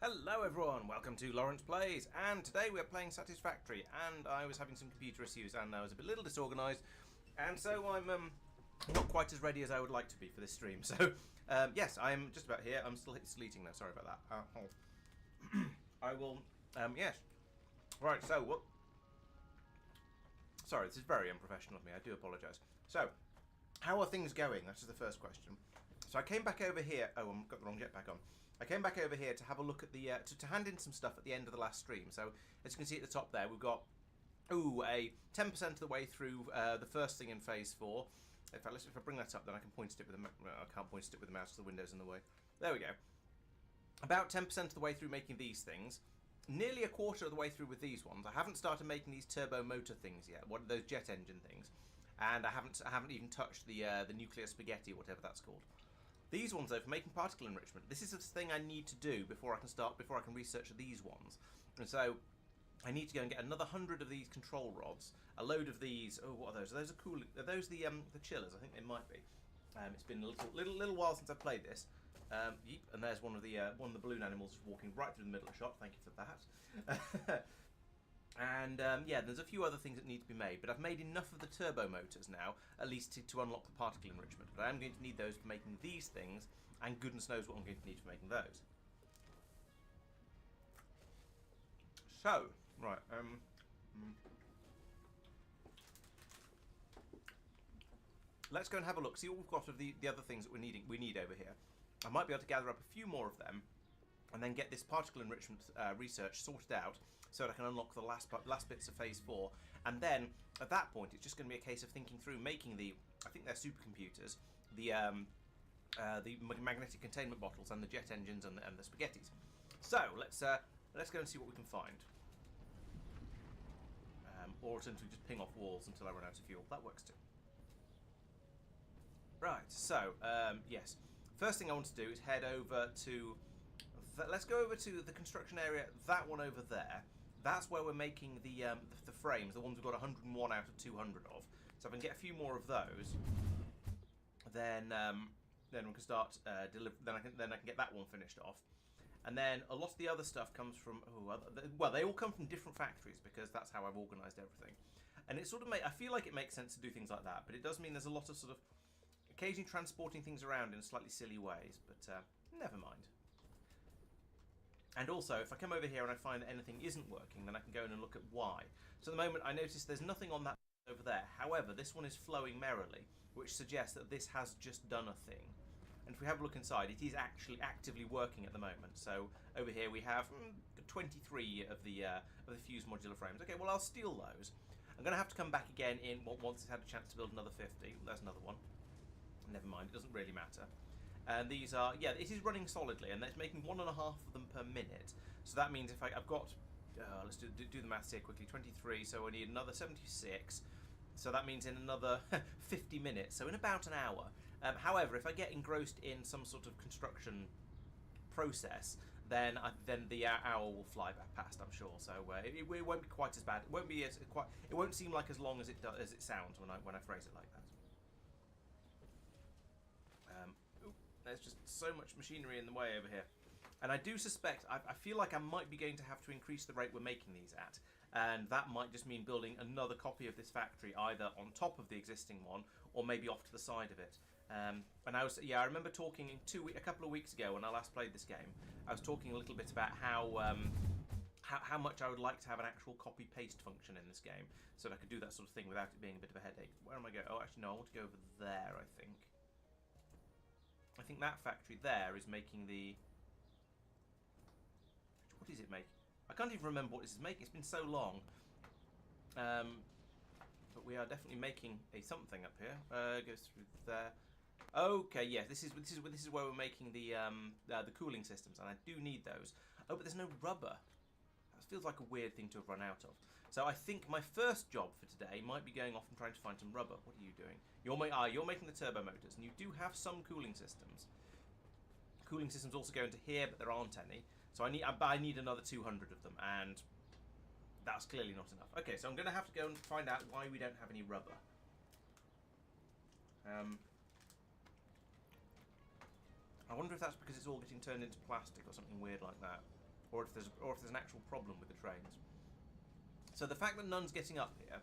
Hello everyone, welcome to Laurence Plays, and today we're playing Satisfactory, and I was having some computer issues and I was a little disorganised, and so I'm not quite as ready as I would like to be for this stream. So Yes, I'm just about here. I'm still sleeting though. Sorry about that. I will. Yes. Right. So what? Sorry, this is very unprofessional of me. I do apologise. So, how are things going? That is the first question. So I came back over here. Oh, I've got the wrong jetpack on. I came back over here to have a look at the to hand in some stuff at the end of the last stream. So as you can see at the top there, we've got a 10% of the way through the first thing in phase 4. If I bring that up, then I can point at it with the I can't point at it with the mouse because the window's in the way. There we go. About 10% of the way through making these things. Nearly a quarter of the way through with these ones. I haven't started making these turbo motor things yet. What are those jet engine things? And I haven't even touched the nuclear spaghetti or whatever that's called. These ones though, for making particle enrichment, this is the thing I need to do before I can research these ones. And so I need to go and get another 100 of these control rods, a load of these. Oh, what are those? Those are cool. Are those the chillers? I think they might be. It's been a little while since I've played this. Yeep, and there's one of the balloon animals just walking right through the middle of the shot. Thank you for that. And yeah, there's a few other things that need to be made, but I've made enough of the turbo motors now, at least to unlock the particle enrichment. But I am going to need those for making these things, and goodness knows what I'm going to need for making those. So, right, let's go and have a look, see what we've got of the other things that we need over here. I might be able to gather up a few more of them, and then get this particle enrichment research sorted out, so that I can unlock the last bits of phase 4. And then at that point, it's just going to be a case of thinking through making I think they're supercomputers, the magnetic containment bottles and the jet engines and the spaghettis. So let's go and see what we can find. Or alternatively just ping off walls until I run out of fuel. That works too. Right. So yes, first thing I want to do is head over to. Let's go over to the construction area. That one over there. That's where we're making the frames, the ones we've got 101 out of 200 of. So if I can get a few more of those, then we can start then I can get that one finished off. And then a lot of the other stuff comes from well, they all come from different factories because that's how I've organised everything. And it sort of I feel like it makes sense to do things like that, but it does mean there's a lot of sort of occasionally transporting things around in slightly silly ways. But never mind. And also, if I come over here and I find that anything isn't working, then I can go in and look at why. So at the moment, I notice there's nothing on that over there. However, this one is flowing merrily, which suggests that this has just done a thing. And if we have a look inside, it is actually actively working at the moment. So over here we have 23 of the fused modular frames. Okay, well I'll steal those. I'm going to have to come back again once it's had a chance to build another 50. There's another one. Never mind, it doesn't really matter. And these are, yeah, it is running solidly, and it's making 1.5 of them per minute. So that means if I've got, let's do the maths here quickly, 23, so I need another 76. So that means in another 50 minutes, so in about an hour. However, if I get engrossed in some sort of construction process, then the hour will fly back past, I'm sure. So it won't be quite as bad. It won't be it won't seem like as long as it sounds when I phrase it like that. There's just so much machinery in the way over here. And I do suspect, I feel like I might be going to have to increase the rate we're making these at. And that might just mean building another copy of this factory, either on top of the existing one, or maybe off to the side of it. And I remember talking a couple of weeks ago when I last played this game, I was talking a little bit about how much I would like to have an actual copy-paste function in this game, so that I could do that sort of thing without it being a bit of a headache. Where am I going? Oh, actually, no, I want to go over there, I think. I think that factory there is making the... What is it making? I can't even remember what this is making. It's been so long. But we are definitely making a something up here. Goes through there. Okay, yeah, this is where we're making the cooling systems, and I do need those. Oh, but there's no rubber. That feels like a weird thing to have run out of. So I think my first job for today might be going off and trying to find some rubber. What are you doing? You're making the turbo motors, and you do have some cooling systems. Cooling systems also go into here, but there aren't any. So I need another 200 of them, and that's clearly not enough. Okay, so I'm going to have to go and find out why we don't have any rubber. I wonder if that's because it's all getting turned into plastic or something weird like that, or if there's an actual problem with the trains. So the fact that none's getting up here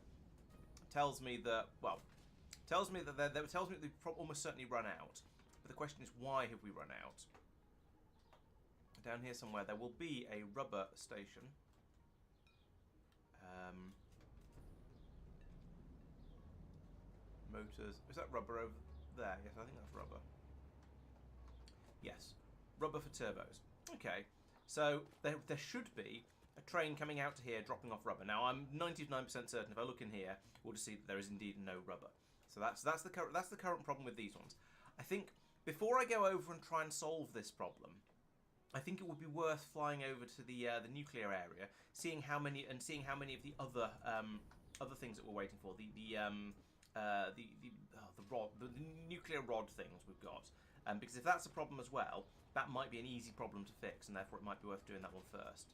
tells me that they've almost certainly run out. But the question is, why have we run out? Down here somewhere there will be a rubber station. Motors. Is that rubber over there? Yes, I think that's rubber. Yes, rubber for turbos. Okay, so there should be a train coming out to here dropping off rubber. Now I'm 99% certain if I look in here, we'll just see that there is indeed no rubber. So that's the current problem with these ones. I think before I go over and try and solve this problem, I think it would be worth flying over to the nuclear area, seeing how many of the other things that we're waiting for, the nuclear rod things we've got. Because if that's a problem as well, that might be an easy problem to fix, and therefore it might be worth doing that one first.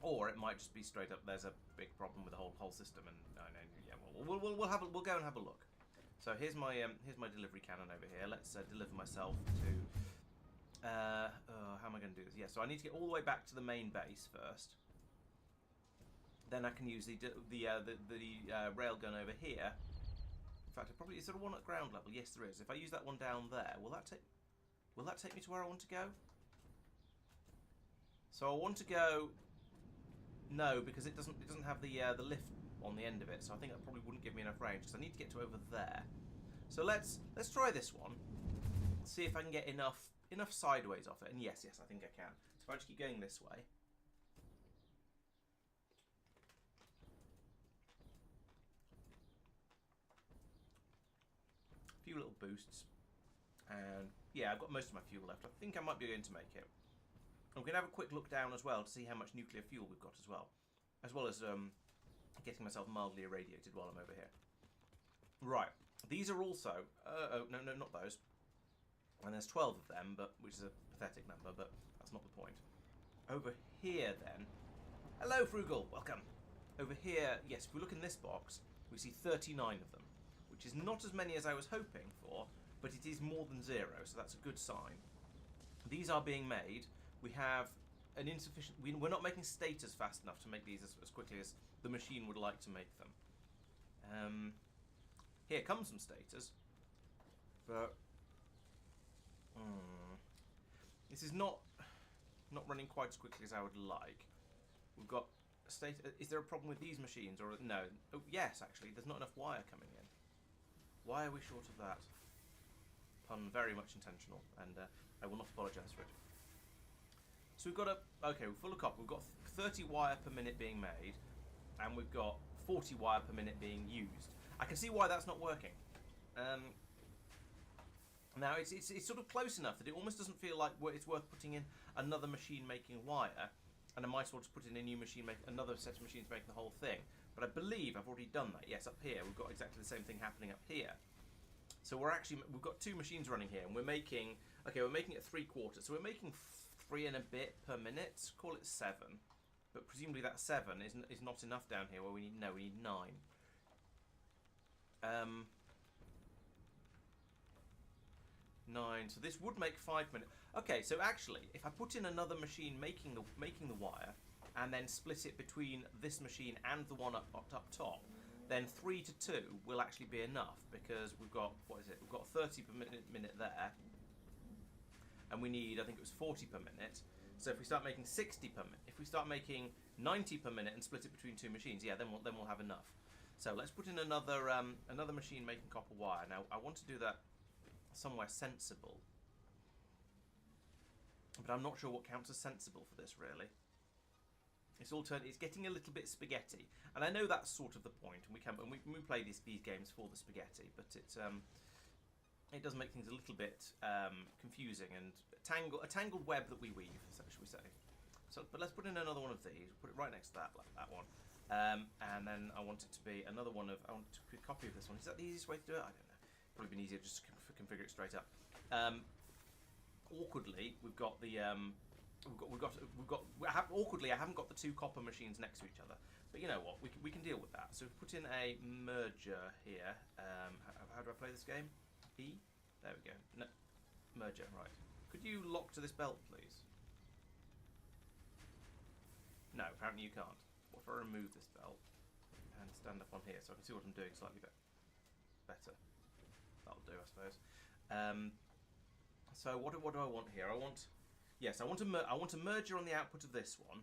Or it might just be straight up there's a big problem with the whole system, and yeah, we'll go and have a look. So here's my delivery cannon over here. Let's deliver myself to. How am I going to do this? Yeah, so I need to get all the way back to the main base first. Then I can use the railgun over here. In fact, is there one at ground level? Yes, there is. If I use that one down there, will that take me to where I want to go? So I want to go. No, because it doesn't have the lift on the end of it. So I think that probably wouldn't give me enough range because I need to get to over there. So let's try this one. See if I can get enough sideways off it. And yes, I think I can. So if I just keep going this way. A few little boosts. And yeah, I've got most of my fuel left. I think I might be going to make it. I'm going to have a quick look down as well to see how much nuclear fuel we've got as well as getting myself mildly irradiated while I'm over here. Right, these are also no, not those. And there's 12 of them, which is a pathetic number, but that's not the point. Over here, then. Hello, Frugal. Welcome. Over here, yes, if we look in this box, we see 39 of them, which is not as many as I was hoping for, but it is more than 0, so that's a good sign. These are being made. We have an insufficient... We're not making stators fast enough to make these as quickly as the machine would like to make them. Here comes some stators, but... this is not running quite as quickly as I would like. We've got a stator... Is there a problem with these machines? Or no. Oh, yes, actually. There's not enough wire coming in. Why are we short of that? Pun very much intentional, and I will not apologise for it. So we've got okay, we're full of copper. We've got 30 wire per minute being made, and we've got 40 wire per minute being used. I can see why that's not working. Now it's sort of close enough that it almost doesn't feel like it's worth putting in another machine making wire, and I might as well just put in a new machine, make another set of machines making the whole thing. But I believe I've already done that. Yes, up here we've got exactly the same thing happening up here. So we've got 2 machines running here, and we're making it 3/4. So we're making 3 and a bit per minute. Call it 7, but presumably that 7 is not enough down here. Where we need 9. 9. So this would make 5 minutes. Okay, so actually, if I put in another machine making the wire, and then split it between this machine and the one up top, then 3 to 2 will actually be enough, because we've got, what is it? We've got 30 per minute there, and we need, I think it was 40 per minute. So if we start making 60 per minute, if we start making 90 per minute and split it between 2 machines, yeah, then we'll have enough. So let's put in another machine making copper wire. Now I want to do that somewhere sensible, but I'm not sure what counts as sensible for this really. It's getting a little bit spaghetti, and I know that's sort of the point. And we play these games for the spaghetti, but it does make things a little bit confusing and a tangled web that we weave, so shall we say. So, but let's put in another one of these. Put it right next to that one, and then I want it to be another one of. I want a copy of this one. Is that the easiest way to do it? I don't know. Probably been easier just to configure it straight up. Awkwardly, we've got the. Awkwardly, I haven't got the 2 copper machines next to each other, but you know what? We can deal with that. So we've put in a merger here. How do I play this game? E. There we go. No, merger. Right. Could you lock to this belt, please? No, apparently you can't. What if I remove this belt and stand up on here so I can see what I'm doing slightly better? That'll do, I suppose. So what do I want here? I want a merger on the output of this one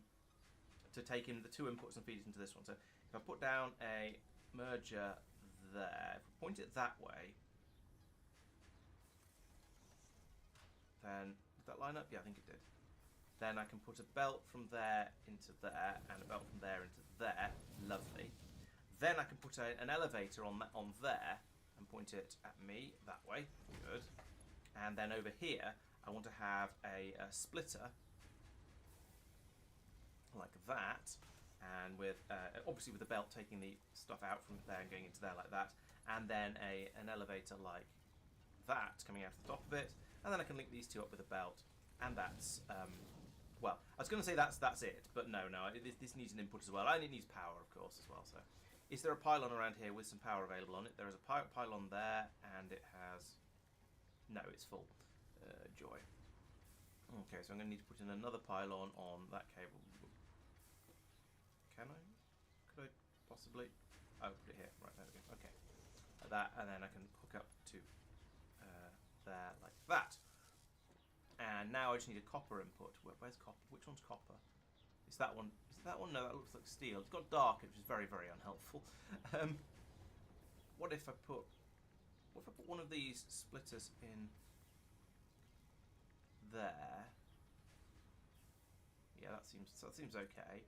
to take in the 2 inputs and feed it into this one. So if I put down a merger there, if I point it that way, then did that line up? Yeah, I think it did. Then I can put a belt from there into there and a belt from there into there. Lovely. Then I can put an elevator on there and point it at me that way. Good. And then over here, I want to have a splitter like that, and with obviously with the belt taking the stuff out from there and going into there like that, and then an elevator like that coming out of the top of it, and then I can link these 2 up with a belt, and that's well, I was going to say that's it, but no, this needs an input as well, and it needs power, of course, as well. So, is there a pylon around here with some power available on it? There is a pylon there, and it has... No, it's full. Joy. Okay, so I'm going to need to put in another pylon on that cable. Can I? Could I possibly? Oh, put it here. Right, there we go. Okay. Like that, and then I can hook up to there like that. And now I just need a copper input. Where's copper? Which one's copper? Is that one? Is it that one? No, that looks like steel. It's got dark, which is very, very unhelpful. What if I put one of these splitters in there? Yeah, that seems okay.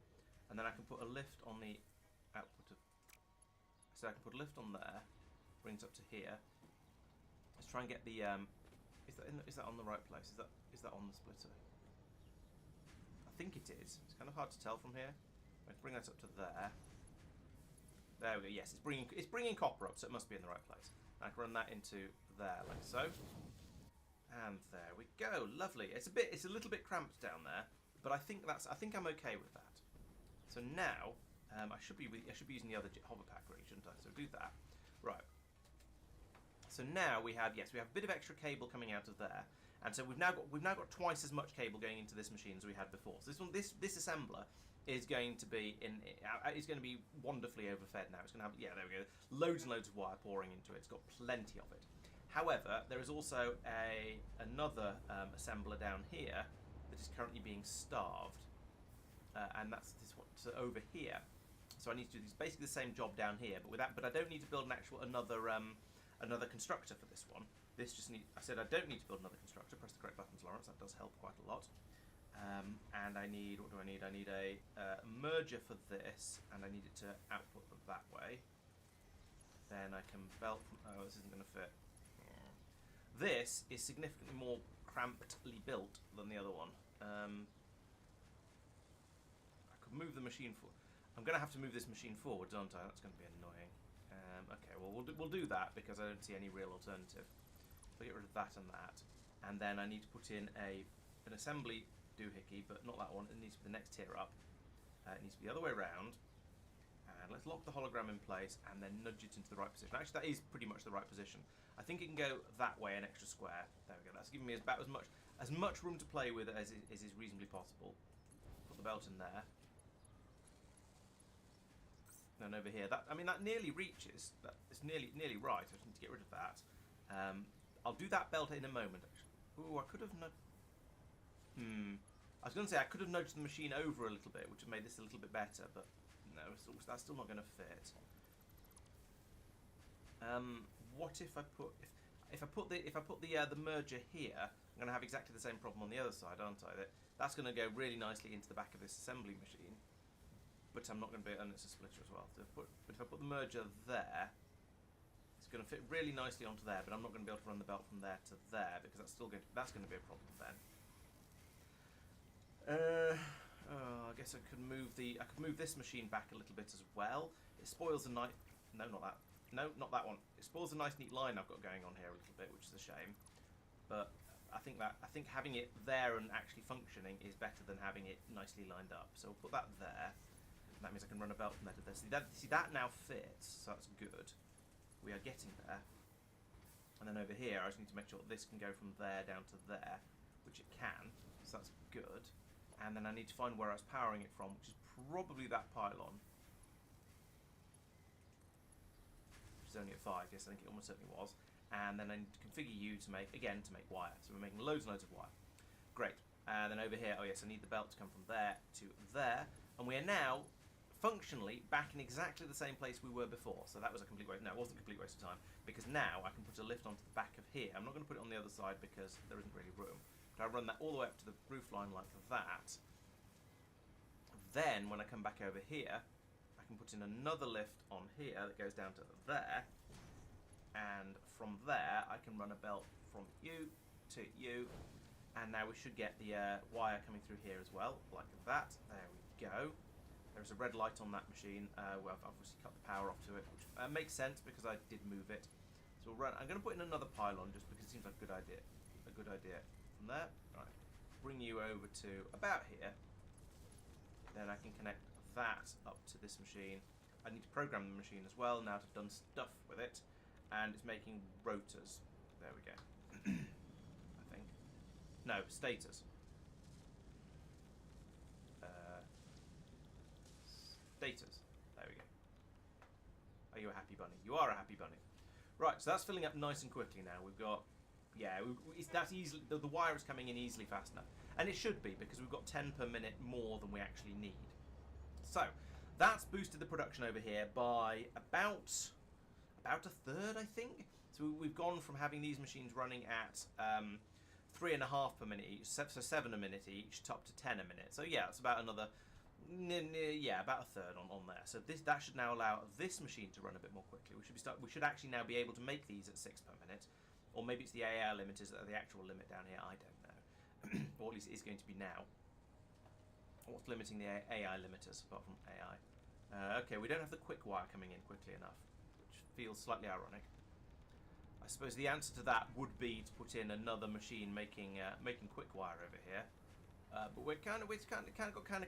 And then I can put a lift on the output of. So I can put a lift on there, brings up to here. Let's try and get the. Is that on the right place? Is that on the splitter? I think it is. It's kind of hard to tell from here. Let's bring that up to there. There we go. Yes, it's bringing copper up, so it must be in the right place. I can run that into there like so, and there we go. Lovely. It's a little bit cramped down there, but I think I'm okay with that. So now I should be using the other hover pack really, shouldn't I? So do that. Right. So now we have a bit of extra cable coming out of there, and so we've now got twice as much cable going into this machine as we had before. So this assembler is going to be wonderfully overfed now. It's going to have there we go, loads and loads of wire pouring into it. It's got plenty of it. However, there is also another assembler down here that is currently being starved, and that's this one over here. So I need to do basically the same job down here, but I don't need to build another constructor for this one. I said I don't need to build another constructor. Press the correct buttons, Laurence. That does help quite a lot. And I need, what do I need? I need a merger for this, and I need it to output that way. Then I can belt from, oh, this isn't going to fit. This is significantly more crampedly built than the other one. I could move the machine forward. I'm going to have to move this machine forward, aren't I? That's going to be annoying. Okay, well we'll do that because I don't see any real alternative. So get rid of that and that, and then I need to put in an assembly doohickey, but not that one. It needs to be the next tier up. It needs to be the other way around. And let's lock the hologram in place and then nudge it into the right position. Actually, that is pretty much the right position. I think it can go that way, an extra square. There we go. That's giving me about as much room to play with as is reasonably possible. Put the belt in there. And over here, that nearly reaches. It's nearly right. I just need to get rid of that. I'll do that belt in a moment. Actually. Ooh, I could have nudged. I was going to say I could have nudged the machine over a little bit, which would have made this a little bit better, but no, that's still not going to fit. What if I put the merger here? I'm going to have exactly the same problem on the other side, aren't I? That's going to go really nicely into the back of this assembly machine. But I'm not going to be, and it's a splitter as well. But if I put the merger there, it's going to fit really nicely onto there. But I'm not going to be able to run the belt from there to there because that's going to be a problem then. I guess I could move this machine back a little bit as well. It spoils the nice. No, not that. No, not that one. It spoils the nice neat line I've got going on here a little bit, which is a shame. But I think having it there and actually functioning is better than having it nicely lined up. So we'll put that there. That means I can run a belt from there to there. See, that now fits, so that's good. We are getting there. And then over here, I just need to make sure that this can go from there down to there, which it can, so that's good. And then I need to find where I was powering it from, which is probably that pylon. Which is only at 5, yes, I think it almost certainly was. and then I need to configure you to make wire. So we're making loads and loads of wire. Great. And then over here, oh yes, I need the belt to come from there to there, and we are now functionally back in exactly the same place we were before. So that was a complete waste. No, it wasn't a complete waste of time, because now I can put a lift onto the back of here. I'm not going to put it on the other side because there isn't really room. But I run that all the way up to the roof line like that. Then when I come back over here, I can put in another lift on here that goes down to there, and from there I can run a belt from you to you, and now we should get the wire coming through here as well, like that. There we go. There's a red light on that machine. Well, I've obviously cut the power off to it, which makes sense because I did move it. So we'll run. I'm going to put in another pylon just because it seems like a good idea. A good idea. From there, right. Bring you over to about here. Then I can connect that up to this machine. I need to program the machine as well now to have done stuff with it, and it's making rotors. There we go. I think. No, stators. Stators. There we go. Are you a happy bunny? You are a happy bunny. Right, so that's filling up nice and quickly now. We've got, yeah, that's easily, the wire is coming in easily fast enough. And it should be, because we've got 10 per minute more than we actually need. So, that's boosted the production over here by about a third, I think. So we've gone from having these machines running at 3.5 per minute each, so 7 a minute each, up to 10 a minute. So yeah, it's about another, yeah, about a third on there. So that should now allow this machine to run a bit more quickly. We should actually now be able to make these at 6 per minute, or maybe it's the AI limiters that are the actual limit down here. I don't know, or at least it is going to be now. What's limiting the AI limiters apart from AI? Okay, we don't have the quick wire coming in quickly enough, which feels slightly ironic. I suppose the answer to that would be to put in another machine making quick wire over here. But we've kind of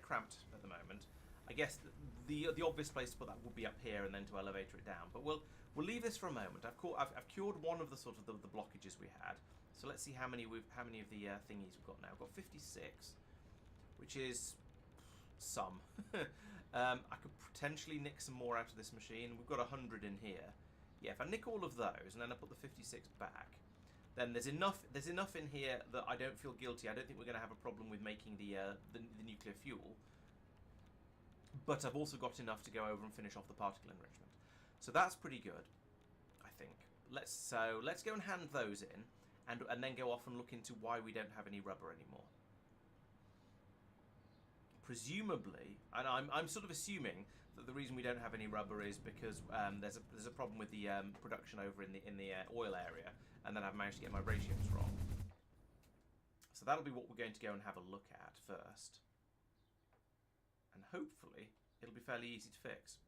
cramped at the moment. I guess the obvious place to put that would be up here and then to elevator it down. But we'll leave this for a moment. I've cured one of the sort of the blockages we had. So let's see how many of the thingies we've got now. We've got 56, which is some. I could potentially nick some more out of this machine. We've got 100 in here. Yeah, if I nick all of those and then I put the 56 back, then there's enough in here that I don't feel guilty. I don't think we're going to have a problem with making the nuclear fuel. But I've also got enough to go over and finish off the particle enrichment. So that's pretty good, I think. Let's go and hand those in, and then go off and look into why we don't have any rubber anymore. Presumably, and I'm sort of assuming that the reason we don't have any rubber is because there's a problem with the production over in the oil area, and then I've managed to get my ratios wrong. So that'll be what we're going to go and have a look at first, and hopefully it'll be fairly easy to fix.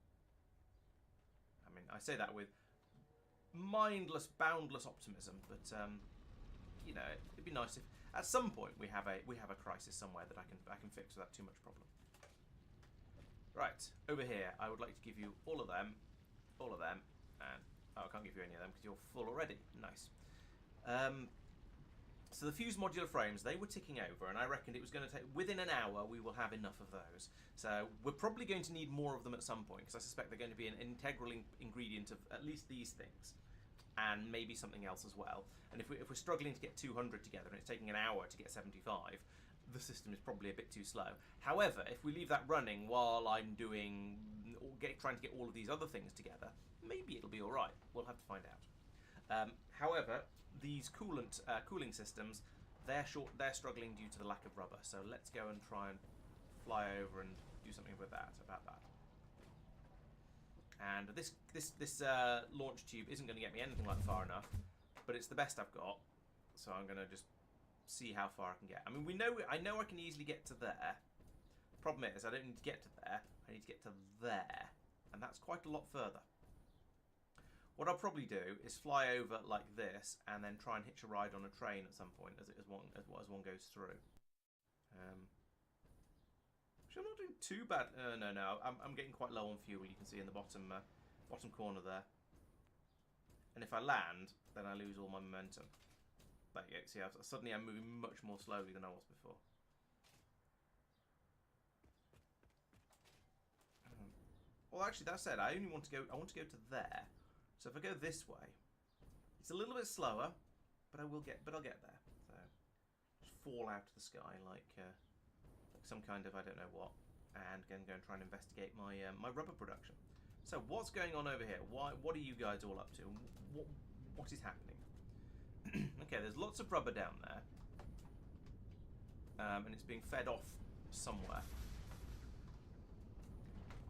I mean, I say that with mindless, boundless optimism, but you know, it'd be nice if at some point we have a crisis somewhere that I can fix without too much problem. Right, over here, I would like to give you all of them, and oh, I can't give you any of them because you're full already. Nice. So the fused modular frames, they were ticking over, and I reckoned it was going to take, within an hour, we will have enough of those. So we're probably going to need more of them at some point, because I suspect they're going to be an integral ingredient of at least these things, and maybe something else as well. And if we're struggling to get 200 together, and it's taking an hour to get 75, the system is probably a bit too slow. However, if we leave that running while I'm trying to get all of these other things together, maybe it'll be all right. We'll have to find out. However, these cooling systems, they're struggling due to the lack of rubber. So let's go and try and fly over and do something with about that. And this launch tube isn't going to get me anything like far enough, but it's the best I've got. So I'm going to just see how far I can get. I mean, I know I can easily get to there. Problem is, I don't need to get to there. I need to get to there, and that's quite a lot further. What I'll probably do is fly over like this, and then try and hitch a ride on a train at some point as one goes through. Actually, I'm not doing too bad. No, I'm getting quite low on fuel. You can see in the bottom corner there. And if I land, then I lose all my momentum. There you go. See, suddenly I'm moving much more slowly than I was before. Well, actually, that said, I want to go to there. So if I go this way, It's a little bit slower, but I'll get there. So just fall out of the sky like some kind of I don't know what, and again go and try and investigate my my rubber production. So what's going on over here? What are you guys all up to? What is happening? Okay, there's lots of rubber down there, and it's being fed off somewhere.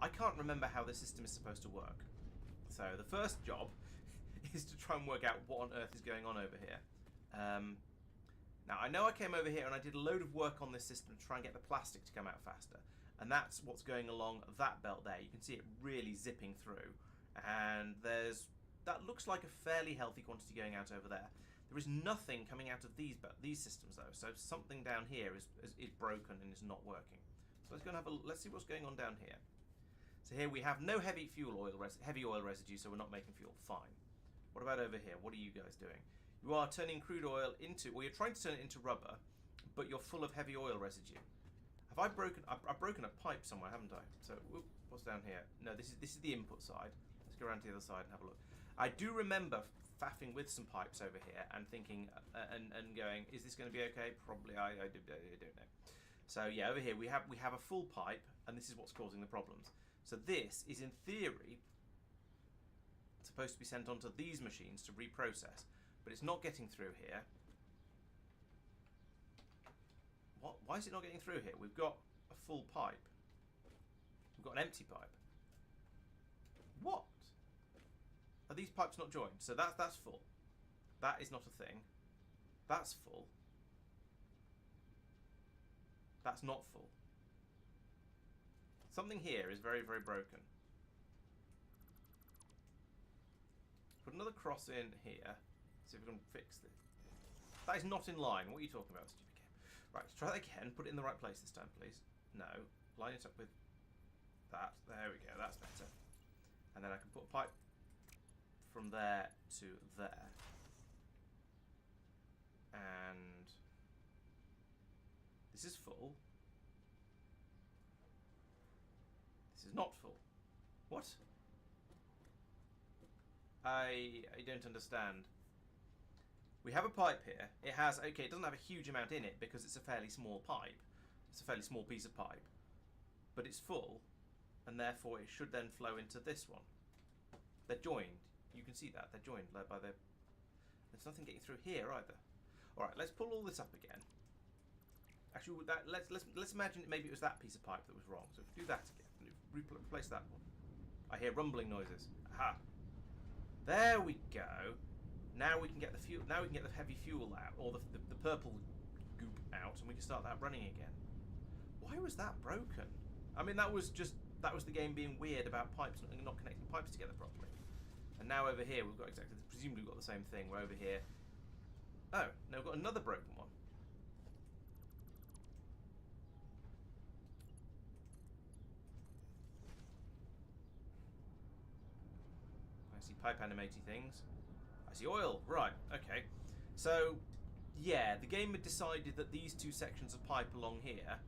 I can't remember how the system is supposed to work. So the first job is to try and work out what on earth is going on over here. Now, I know I came over here and I did a load of work on this system to try and get the plastic to come out faster. And that's what's going along that belt there. You can see it really zipping through. And that looks like a fairly healthy quantity going out over there. There is nothing coming out of these systems though. So something down here is broken and is not working. So let's go and let's see what's going on down here. So here we have no heavy oil residue, so we're not making fuel. Fine. What about over here? What are you guys doing? You are turning crude oil into, well, you're trying to turn it into rubber, but you're full of heavy oil residue. Have I broken? I've broken a pipe somewhere, haven't I? So, whoop, what's down here? No, this is the input side. Let's go around to the other side and have a look. I do remember faffing with some pipes over here and thinking and going, is this going to be okay? Probably. I don't know. So yeah, over here we have a full pipe, and this is what's causing the problems. So this is in theory supposed to be sent onto these machines to reprocess, but it's not getting through here. What? Why is it not getting through here? We've got a full pipe. We've got an empty pipe. What? Are these pipes not joined? So that's full. That is not a thing. That's full. That's not full. Something here is very, very broken. Put another cross in here. See if we can fix this. That is not in line. What are you talking about, stupid game? Right, let's try that again. Put it in the right place this time, please. No. Line it up with that. There we go. That's better. And then I can put a pipe from there to there. And this is full. This is not full. What? I don't understand. We have a pipe here. It has, okay, it doesn't have a huge amount in it because it's a fairly small pipe. It's a fairly small piece of pipe. But it's full, and therefore it should then flow into this one. They're joined. You can see that. They're joined by the... There's nothing getting through here either. Alright, let's pull all this up again. Actually, let's imagine maybe it was that piece of pipe that was wrong. So if we do that again, replace that one. I hear rumbling noises. Aha! There we go. Now we can get the fuel. Now we can get the heavy fuel out, or the purple goop out, and we can start that running again. Why was that broken? I mean, that was the game being weird about pipes and not connecting pipes together properly. And now over here we've got presumably we've got the same thing. We're over here. Oh, no, we've got another broken one. I see pipe animaty things. I see oil. Right, okay. So, yeah, the game had decided that these two sections of pipe along here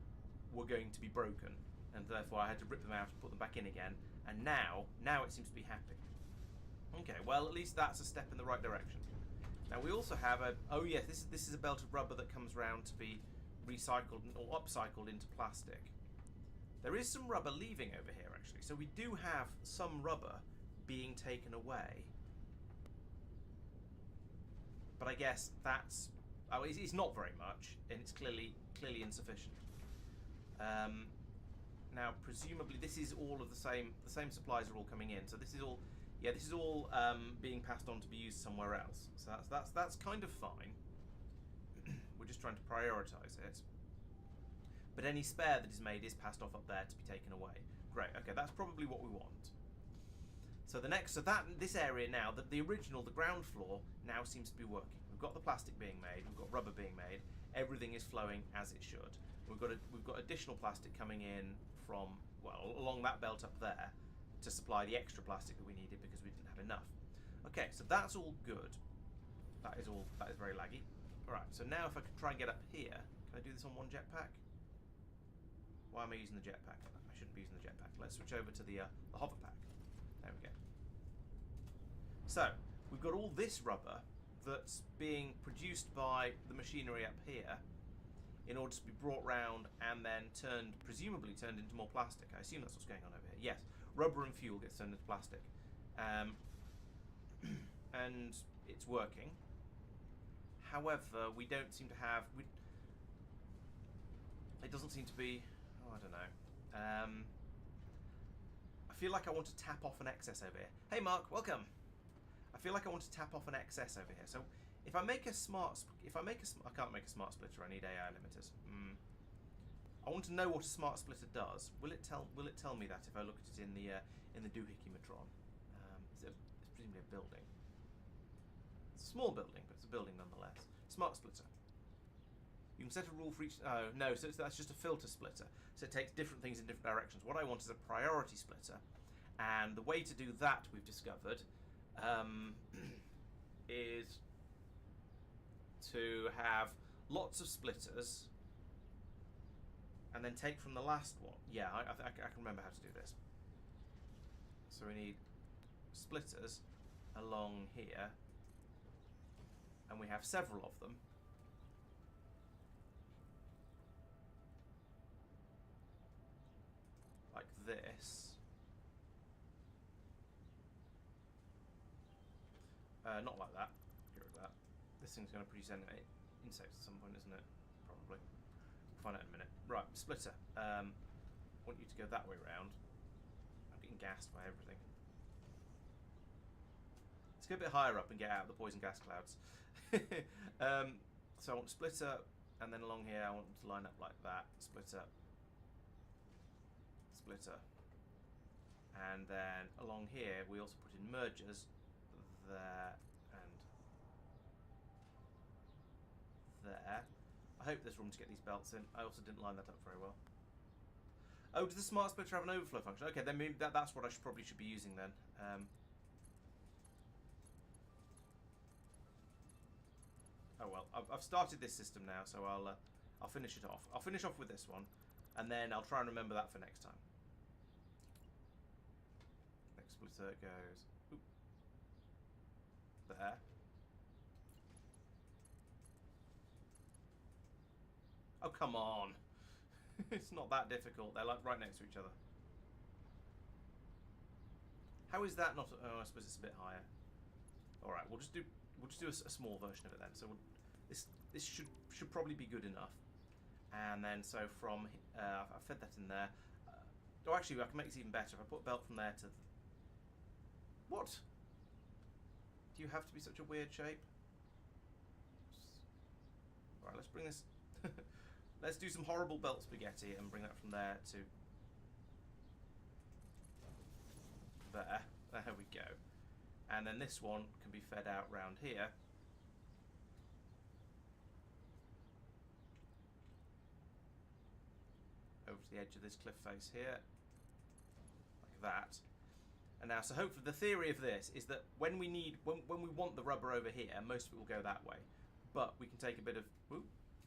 were going to be broken, and therefore I had to rip them out and put them back in again. And now it seems to be happy. Okay, well, at least that's a step in the right direction. Now we also have a... Oh yes, this is a belt of rubber that comes round to be recycled or upcycled into plastic. There is some rubber leaving over here, actually. So we do have some rubber being taken away. But I guess that's... Oh, it's not very much, and it's clearly insufficient. Now, presumably, this is all of the same supplies are all coming in. So this is all... Yeah, this is all being passed on to be used somewhere else. So that's kind of fine. We're just trying to prioritise it. But any spare that is made is passed off up there to be taken away. Great. Okay, that's probably what we want. So this area now, the ground floor now seems to be working. We've got the plastic being made. We've got rubber being made. Everything is flowing as it should. We've got additional plastic coming in from along that belt up there, to supply the extra plastic that we needed because we didn't have enough. Okay, so that's all good. That is very laggy. Alright, so now if I could try and get up here, can I do this on one jetpack? Why am I using the jetpack? I shouldn't be using the jetpack. Let's switch over to the hover pack. There we go. So, we've got all this rubber that's being produced by the machinery up here in order to be brought round and then presumably turned into more plastic. I assume that's what's going on over here. Yes, rubber and fuel gets turned into plastic. And it's working. However, we don't seem to have... it doesn't seem to be... Oh, I don't know. I feel like I want to tap off an excess over here. Hey Mark, welcome! I feel like I want to tap off an excess over here. So if I make a smart... I can't make a smart splitter, I need AI limiters. I want to know what a smart splitter does. Will it tell me that if I look at it in the doohickey matron? It's presumably a building. It's a small building, but it's a building nonetheless. Smart splitter. You can set a rule for each... Oh, no, so that's just a filter splitter. So it takes different things in different directions. What I want is a priority splitter. And the way to do that, we've discovered, is to have lots of splitters and then take from the last one. Yeah, I can remember how to do this. So we need splitters along here. And we have several of them. Like this. Not like that. Get rid of that. This thing's going to produce insects at some point, isn't it? Probably. We'll find out in a minute. Right, splitter. Want you to go that way round. I'm getting gassed by everything. Let's go a bit higher up and get out of the poison gas clouds. So I want splitter, and then along here I want them to line up like that. Splitter. Splitter. And then along here we also put in mergers. There and there. I hope there's room to get these belts in. I also didn't line that up very well. Oh, does the smart splitter have an overflow function? Okay, then maybe that's what I probably should be using then. Oh well, I've started this system now, so I'll finish it off. I'll finish off with this one, and then I'll try and remember that for next time. Next splitter goes there. Oh, come on. It's not that difficult. They're like right next to each other. How is that not... Oh, I suppose it's a bit higher. Alright, we'll just do a small version of it then. So this should probably be good enough. And then so from... I've fed that in there. Oh, actually, I can make this even better. If I put a belt from there to... What? Do you have to be such a weird shape? Alright, let's bring this... Let's do some horrible belt spaghetti and bring that from there to... there. There we go. And then this one can be fed out round here. Over to the edge of this cliff face here. Like that. And now, so hopefully the theory of this is that when we want the rubber over here, most of it will go that way. But we can take a bit of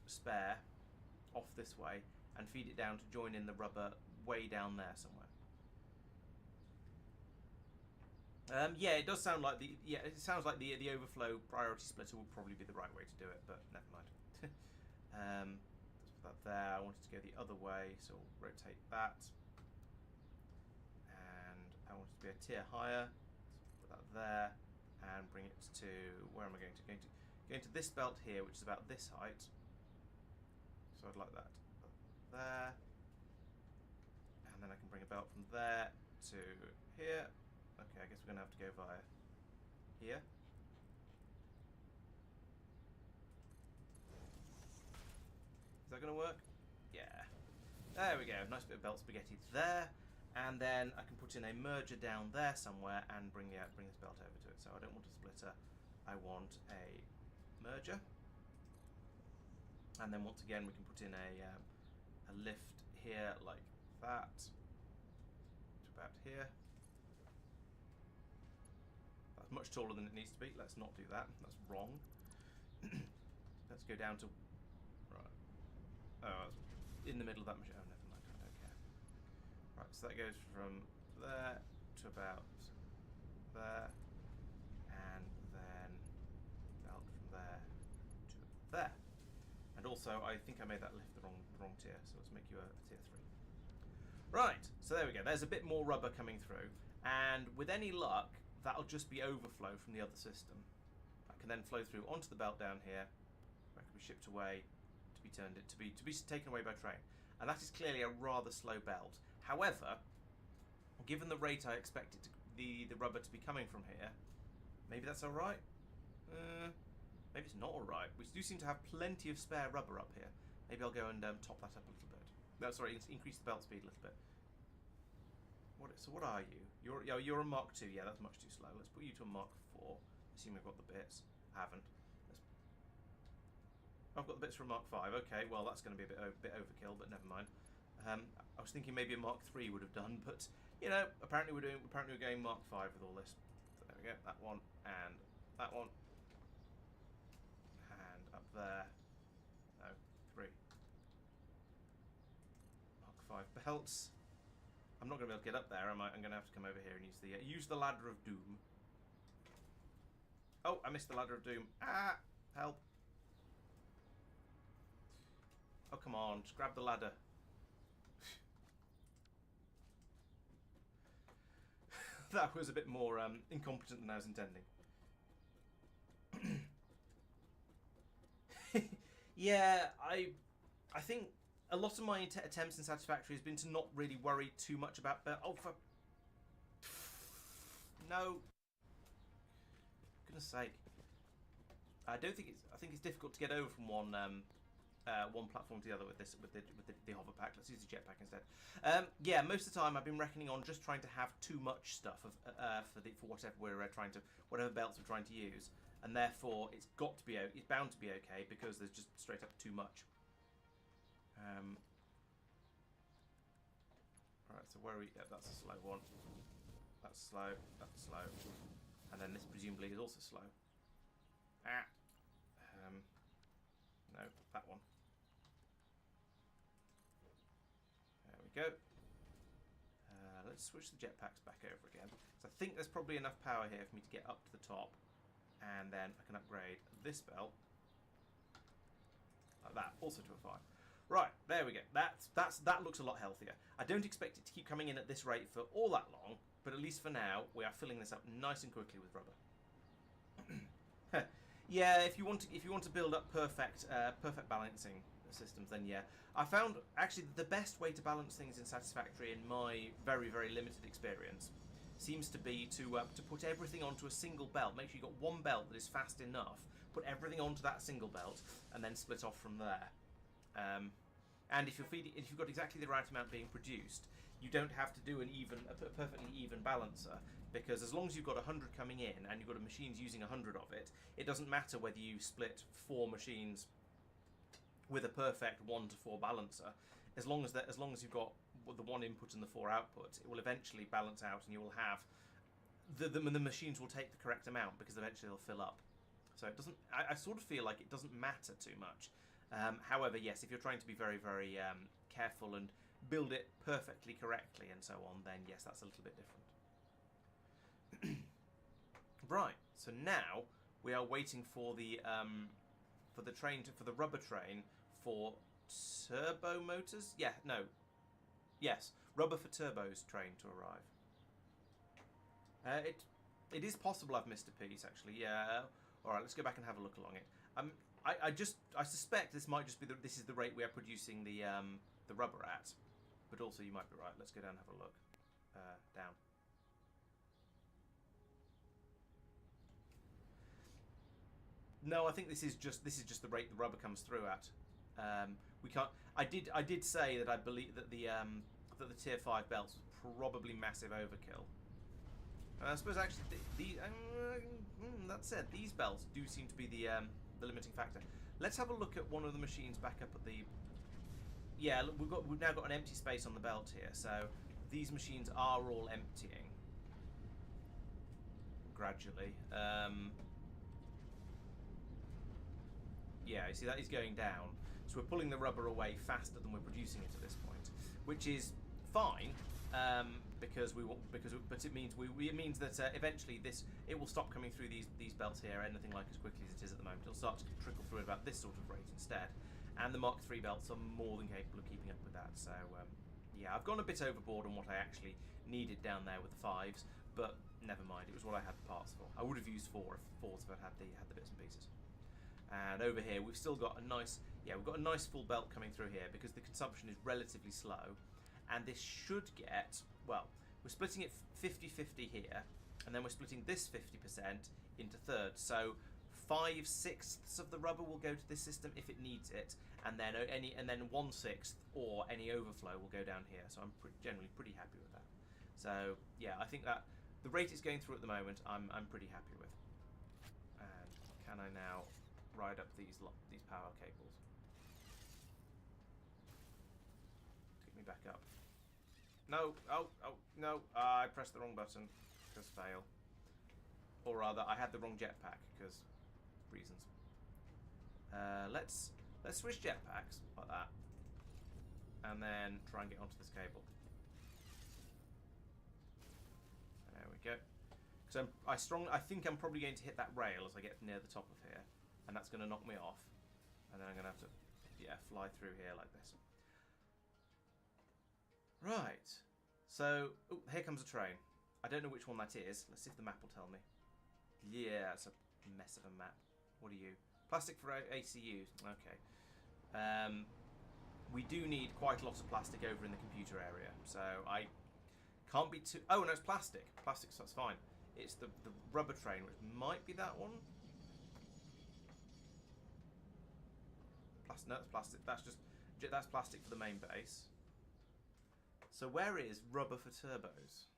spare off this way and feed it down to join in the rubber way down there somewhere. Yeah, it does sound like it sounds like the overflow priority splitter would probably be the right way to do it, but never mind. Let's put that there. I wanted to go the other way, so we'll rotate that. And I want it to be a tier higher, so put that there, and bring it to, where am I going to? Going to this belt here, which is about this height. So I'd like that there. And then I can bring a belt from there to here. Okay, I guess we're going to have to go via here. Is that going to work? Yeah. There we go. Nice bit of belt spaghetti there. And then I can put in a merger down there somewhere and bring this belt over to it. So I don't want a splitter. I want a merger. And then once again we can put in a lift here like that to about here. That's much taller than it needs to be. Let's not do that. That's wrong. Let's go down to... Right. Oh, it's in the middle of that machine. Oh, never mind. I don't care. Right, so that goes from there to about there. And then belt no, I think I made that lift the wrong tier, so let's make you a tier 3. Right, so there we go. There's a bit more rubber coming through, and with any luck, that'll just be overflow from the other system. That can then flow through onto the belt down here, where it can be shipped away to be to be taken away by train. And that is clearly a rather slow belt. However, given the rate I expect it to, the rubber to be coming from here, maybe that's all right. Maybe it's not all right. We do seem to have plenty of spare rubber up here. Maybe I'll go and top that up a little bit. No, sorry, increase the belt speed a little bit. So what are you? You're a Mark 2. Yeah, that's much too slow. Let's put you to a Mark 4. Assume I've got the bits. I haven't. I've got the bits for a Mark 5. Okay, well that's going to be a bit overkill, but never mind. I was thinking maybe a Mark 3 would have done, but you know, apparently we're going Mark 5 with all this. So there we go. That one and that one. And up there. No, 3. Mark 5 belts. I'm not going to be able to get up there, am I? I'm going to have to come over here and use the ladder of doom. Oh, I missed the ladder of doom. Ah, help. Oh, come on, just grab the ladder. That was a bit more incompetent than I was intending. Yeah, I think a lot of my attempts in Satisfactory has been to not really worry too much about... oh, for... No. Goodness sake. I think it's difficult to get over from one platform to the other with the hover pack. Let's use the jetpack instead. Yeah, most of the time I've been reckoning on just trying to have too much stuff for whatever whatever belts we're trying to use, and therefore it's bound to be okay because there's just straight up too much. Alright, so where are we? Yeah, that's a slow one. That's slow. That's slow. And then this presumably is also slow. Ah. No, that one. There we go. Let's switch the jetpacks back over again. So I think there's probably enough power here for me to get up to the top, and then I can upgrade this belt like that, also to a 5. Right, there we go. That looks a lot healthier. I don't expect it to keep coming in at this rate for all that long, but at least for now, we are filling this up nice and quickly with rubber. Yeah, if you want to build up perfect balancing systems, then yeah. I found actually the best way to balance things in Satisfactory, in my very, very limited experience, seems to be to put everything onto a single belt. Make sure you've got one belt that is fast enough. Put everything onto that single belt, and then split off from there. And if you've got exactly the right amount being produced, you don't have to do a perfectly even balancer, because as long as you've got 100 coming in and you've got a machine's using 100 of it, it doesn't matter whether you split 4 machines with a perfect 1-to-4 balancer. As long as you've got the 1 input and the 4 output, it will eventually balance out, and you will have the machines will take the correct amount, because eventually they'll fill up. So it doesn't. I sort of feel like it doesn't matter too much. However, yes, if you're trying to be very, very careful and build it perfectly correctly and so on, then yes, that's a little bit different. Right. So now we are waiting for the rubber train for turbo motors. Yeah. No. Yes. Rubber for turbos train to arrive. It is possible I've missed a piece actually. Yeah. All right. Let's go back and have a look along it. I suspect this might just be this is the rate we are producing the rubber at, but also you might be right. Let's go down and have a look. Down. No, I think this is just the rate the rubber comes through at. We can't. I did say that I believe that the tier 5 belts was probably massive overkill. I suppose actually that said, these belts do seem to be the limiting factor. Let's have a look at one of the machines back up at the... Yeah, look, we've now got an empty space on the belt here, so these machines are all emptying gradually. Yeah, you see that is going down. So we're pulling the rubber away faster than we're producing it at this point, which is fine, but it means that eventually it will stop coming through these belts here anything like as quickly as it is at the moment. It'll start to trickle through at about this sort of rate instead, And the Mark III belts are more than capable of keeping up with that. So, yeah, I've gone a bit overboard on what I actually needed down there with the 5s, but never mind. It was what I had the parts for. I would have used 4 if 4s had had the bits and pieces. And over here, we've still got a nice, we've got a nice full belt coming through here because the consumption is relatively slow. And this should get, well, we're splitting it 50-50 here, and then we're splitting this 50% into thirds. So 5/6 of the rubber will go to this system if it needs it, and then 1/6 or any overflow will go down here. So I'm generally pretty happy with that. So yeah, I think that the rate it's going through at the moment, I'm pretty happy with. And can I now ride up these power cables? Take me back up. No, oh no! I pressed the wrong button. Because fail. Or rather, I had the wrong jetpack because reasons. Let's switch jetpacks like that, and then try and get onto this cable. There we go. Because I think I'm probably going to hit that rail as I get near the top of here, and that's going to knock me off. And then I'm going to have to, fly through here like this. Right. So, here comes a train. I don't know which one that is. Let's see if the map will tell me. Yeah, it's a mess of a map. What are you? Plastic for ACUs. Okay. We do need quite a lot of plastic over in the computer area, so I can't be too... Oh, no, it's plastic. Plastic, so that's fine. It's the rubber train, which might be that one. No, it's plastic. That's plastic for the main base. So where is rubber for turbos?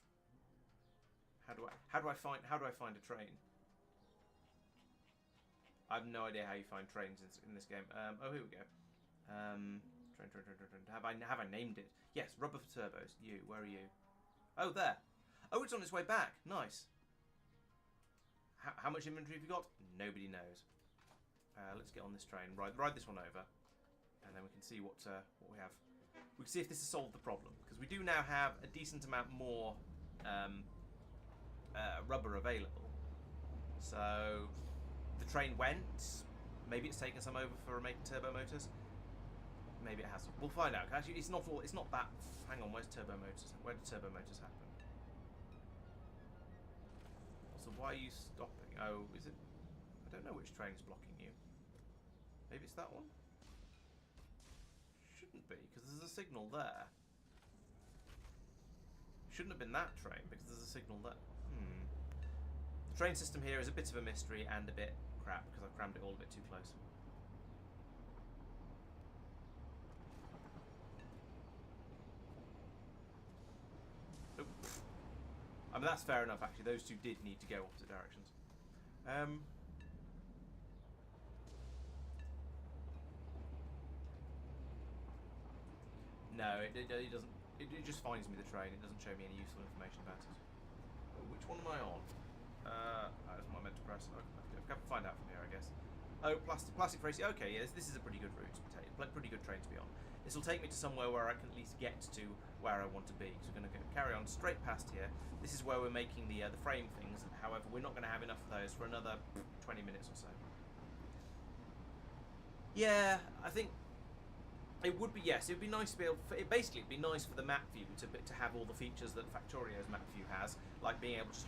How do I find a train? I have no idea how you find trains in this game. Oh, here we go. Train. Have I named it? Yes, rubber for turbos. Where are you? Oh, there. Oh, it's on its way back. Nice. How much inventory have you got? Nobody knows. Let's get on this train. Ride this one over, and then we can see what we have. We can see if this has solved the problem, because we do now have a decent amount more rubber available. So the train went. Maybe it's taken some over for making turbo motors. Maybe it hasn't. We'll find out. Actually, it's not that. Hang on. Where's turbo motors? Where do turbo motors happen? So why are you stopping? Oh, is it? I don't know which train's blocking you. Maybe it's that one. Shouldn't be, because there's a signal there. Shouldn't have been that train, because there's a signal there. The train system here is a bit of a mystery and a bit crap, because I've crammed it all a bit too close. Oh. I mean, that's fair enough, actually. Those two did need to go opposite directions. No, it doesn't. It just finds me the train. It doesn't show me any useful information about it. Which one am I on? That's what I meant to press. I can find out from here, I guess. Oh, plastic for AC. Okay, yes, this is a pretty good route to take. Pretty good train to be on. This will take me to somewhere where I can at least get to where I want to be. So we're going to carry on straight past here. This is where we're making the frame things. However, we're not going to have enough of those for another 20 minutes or so. Yeah, I think. It would be, yes. It would be nice to be able. It'd be nice for the map view to have all the features that Factorio's map view has, like being able to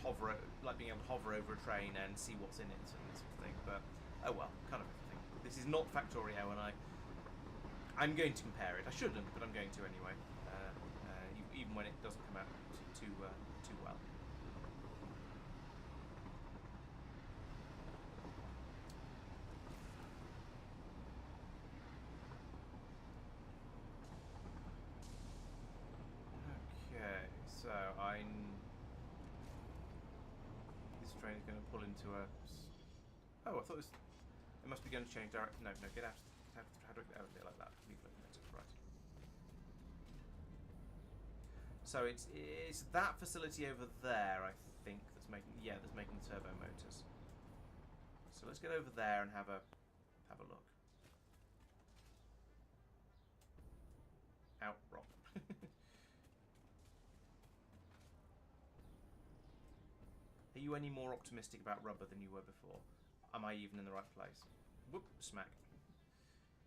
hover over a train and see what's in it and that sort of thing. But oh well, kind of thing. This is not Factorio, and I'm going to compare it. I shouldn't, but I'm going to anyway. Even when it doesn't come out too well. So this train is going to pull into a. Oh, I thought it must be going to change direction. No, get out. How do I get out of there like that? Right. So it's that facility over there, I think, that's making the turbo motors. So let's get over there and have a look. Out, Rob. Are you any more optimistic about rubber than you were before? Am I even in the right place? Whoop, smack.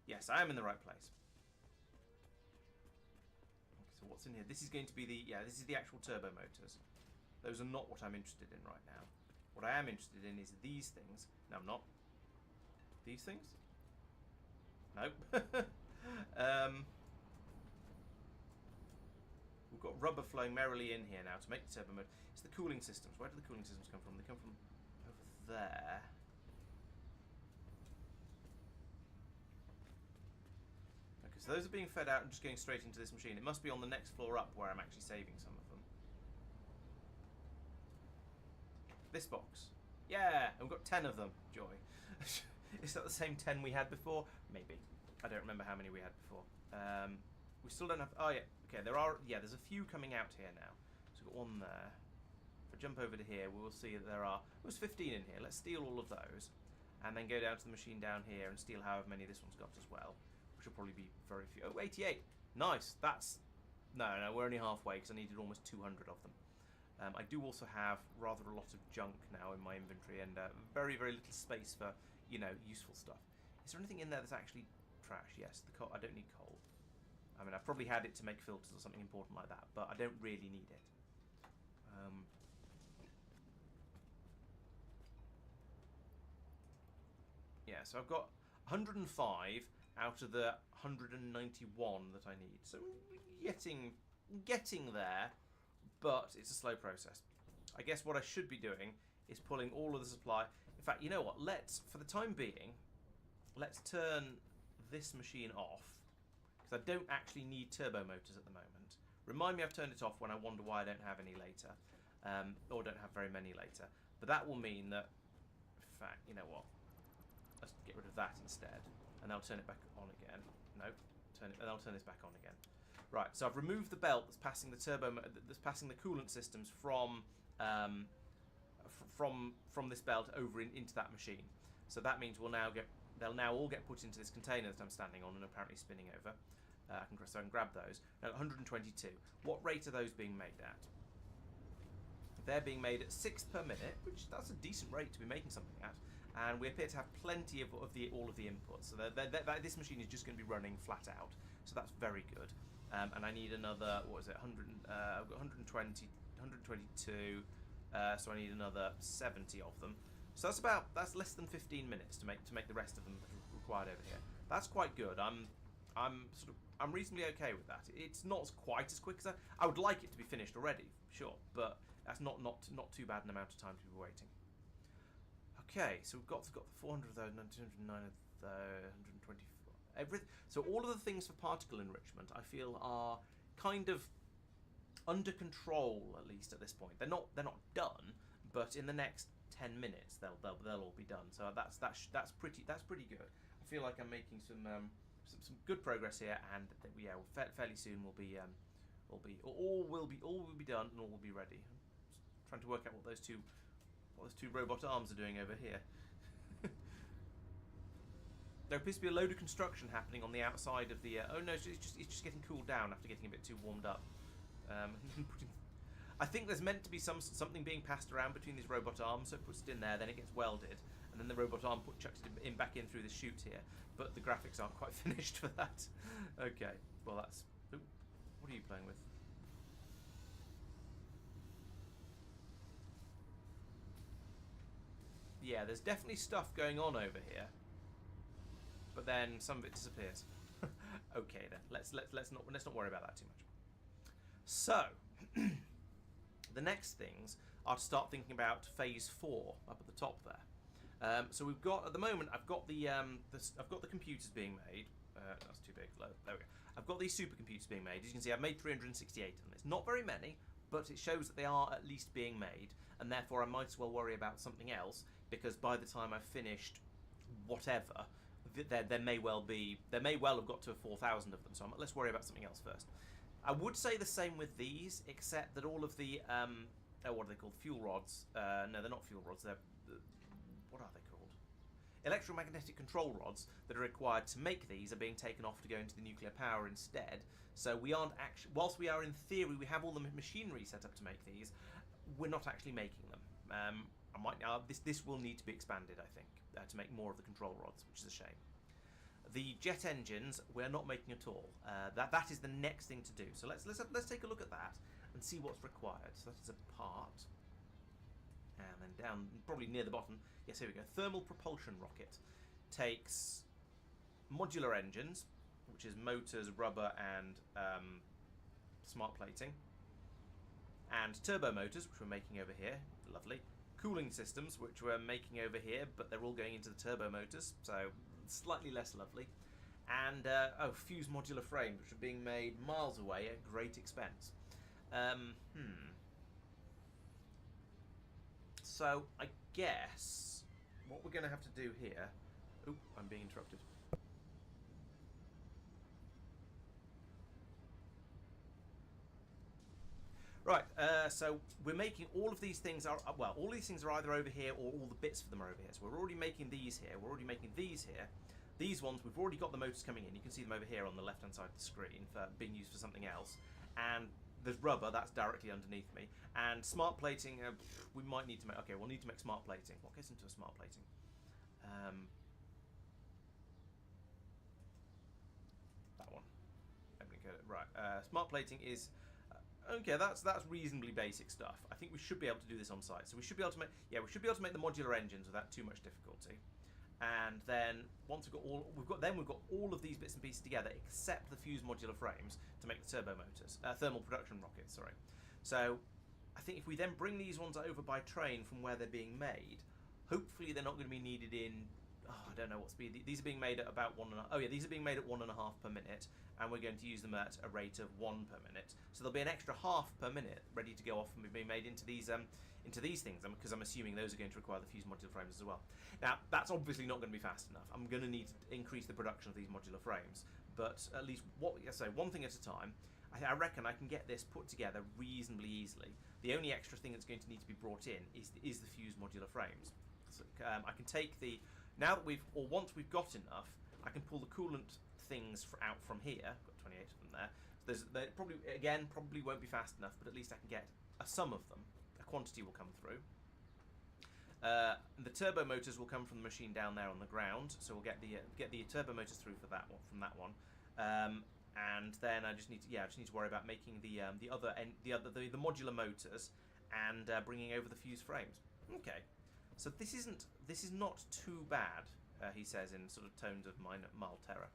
Yes, I am in the right place. Okay, so what's in here? This is going to be the... Yeah, this is the actual turbo motors. Those are not what I'm interested in right now. What I am interested in is these things. No, I'm not. These things? Nope. We've got rubber flowing merrily in here now to make the turbo motor. It's the cooling systems. Where do the cooling systems come from? They come from over there. Okay, so those are being fed out and just going straight into this machine. It must be on the next floor up where I'm actually saving some of them. This box. Yeah, and we've got 10 of them. Joy. Is that the same 10 we had before? Maybe. I don't remember how many we had before. We still don't have... Oh, yeah. Okay, there are... Yeah, there's a few coming out here now. So we've got one there. If I jump over to here, we will see that there are... There's 15 in here. Let's steal all of those. And then go down to the machine down here and steal however many this one's got as well. Which will probably be very few. Oh, 88. Nice. That's... No, we're only halfway because I needed almost 200 of them. I do also have rather a lot of junk now in my inventory and very, very little space for, you know, useful stuff. Is there anything in there that's actually trash? Yes, the coal. I don't need coal. I mean, I've probably had it to make filters or something important like that, but I don't really need it. Yeah, so I've got 105 out of the 191 that I need. So getting there, but it's a slow process. I guess what I should be doing is pulling all of the supply. In fact, you know what? For the time being, let's turn this machine off, because I don't actually need turbo motors at the moment. Remind me I've turned it off when I wonder why I don't have any later, or don't have very many later. But that will mean that, in fact, you know what? Let's get rid of that instead, and I'll turn it back on again. Nope, and I'll turn this back on again. Right, so I've removed the belt that's passing the the coolant systems from this belt over into that machine. So that means they'll now all get put into this container that I'm standing on and apparently spinning over. I can grab those. Now, 122. What rate are those being made at? They're being made at 6 per minute, which that's a decent rate to be making something at. And we appear to have plenty of all of the inputs. So this machine is just going to be running flat out. So that's very good. And I need another, what is it, 100, I've got 120, 122, so I need another 70 of them. So that's less than 15 minutes to make the rest of them required over here. That's quite good. I'm reasonably okay with that. It's not quite as quick as I would like it to be finished already, sure, but that's not too bad an amount of time to be waiting. Okay, so we've got the 400 of those, 209 of those, 124. So all of the things for particle enrichment, I feel, are kind of under control, at least at this point. They're not done, but in the next 10 minutes they'll all be done. So that's pretty good. I feel like I'm making some good progress here, and yeah, fairly soon all will be done and all will be ready. I'm trying to work out what those two robot arms are doing over here. There appears to be a load of construction happening on the outside of the... oh no, it's just getting cooled down after getting a bit too warmed up. I think there's meant to be something being passed around between these robot arms, so it puts it in there, then it gets welded, and then the robot arm chucks it back in through the chute here. But the graphics aren't quite finished for that. Okay, well that's... Ooh, what are you playing with? Yeah, there's definitely stuff going on over here. But then some of it disappears. Okay then, let's not worry about that too much. So the next things are to start thinking about phase 4 up at the top there. So we've got, at the moment, I've got the computers being made. That's too big. There we go. I've got these supercomputers being made. As you can see, I've made 368 of them. It's not very many, but it shows that they are at least being made, and therefore I might as well worry about something else, because by the time I've finished whatever, there may well have got to 4,000 of them, so let's worry about something else first. I would say the same with these, except that all of the what are they called? Fuel rods? No, they're not fuel rods. They're what are they called? Electromagnetic control rods that are required to make these are being taken off to go into the nuclear power instead. So we aren't actually, whilst we are in theory, we have all the machinery set up to make these, we're not actually making them. This will need to be expanded, I think, to make more of the control rods, which is a shame. The jet engines we're not making at all. That is the next thing to do. So let's take a look at that and see what's required. So that is a part, and then down probably near the bottom. Yes, here we go. Thermal propulsion rocket takes modular engines, which is motors, rubber, and smart plating, and turbo motors, which we're making over here. Lovely. Cooling systems, which we're making over here, but they're all going into the turbo motors, so slightly less lovely. And fused modular frames, which are being made miles away at great expense. So I guess what we're going to have to do here. Oop, I'm being interrupted. Right, so we're making all of these things are all these things are either over here or all the bits for them are over here. So we're already making these here. We're already making these here. These ones we've already got the motors coming in. You can see them over here on the left-hand side of the screen for being used for something else. And there's rubber that's directly underneath me. And smart plating, we might need to make. Okay, we'll need to make smart plating. What goes into a smart plating? That one. Right. Smart plating is. Okay, that's reasonably basic stuff. I think we should be able to do this on site. So we should be able to make the modular engines without too much difficulty. And then once we've got all of these bits and pieces together, except the fused modular frames to make the turbo motors, thermal production rockets. Sorry. So I think if we then bring these ones over by train from where they're being made, hopefully they're not going to be needed in. I don't know what speed. These are being made at about 1.5. Oh yeah, these are being made at 1.5 per minute, and we're going to use them at a rate of 1 per minute. So there'll be an extra half per minute ready to go off and be made into these things, because I'm assuming those are going to require the fused modular frames as well. Now that's obviously not going to be fast enough. I'm going to need to increase the production of these modular frames, but at least one thing at a time. I reckon I can get this put together reasonably easily. The only extra thing that's going to need to be brought in is the fused modular frames. So, I can take the. Now that once we've got enough, I can pull the coolant things out from here. I've got 28 of them there. So they probably won't be fast enough, but at least I can get a sum of them. A quantity will come through. The turbo motors will come from the machine down there on the ground, so we'll get the turbo motors through for that one from that one. And then I just need to worry about making the modular motors and bringing over the fused frames. Okay. So this is not too bad, he says in sort of tones of mild terror.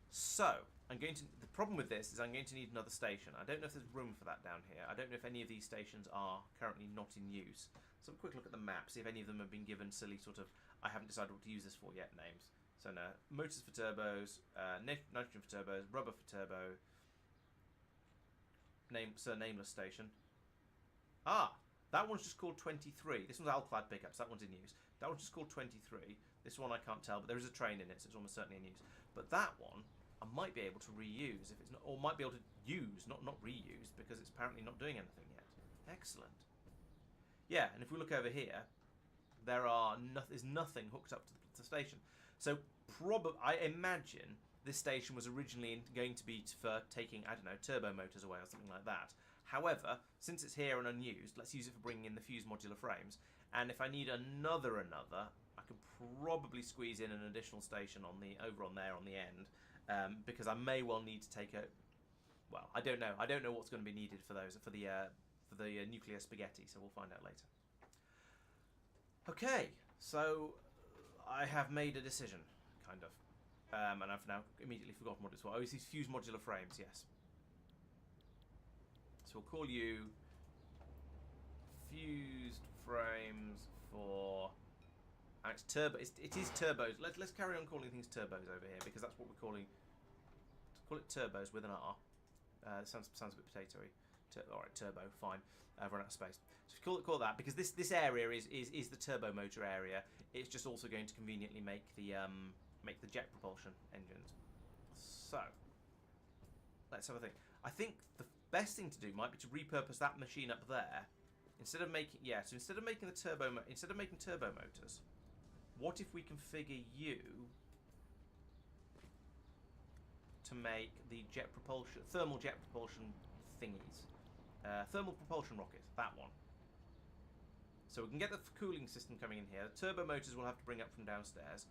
So the problem with this is I'm going to need another station. I don't know if there's room for that down here. I don't know if any of these stations are currently not in use. So have a quick look at the map, see if any of them have been given silly sort of I haven't decided what to use this for yet names. So no, motors for turbos, nitrogen for turbos, rubber for turbo. Nameless station. That one's just called 23. This one's Alclad pickups. That one's in use. That one's just called 23. This one I can't tell, but there is a train in it, so it's almost certainly in use. But that one I might be able to reuse if it's not, or might be able to use, not reuse, because it's apparently not doing anything yet. Excellent. Yeah, and if we look over here, there's nothing hooked up to the station. So I imagine this station was originally going to be for taking, I don't know, turbo motors away or something like that. However, since it's here and unused, let's use it for bringing in the fused modular frames. And if I need another, I could probably squeeze in an additional station over on there on the end, because I may well need to take a. Well, I don't know. I don't know what's going to be needed for the nuclear spaghetti. So we'll find out later. Okay, so I have made a decision, kind of, and I've now immediately forgotten what it's for. Oh, it's these fused modular frames. Yes. So we'll call you fused frames for. It's turbo. It is turbos. Let's carry on calling things turbos over here because that's what we're calling. Call it turbos with an R. Sounds a bit potatoey. All right, turbo. Fine. I've run out of space. So call it that because this area is the turbo motor area. It's just also going to conveniently make the jet propulsion engines. So let's have a think. I think the best thing to do might be to repurpose that machine up there instead of making turbo motors. What if we configure you to make the thermal jet propulsion thingies, thermal propulsion rockets? That one. So we can get the cooling system coming in here. The turbo motors we'll have to bring up from downstairs.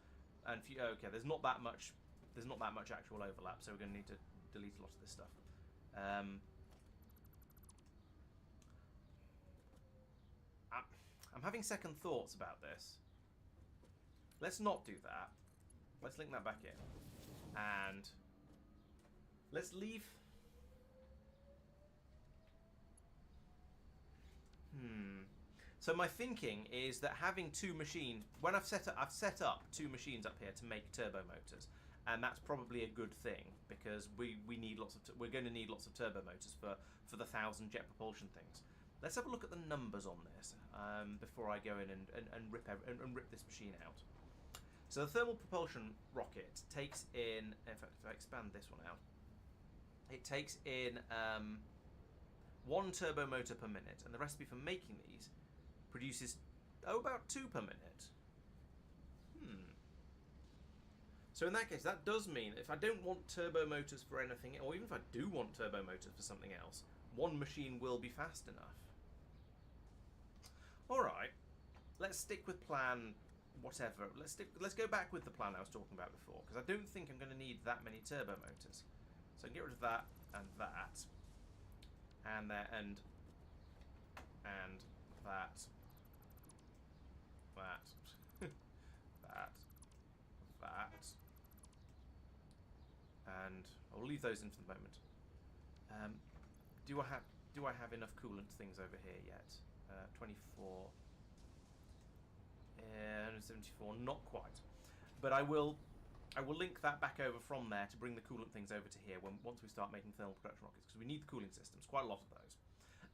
And okay, there's not that much. There's not that much actual overlap, so we're going to need to delete a lot of this stuff. I'm having second thoughts about this. Let's not do that. Let's link that back in, and let's leave. So my thinking is that having two machines, when I've set up two machines up here to make turbo motors, and that's probably a good thing because we need lots of we're going to need lots of turbo motors for the 1,000 jet propulsion things. Let's have a look at the numbers on this before I go in and rip this machine out. So the thermal propulsion rocket takes in fact, if I expand this one out, it takes in 1 turbo motor per minute, and the recipe for making these produces about 2 per minute. So in that case, that does mean if I don't want turbo motors for anything, or even if I do want turbo motors for something else, one machine will be fast enough. Alright, let's stick with plan whatever. Let's go back with the plan I was talking about before, because I don't think I'm going to need that many turbo motors. So I can get rid of that and that. And that and that. That. And I'll leave those in for the moment. Do I have enough coolant things over here yet? 24. 74, not quite. But I will link that back over from there to bring the coolant things over to here once we start making thermal production rockets, because we need the cooling systems, quite a lot of those.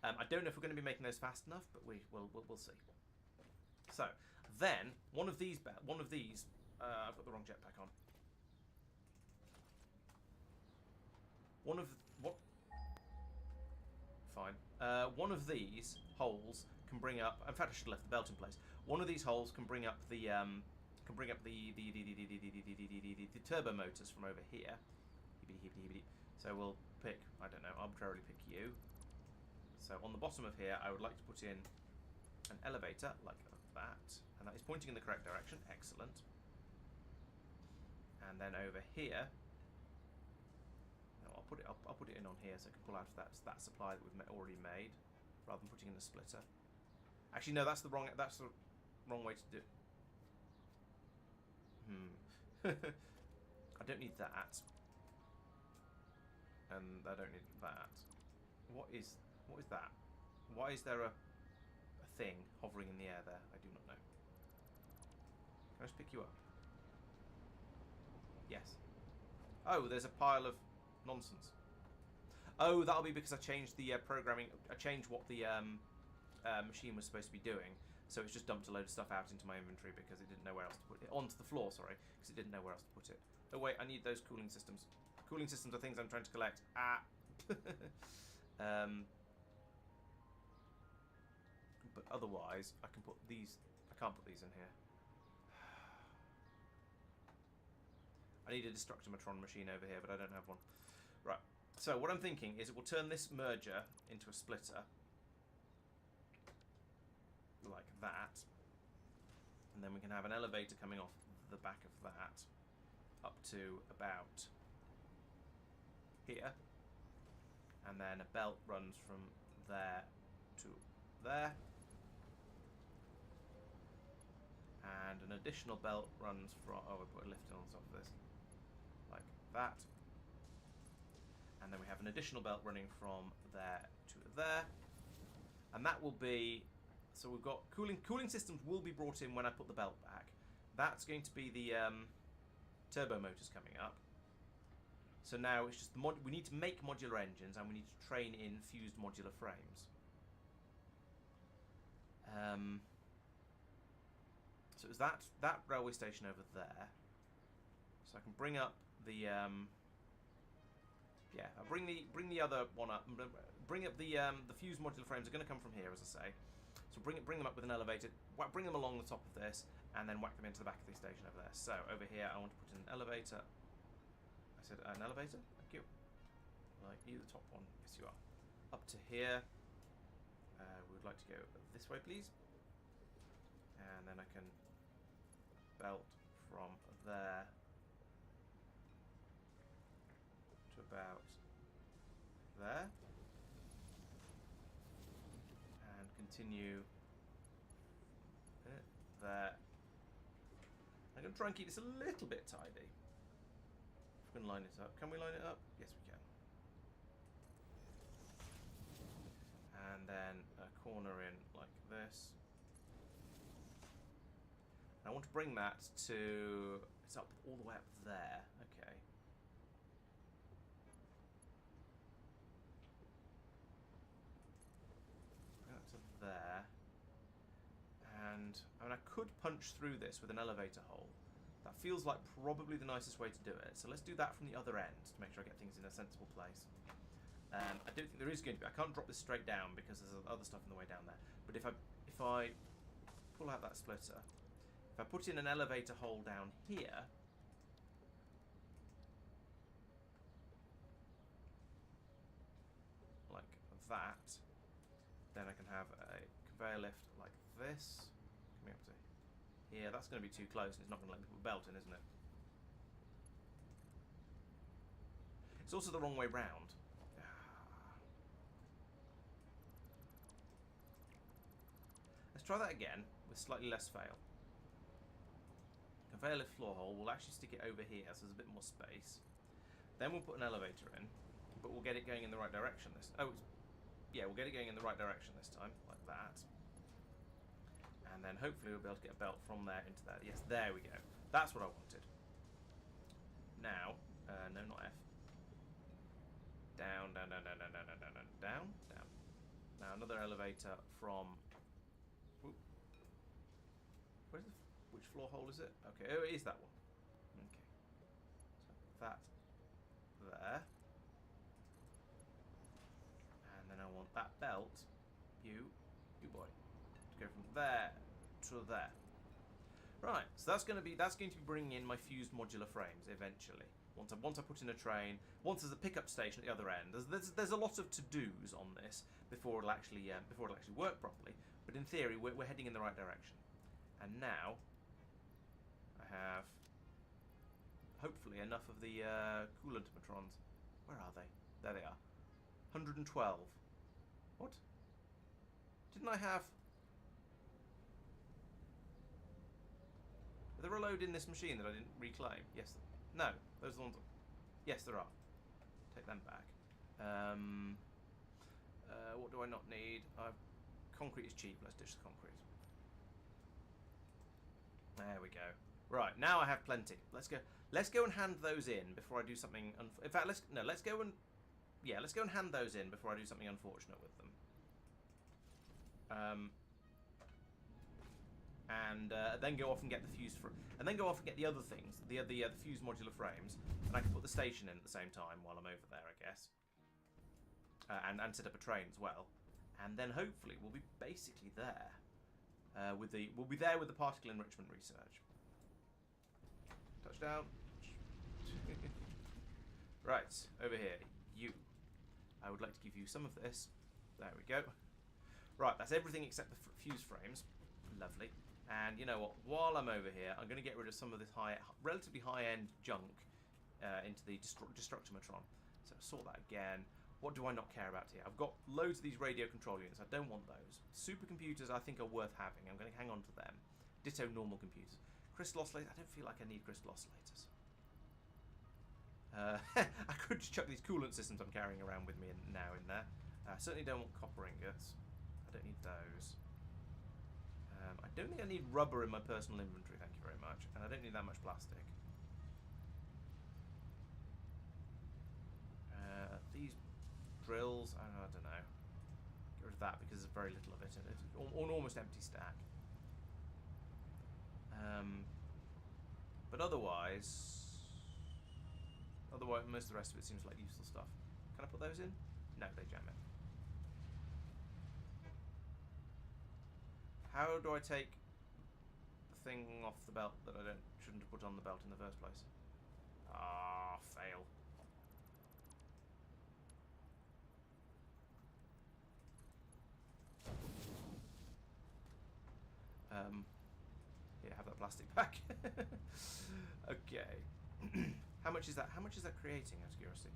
I don't know if we're going to be making those fast enough, but we'll see. So then one of these I've got the wrong jetpack on. One of these holes can bring up. In fact, I should have left the belt in place. One of these holes can bring up the turbo motors from over here. So we'll pick, I don't know, arbitrarily pick you. So on the bottom of here, I would like to put in an elevator like that, and that is pointing in the correct direction. Excellent. And then over here, no, I'll put it in on here so I can pull out of that supply that we've already made, rather than putting in the splitter. Actually, no, that's the wrong way to do it. I don't need that, and I don't need that. What is that? Why is there a thing hovering in the air there? I do not know. Can I just pick you up? Yes. Oh, there's a pile of nonsense. Oh, that'll be because I changed the programming. I changed what the machine was supposed to be doing. So it's just dumped a load of stuff out into my inventory because it didn't know where else to put it. Onto the floor, sorry, because it didn't know where else to put it. Oh wait, I need those cooling systems. Cooling systems are things I'm trying to collect. But otherwise, I can put these. I can't put these in here. I need a Destructimatron machine over here, but I don't have one. Right. So what I'm thinking is it will turn this merger into a splitter. Like that. And then we can have an elevator coming off the back of that up to about here. And then a belt runs from there to there. And an additional belt runs from... Oh, we put a lift on top of this. Like that. And then we have an additional belt running from there to there. And that will be... So we've got cooling systems will be brought in when I put the belt back. That's going to be the turbo motors coming up. So now it's just we need to make modular engines and we need to train in fused modular frames. So it was that railway station over there. So I can bring up the I'll bring the other one up. Bring up the fused modular frames are going to come from here, as I say. So bring them up with an elevator, bring them along the top of this, and then whack them into the back of the station over there. So over here, I want to put in an elevator. I said an elevator. Thank you. Like you, the top one. Yes, you are. Up to here. We would like to go this way, please. And then I can belt from there to about there. And continue there. I'm going to try and keep this a little bit tidy. If we can line it up. Can we line it up? Yes, we can. And then a corner in like this. And I want to bring that to... It's up all the way up there. Okay. Bring that to there. And I mean, I could punch through this with an elevator hole. That feels like probably the nicest way to do it. So let's do that from the other end to make sure I get things in a sensible place. I don't think there is going to be. I can't drop this straight down because there's other stuff in the way down there. But if I pull out that splitter, if I put in an elevator hole down here, like that, then I can have a conveyor lift like this coming up to here. That's going to be too close and it's not going to let me put a belt in, isn't it? It's also the wrong way round. Let's try that again with slightly less fail. Conveyor lift floor hole, we'll actually stick it over here so there's a bit more space. Then we'll put an elevator in, but we'll get it going in the right direction this we'll get it going in the right direction this time, like that. And then hopefully we'll be able to get a belt from there into there. Yes, there we go. That's what I wanted. Now, no, not F. Down, down, down, down, down, down, down, down, down, down. Now another elevator from... Where's which floor hole is it? Okay, oh, it is that one. Okay. So that there. And then I want that belt, you boy, to go from there to there. Right, so that's going to be bringing in my fused modular frames eventually. Once I put in a train, once there's a pickup station at the other end, there's a lot of to-dos on this before it'll actually work properly. But in theory, we're heading in the right direction. And now I have hopefully enough of the coolant matrons. Where are they? There they are. 112. What? Didn't I have... Are there a load in this machine that I didn't reclaim? Yes. No. Those are the ones... Yes, there are. Take them back. What do I not need? Concrete is cheap. Let's ditch the concrete. There we go. Right, now I have plenty. Let's go and hand those in before I do something... In fact, let's go and hand those in before I do something unfortunate with them. And then go off and get the fuse and then go off and get the other things, the fused modular frames, and I can put the station in at the same time while I'm over there, I guess. And set up a train as well, and then hopefully we'll be basically there. We'll be there with the particle enrichment research. Touchdown. Right, over here. You. I would like to give you some of this. There we go. Right, that's everything except the fuse frames. Lovely. And you know what? While I'm over here, I'm going to get rid of some of this relatively high-end junk into the Destructimatron. So sort that again. What do I not care about here? I've got loads of these radio control units. I don't want those. Supercomputers I think are worth having. I'm going to hang on to them. Ditto normal computers. Crystal oscillators. I don't feel like I need crystal oscillators. I could just chuck these coolant systems I'm carrying around with me now in there. I certainly don't want copper ingots. I don't need those. I don't think I need rubber in my personal inventory, thank you very much. And I don't need that much plastic. These drills, I don't know. Get rid of that because there's very little of it in it. An almost empty stack. But otherwise, most of the rest of it seems like useful stuff. Can I put those in? No, they jam it. How do I take the thing off the belt that I shouldn't have put on the belt in the first place? Ah, fail. Here, have that plastic back. Okay. How much is that? How much is that creating? Out of curiosity.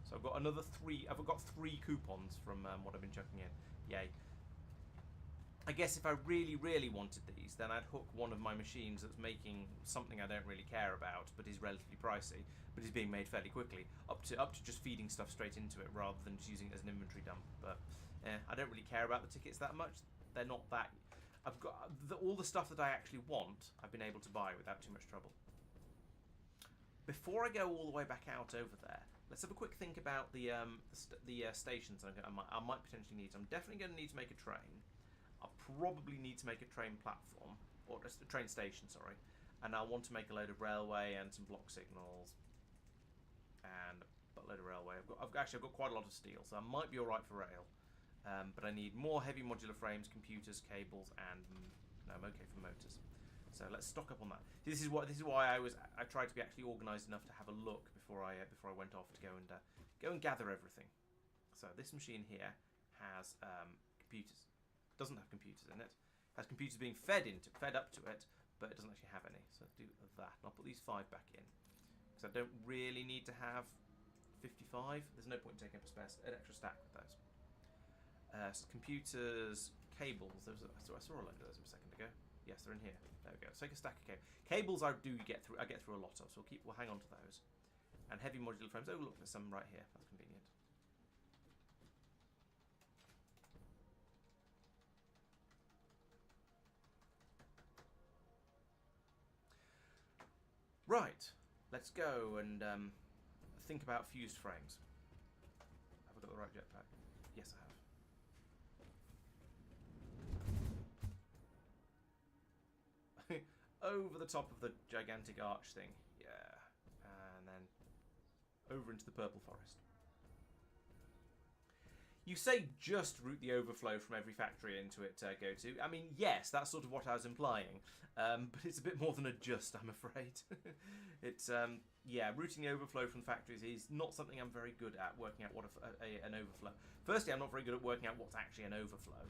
So I've got another 3. I've got 3 coupons from what I've been chucking in. Yay. I guess if I really, really wanted these, then I'd hook one of my machines that's making something I don't really care about, but is relatively pricey, but is being made fairly quickly, up to just feeding stuff straight into it rather than just using it as an inventory dump. But I don't really care about the tickets that much. They're not that. I've got all the stuff that I actually want. I've been able to buy without too much trouble. Before I go all the way back out over there, let's have a quick think about the stations I might potentially need. I'm definitely going to need to make a train. I'll probably need to make a train platform, or just a train station, sorry. And I'll want to make a load of railway and some block signals, and a load of railway. I've got quite a lot of steel, so I might be all right for rail. But I need more heavy modular frames, computers, cables, and no, I'm okay for motors. So let's stock up on that. This is why I tried to be actually organised enough to have a look before I went off to go and gather everything. So this machine here has computers. Doesn't have computers in it. Has computers being fed up to it, but it doesn't actually have any. So let's do that. And I'll put these 5 back in because I don't really need to have 55. There's no point in taking up an extra stack with those. So computers, cables. I saw a load of those a second ago. Yes, they're in here. There we go. Let's take a stack of cables. I get through a lot of, so we'll hang on to those. And heavy modular frames. Oh, look, there's some right here. That's convenient. Right, let's go and think about fused frames. Have I got the right jetpack? Yes, I have. Over the top of the gigantic arch thing. Yeah. And then over into the purple forest. You say just route the overflow from every factory into it go to. I mean, yes, that's sort of what I was implying. But it's a bit more than a just, I'm afraid. It's, yeah, routing the overflow from factories is not something I'm very good at, working out what an overflow. Firstly, I'm not very good at working out what's actually an overflow.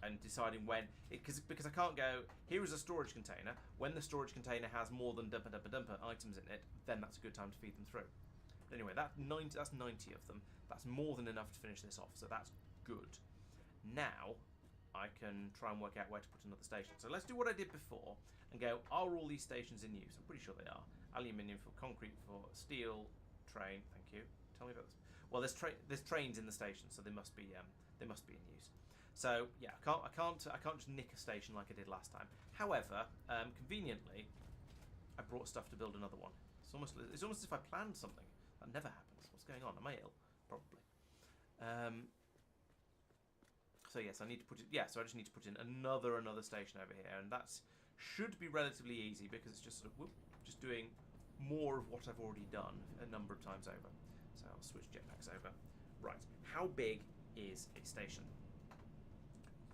And deciding when, because I can't go, here is a storage container. When the storage container has more than dumper items in it, then that's a good time to feed them through. But anyway, that's 90 of them. That's more than enough to finish this off, so that's good. Now, I can try and work out where to put another station. So let's do what I did before and go, are all these stations in use? I'm pretty sure they are. Aluminium for concrete for steel, train, thank you. Tell me about this. Well, there's trains in the station, so they must be in use. So yeah, I can't just nick a station like I did last time. However, conveniently, I brought stuff to build another one. It's almost as if I planned something. That never happens. What's going on? Am I ill? Probably. So yes, I need to put it. Yeah, so I just need to put in another station over here, and that should be relatively easy because it's just sort of just doing more of what I've already done a number of times over. So I'll switch jetpacks over. Right. How big is a station?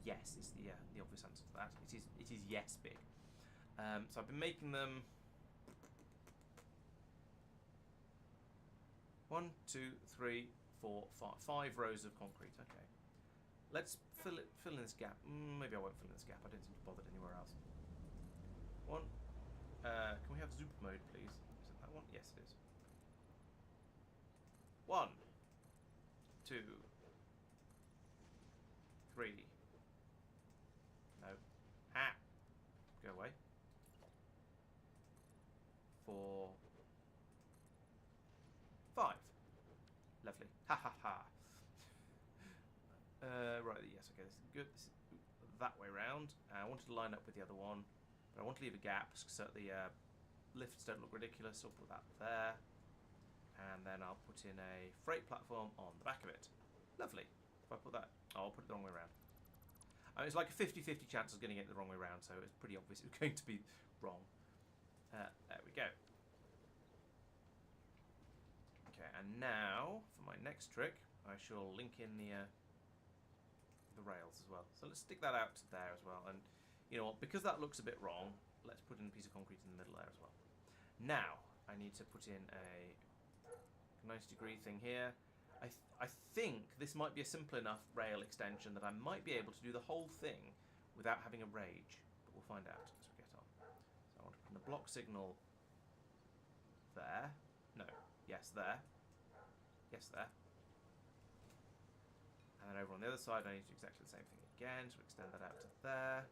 Yes, is the obvious answer to that. It is yes big. So I've been making them 1, 2, 3, 4, 5 rows of concrete. Okay, let's fill in this gap. Maybe I won't fill in this gap. I don't seem to bother anywhere else. One. Can we have zoop mode, please? Is it that one? Yes, it is. 1, 2, 3. No. Ah. Go away. 4, 5. Lovely. Ha ha ha. Right, yes, okay, this is good. This is that way round. I wanted to line up with the other one, but I want to leave a gap so that the lifts don't look ridiculous. So I'll put that there. And then I'll put in a freight platform on the back of it. Lovely. If I put that, oh, I'll put it the wrong way around. I mean, it's like a 50-50 chance of getting it the wrong way around, so it's pretty obvious it was going to be wrong. There we go. Okay, and now for my next trick, I shall link in the rails as well. So let's stick that out to there as well. And you know what? Because that looks a bit wrong, let's put in a piece of concrete in the middle there as well. Now I need to put in a 90-degree thing here. I think this might be a simple enough rail extension that I might be able to do the whole thing without having a rage. But we'll find out as we get on. So I want to put in the block signal there. No, yes, there. Yes, there. And then over on the other side, I need to do exactly the same thing again. So extend that out to there.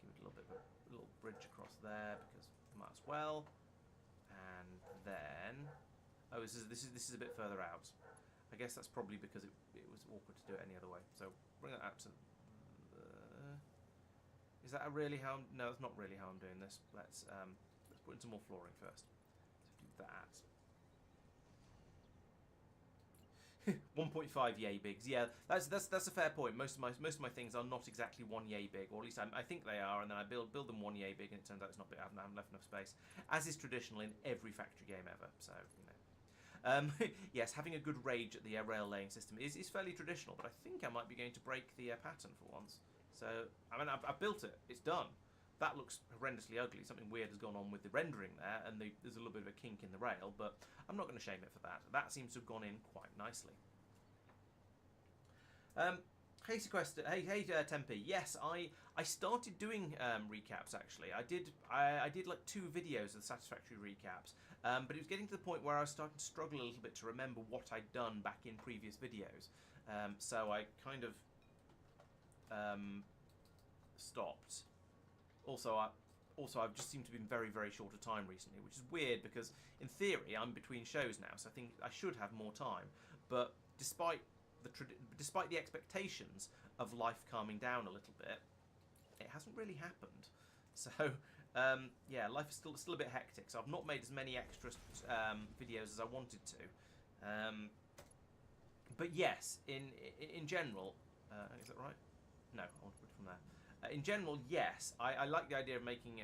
Give it a little bit of a little bridge across there because might as well. And then, oh, this is a bit further out. I guess that's probably because it was awkward to do it any other way. So bring that out to. Is that really how? No, that's not really how I'm doing this. Let's put in some more flooring first. So do that. 1.5 yay bigs. Yeah, that's a fair point. Most of my things are not exactly 1 yay big, or at least I think they are, and then I build them 1 yay big, and it turns out it's not big. I haven't left enough space, as is traditional in every factory game ever. So you know, yes, having a good rage at the rail laying system is fairly traditional, but I think I might be going to break the pattern for once. So I mean, I've built it. It's done. That looks horrendously ugly. Something weird has gone on with the rendering there, and there's a little bit of a kink in the rail, but I'm not going to shame it for that. That seems to have gone in quite nicely. Hey Sequester, hey Tempe. Yes, I started doing recaps actually. I did like 2 videos of the Satisfactory recaps, but it was getting to the point where I was starting to struggle a little bit to remember what I'd done back in previous videos. So I kind of stopped. Also, I've just seemed to be in very, very short a time recently, which is weird because in theory I'm between shows now, so I think I should have more time. But despite the expectations of life calming down a little bit, it hasn't really happened. So yeah, life is still a bit hectic. So I've not made as many extra videos as I wanted to. But yes, in general, is that right? No, I want to put it from there. In general, yes, I like the idea of making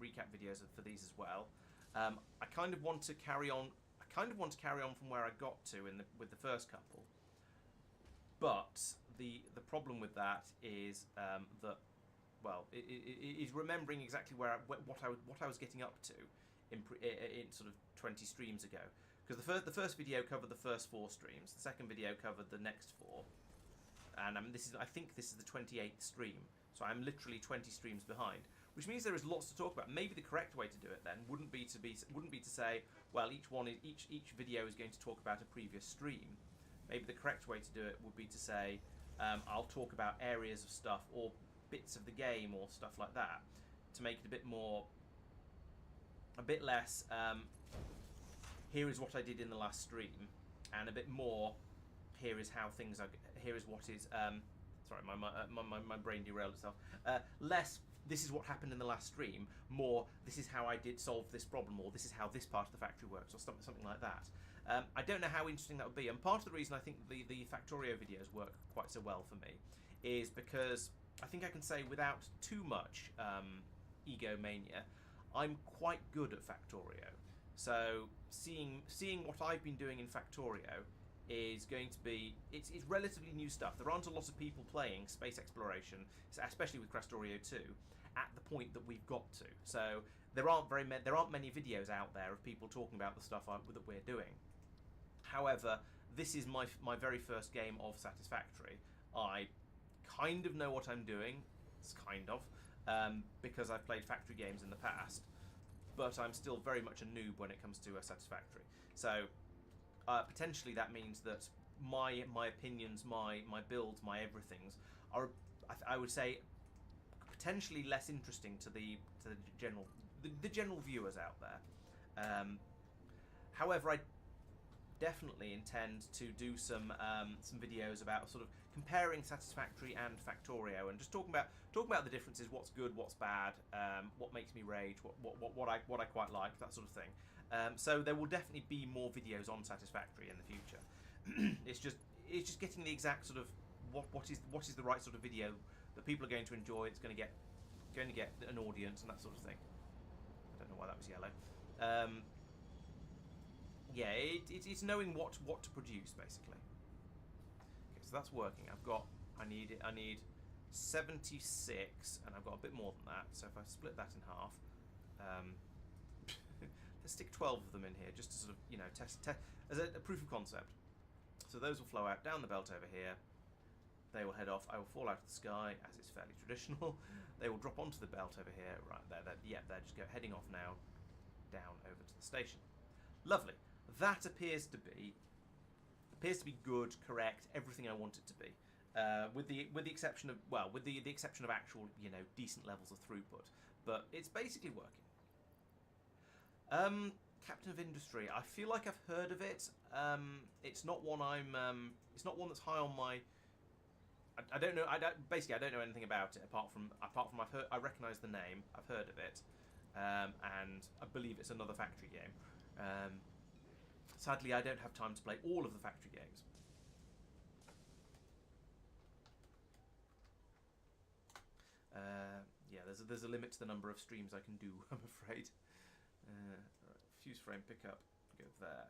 recap videos for these as well. I kind of want to carry on. From where I got to with the first couple. But the problem with that is that, well, is remembering exactly what I was getting up to in sort of 20 streams ago. Because the first video covered the first 4 streams. The second video covered the next 4. And I think this is the 28th stream. So I'm literally 20 streams behind, which means there is lots to talk about. Maybe the correct way to do it then wouldn't be to say, well, each video is going to talk about a previous stream. Maybe the correct way to do it would be to say, I'll talk about areas of stuff or bits of the game or stuff like that, to make it a bit less. Here is what I did in the last stream, and a bit more. Here is how things are. Here is what is. Sorry, my brain derailed itself. Less, this is what happened in the last stream. More, this is how I did solve this problem, or this is how this part of the factory works, or something like that. I don't know how interesting that would be, and part of the reason I think the Factorio videos work quite so well for me is because I think I can say without too much egomania, I'm quite good at Factorio. So seeing what I've been doing in Factorio is going to be, it's relatively new stuff. There aren't a lot of people playing space exploration, especially with Crastorio 2, at the point that we've got to. So there aren't many videos out there of people talking about the stuff that we're doing. However, this is my very first game of Satisfactory. I kind of know what I'm doing. It's kind of because I've played factory games in the past, but I'm still very much a noob when it comes to Satisfactory. So potentially that means that my opinions, my builds, my everythings are, I would say, potentially less interesting to the general viewers out there. However, I definitely intend to do some videos about sort of comparing Satisfactory and Factorio, and just talking about the differences, what's good, what's bad, what makes me rage, what I quite like, that sort of thing. So there will definitely be more videos on Satisfactory in the future. It's just getting the exact sort of what is the right sort of video that people are going to enjoy. It's going to get an audience and that sort of thing. I don't know why that was yellow. Yeah, it's knowing what to produce basically. Okay, so that's working. I need 76, and I've got a bit more than that. So if I split that in half, let's stick 12 of them in here just to sort of test as a proof of concept. So those will flow out down the belt over here. They will head off. I will fall out of the sky, as is fairly traditional. They will drop onto the belt over here. Right, they're just heading off now, down over to the station. Lovely. That appears to be good, correct, everything I want it to be. With the exception of the exception of actual, decent levels of throughput. But it's basically working. Captain of Industry. I feel like I've heard of it. It's not one it's not one that's high on my. I don't know. I don't know anything about it apart from I recognise the name. I've heard of it, and I believe it's another factory game. Sadly, I don't have time to play all of the factory games. Yeah, there's a limit to the number of streams I can do, I'm afraid. Right, fuse frame pickup, go there.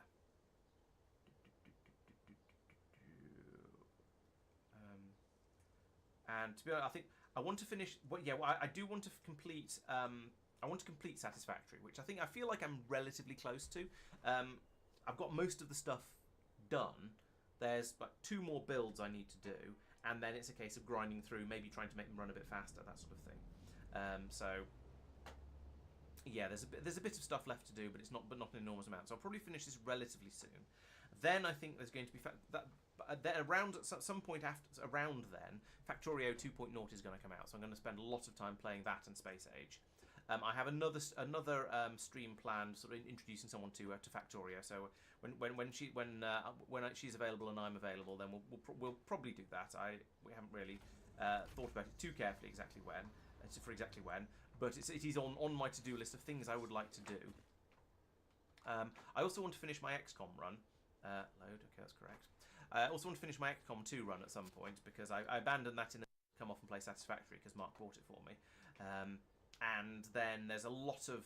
And to be honest, I think I want to finish. I do want to complete. I want to complete Satisfactory, which I feel like I'm relatively close to. I've got most of the stuff done. There's like 2 more builds I need to do, and then it's a case of grinding through, maybe trying to make them run a bit faster, that sort of thing. So yeah, there's a bit of stuff left to do, but not an enormous amount. So I'll probably finish this relatively soon. Then I think there's going to be around at some point around then, Factorio 2.0 is going to come out. So I'm going to spend a lot of time playing that and Space Age. I have another stream planned, sort of introducing someone to Factorio. So when she's available and I'm available, then we'll probably do that. We haven't really thought about it too carefully exactly when, but it is on my to-do list of things I would like to do. I also want to finish my XCOM run. Load. Okay, that's correct. I also want to finish my XCOM 2 run at some point because I abandoned that in the come off and play Satisfactory because Mark bought it for me. And then there's a lot of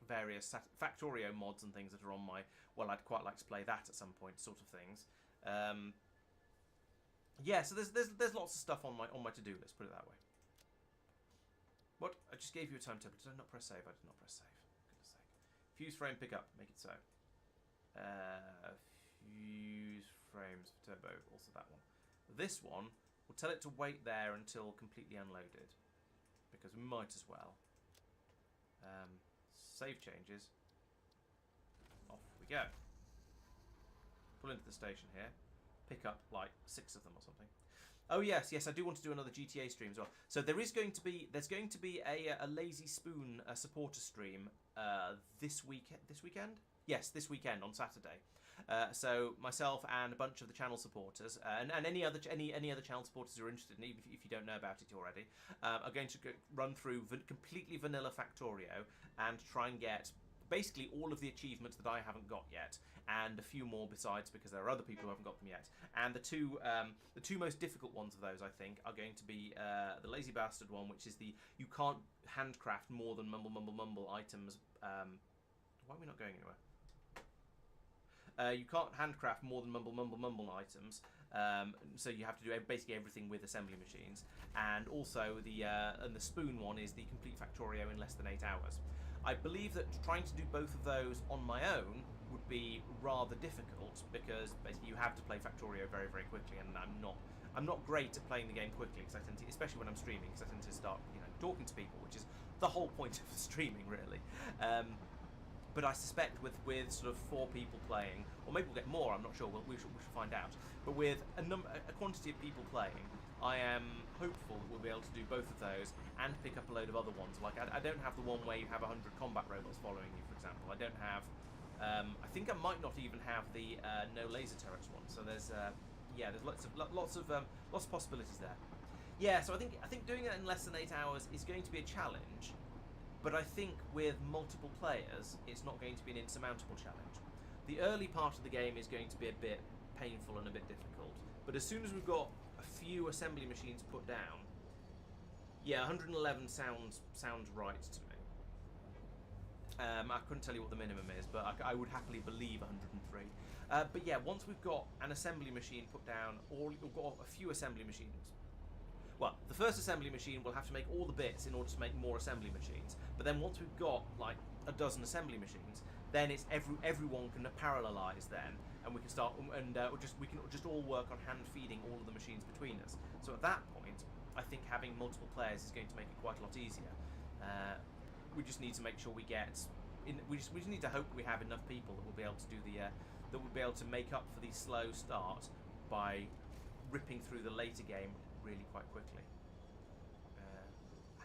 various Factorio mods and things that are on my. Well, I'd quite like to play that at some point, sort of things. Yeah, so there's lots of stuff on my to-do list. Put it that way. What? I just gave you a timetable. Did I not press save? I did not press save. For goodness sake. Fuse frame pickup. Make it so. Fuse frames for turbo. Also that one. This one will tell it to wait there until completely unloaded. Because we might as well. Save changes. Off we go. Pull into the station here. Pick up like 6 of them or something. Oh yes, I do want to do another GTA stream as well. So there's going to be a Lazy Spoon supporter stream this weekend. Yes, this weekend on Saturday. So myself and a bunch of the channel supporters and any other channel supporters who are interested, and even if you don't know about it already, are going to run through completely vanilla Factorio and try and get basically all of the achievements that I haven't got yet, and a few more besides because there are other people who haven't got them yet. And the two most difficult ones of those, I think, are going to be the Lazy Bastard one, which is the you can't handcraft more than mumble items. Why are we not going anywhere? You can't handcraft more than mumble items, so you have to do basically everything with assembly machines. And also the spoon one is the complete Factorio in less than 8 hours. I believe that trying to do both of those on my own would be rather difficult because basically you have to play Factorio very, very quickly, and I'm not great at playing the game quickly because I tend to, especially when I'm streaming, because I tend to start talking to people, which is the whole point of streaming really. But I suspect with sort of 4 people playing, or maybe we'll get more, I'm not sure, we should find out. But with a quantity of people playing, I am hopeful that we'll be able to do both of those and pick up a load of other ones. Like I don't have the one where you have 100 combat robots following you, for example. I don't have. I think I might not even have the no laser turrets one. So there's lots of possibilities there. Yeah, so I think doing it in less than 8 hours is going to be a challenge. But I think with multiple players, it's not going to be an insurmountable challenge. The early part of the game is going to be a bit painful and a bit difficult. But as soon as we've got a few assembly machines put down, yeah, 111 sounds right to me. I couldn't tell you what the minimum is, but I would happily believe 103. But yeah, once we've got an assembly machine put down, or we've got a few assembly machines. Well, the first assembly machine will have to make all the bits in order to make more assembly machines. But then once we've got like a dozen assembly machines, then it's everyone can parallelize then, and we can start we can just all work on hand feeding all of the machines between us. So at that point, I think having multiple players is going to make it quite a lot easier. We just need to make sure we get in. We just need to hope we have enough people that will be able to do the that will be able to make up for the slow start by ripping through the later game really quite quickly.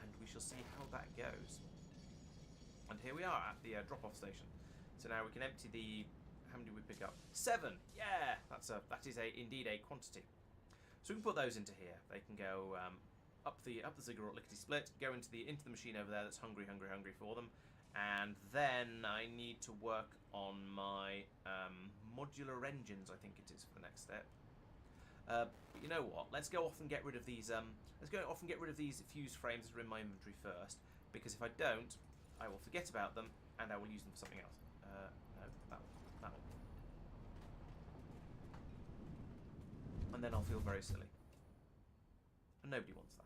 And we shall see how that goes. And here we are at the drop-off station. So now we can empty the. How many do we pick up? 7. Yeah, that is indeed a quantity. So we can put those into here. They can go up the ziggurat lickety split, go into the machine over there that's hungry for them, and then I need to work on my modular engines. I think it is for the next step. But you know what? Let's go off and get rid of these. Fuse frames that are in my inventory first, because if I don't, I will forget about them and I will use them for something else. No, that one. And then I'll feel very silly. And nobody wants that.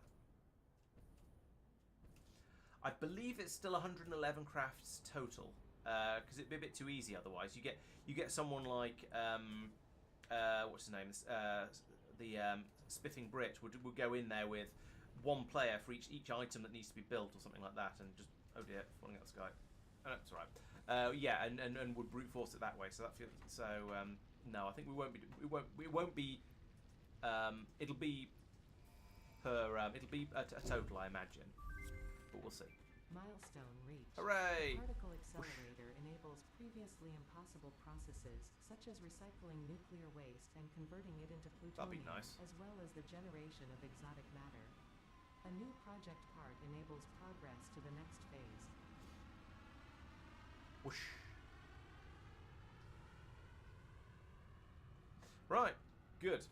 I believe it's still 111 crafts total, because it'd be a bit too easy otherwise. You get someone like what's his name? The Spiffing Brit would go in there with one player for each item that needs to be built or something like that, and just, oh dear, falling out the sky. Oh, no, it's all right. Yeah, and would brute force it that way. So that feels no. I think we won't be. It won't be. It'll be a total, I imagine, but we'll see. Milestone reached. Hooray! The particle accelerator enables previously impossible processes, such as recycling nuclear waste and converting it into plutonium, That'd be nice. as well as the generation of exotic matter. A new project part enables progress to the next phase. Whoosh. Right, good.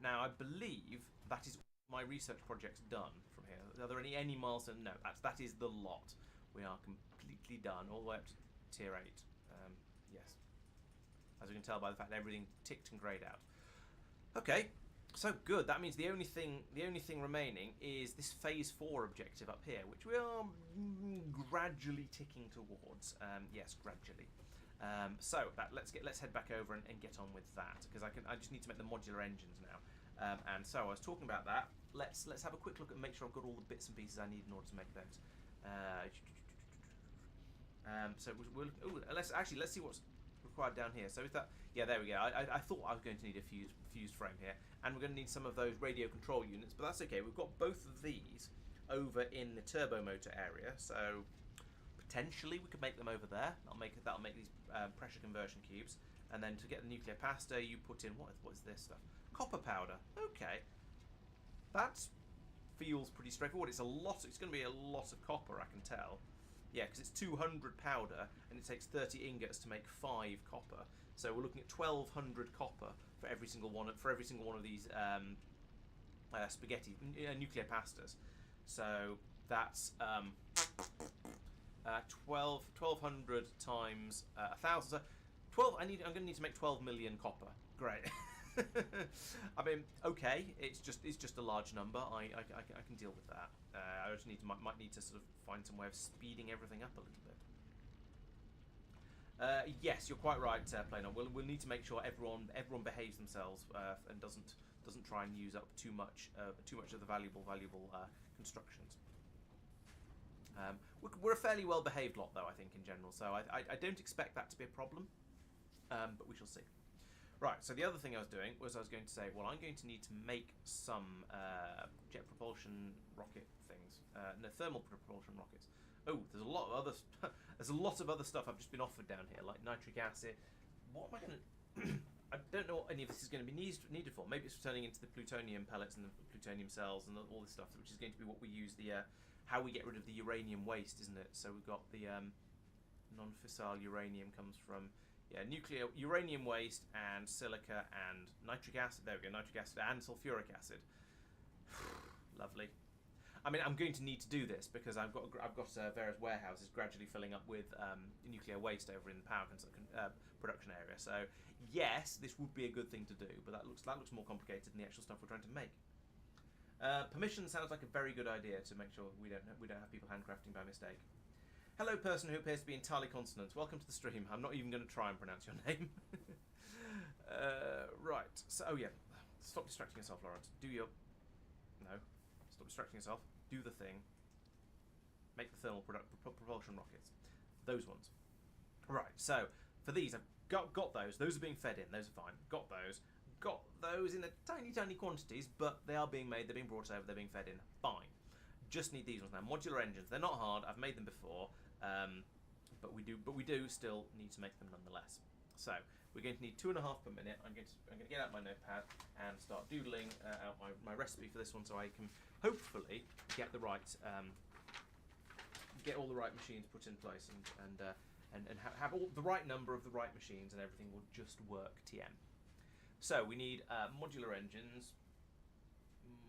Now I believe that is my research project's done from here. Are there any milestones? No, that is the lot. We are completely done, all the way up to tier 8. Yes, as you can tell by the fact that everything ticked and greyed out. Okay, so good. That means the only thing remaining is this phase 4 objective up here, which we are gradually ticking towards. Yes, gradually. So let's head back over and get on with that, because I just need to make the modular engines now. And so I was talking about that. Let's have a quick look and make sure I've got all the bits and pieces I need in order to make those. So let's see what's required down here. So is that, yeah, there we go. I thought I was going to need a fused frame here, and we're going to need some of those radio control units, but that's okay. We've got both of these over in the turbo motor area, so potentially we could make them over there. That'll make these pressure conversion cubes, and then to get the nuclear pasta, you put in what is this stuff? Copper powder. Okay, that feels pretty straightforward. It's going to be a lot of copper, I can tell. Yeah, because it's 200 powder and it takes 30 ingots to make 5 copper. So we're looking at 1,200 copper for every single one of these spaghetti nuclear pastas. So that's 1,200 times 1,000. So 12. I'm going to need to make 12 million copper. Great. I mean, okay, it's just a large number. I can deal with that. I just might need to sort of find some way of speeding everything up a little bit. Yes, you're quite right, Planon. We'll need to make sure everyone behaves themselves and doesn't try and use up too much of the valuable constructions. We're a fairly well behaved lot, though, I think, in general. So I don't expect that to be a problem, but we shall see. Right, so the other thing I was doing was I was going to say, well, I'm going to need to make some jet propulsion rocket things, no, thermal propulsion rockets. Oh, there's a lot of other stuff I've just been offered down here, like nitric acid. What am I going to? I don't know what any of this is going to be needed for. Maybe it's for turning into the plutonium pellets and the plutonium cells and all this stuff, which is going to be what we use how we get rid of the uranium waste, isn't it? So we've got the non-fissile uranium comes from. Yeah, nuclear uranium waste and silica and nitric acid. There we go, nitric acid and sulfuric acid. Lovely. I mean, I'm going to need to do this because I've got various warehouses gradually filling up with nuclear waste over in the power production area. So yes, this would be a good thing to do, but that looks more complicated than the actual stuff we're trying to make. Permission sounds like a very good idea to make sure we don't have people handcrafting by mistake. Hello, person who appears to be entirely consonant. Welcome to the stream. I'm not even going to try and pronounce your name. Right. So, oh yeah. Stop distracting yourself, Laurence. Do your... No. Stop distracting yourself. Do the thing. Make the thermal propulsion rockets. Those ones. Right. So, for these, I've got those. Those are being fed in. Those are fine. Got those. Got those in a tiny, tiny quantities, but they are being made. They're being brought over. They're being fed in. Fine. Just need these ones now. Modular engines. They're not hard. I've made them before. But we do still need to make them nonetheless. So we're going to need 2.5 per minute. I'm going to get out my notepad and start doodling out my recipe for this one, so I can hopefully get the right get all the right machines put in place and have all the right number of the right machines, and everything will just work TM. So we need modular engines.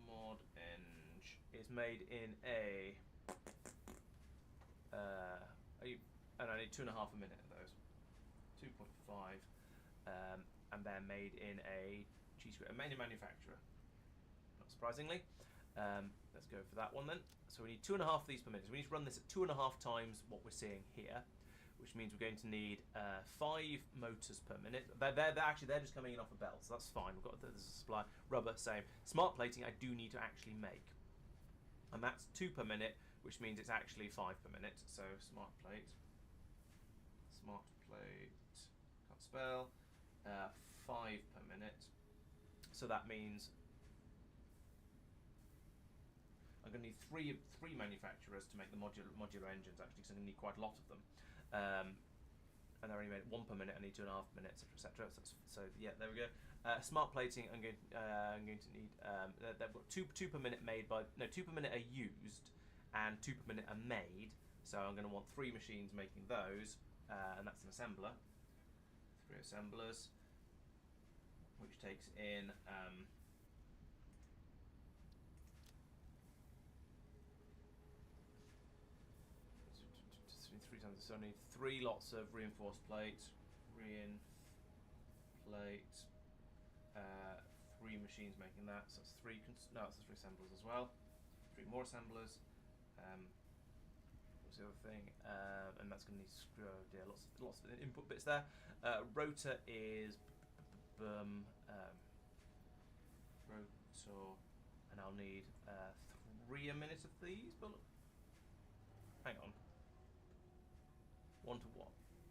Mod eng is made in a and I need 2.5 a minute of those. 2.5, and they're made in a manufacturer. Not surprisingly. Let's go for that one then. So we need 2.5 of these per minute. So we need to run this at 2.5 times what we're seeing here, which means we're going to need 5 motors per minute. They're just coming in off a belt, so that's fine. We've got the supply. Rubber, same. Smart plating I do need to actually make, and that's 2 per minute, which means it's actually 5 per minute. So smart plate, can't spell, 5 per minute. So that means I'm going to need three manufacturers to make the modular engines, actually, because I'm going to need quite a lot of them. And they're only made 1 per minute. I need 2.5 minutes, etc., etc. So yeah, there we go. Smart plating. I'm going to need. They've got two per minute made by 2 per minute are used, and 2 per minute are made. So I'm going to want 3 machines making those, and that's an assembler. 3 assemblers, which takes in. 3 times. So I need 3 lots of reinforced plate, 3 machines making that. So that's 3. That's 3 assemblers as well. 3 more assemblers. What's the other thing? And that's going to need lots of input bits there. Rotor is rotor, and I'll need 3 a minute of these. But hang on. 1 to 1.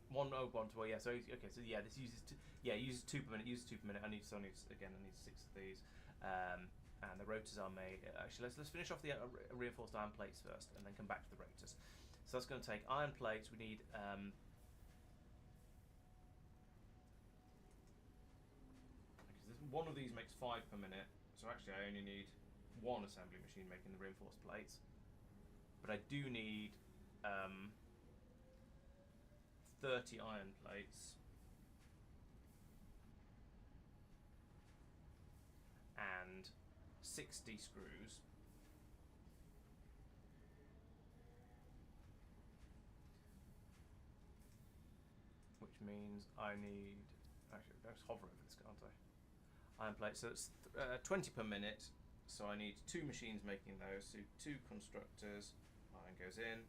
1 to 1. Yeah. So okay. So yeah, this uses uses 2 per minute. Uses 2 per minute. I need 6 of these. And the rotors are made. Actually, let's finish off the reinforced iron plates first, and then come back to the rotors. So that's going to take iron plates. We need. One of these makes 5 per minute. So actually, I only need 1 assembly machine making the reinforced plates. But I do need 30 iron plates and 60 screws. Which means I need. Actually, let's hover over this, can't I? Iron plates. So it's 20 per minute. So I need 2 machines making those. So 2 constructors. Iron goes in.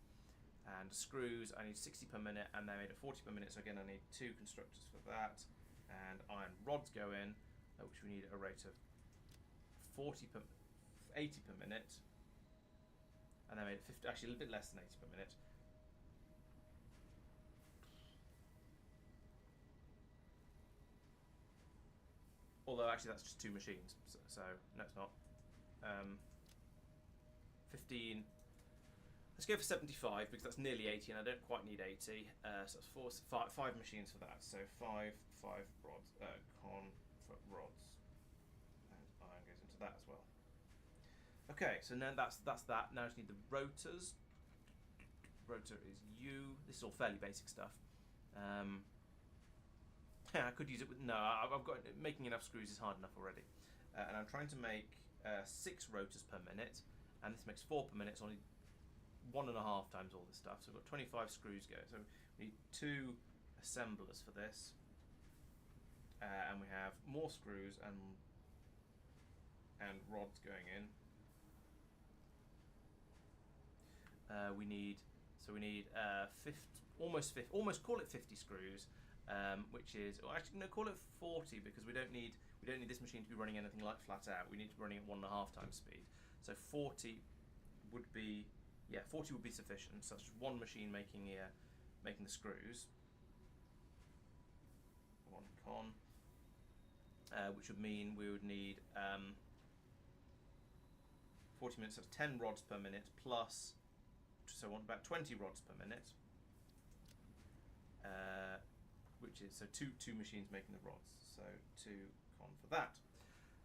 And screws, I need 60 per minute, and they're made at 40 per minute, so again I need 2 constructors for that. And iron rods go in, which we need at a rate of 80 per minute. And they're made at 50, actually a little bit less than 80 per minute. Although actually that's just 2 machines, so no it's not. 15. Let's go for 75 because that's nearly 80 and I don't quite need 80. So that's 5 machines for that. So 5 rods, rods, and iron goes into that as well. Okay, so now that's that. Now I just need the rotors. Rotor is U. This is all fairly basic stuff. I could use it with I've got making enough screws is hard enough already, and I'm trying to make 6 rotors per minute, and this makes 4 per minute. So I need 1.5 times all this stuff. So we've got 25 screws go. So we need 2 assemblers for this, and we have more screws and rods going in. We need So we need almost call it 50 screws, which is, or actually no, call it 40 because we don't need this machine to be running anything like flat out. We need to be running at 1.5 times speed. So 40 would be, yeah, 40 would be sufficient. So that's just one machine making the screws. One con, which would mean we would need 40 minutes. That's 10 rods per minute plus, so about 20 rods per minute. Which is so two machines making the rods. So 2 con for that.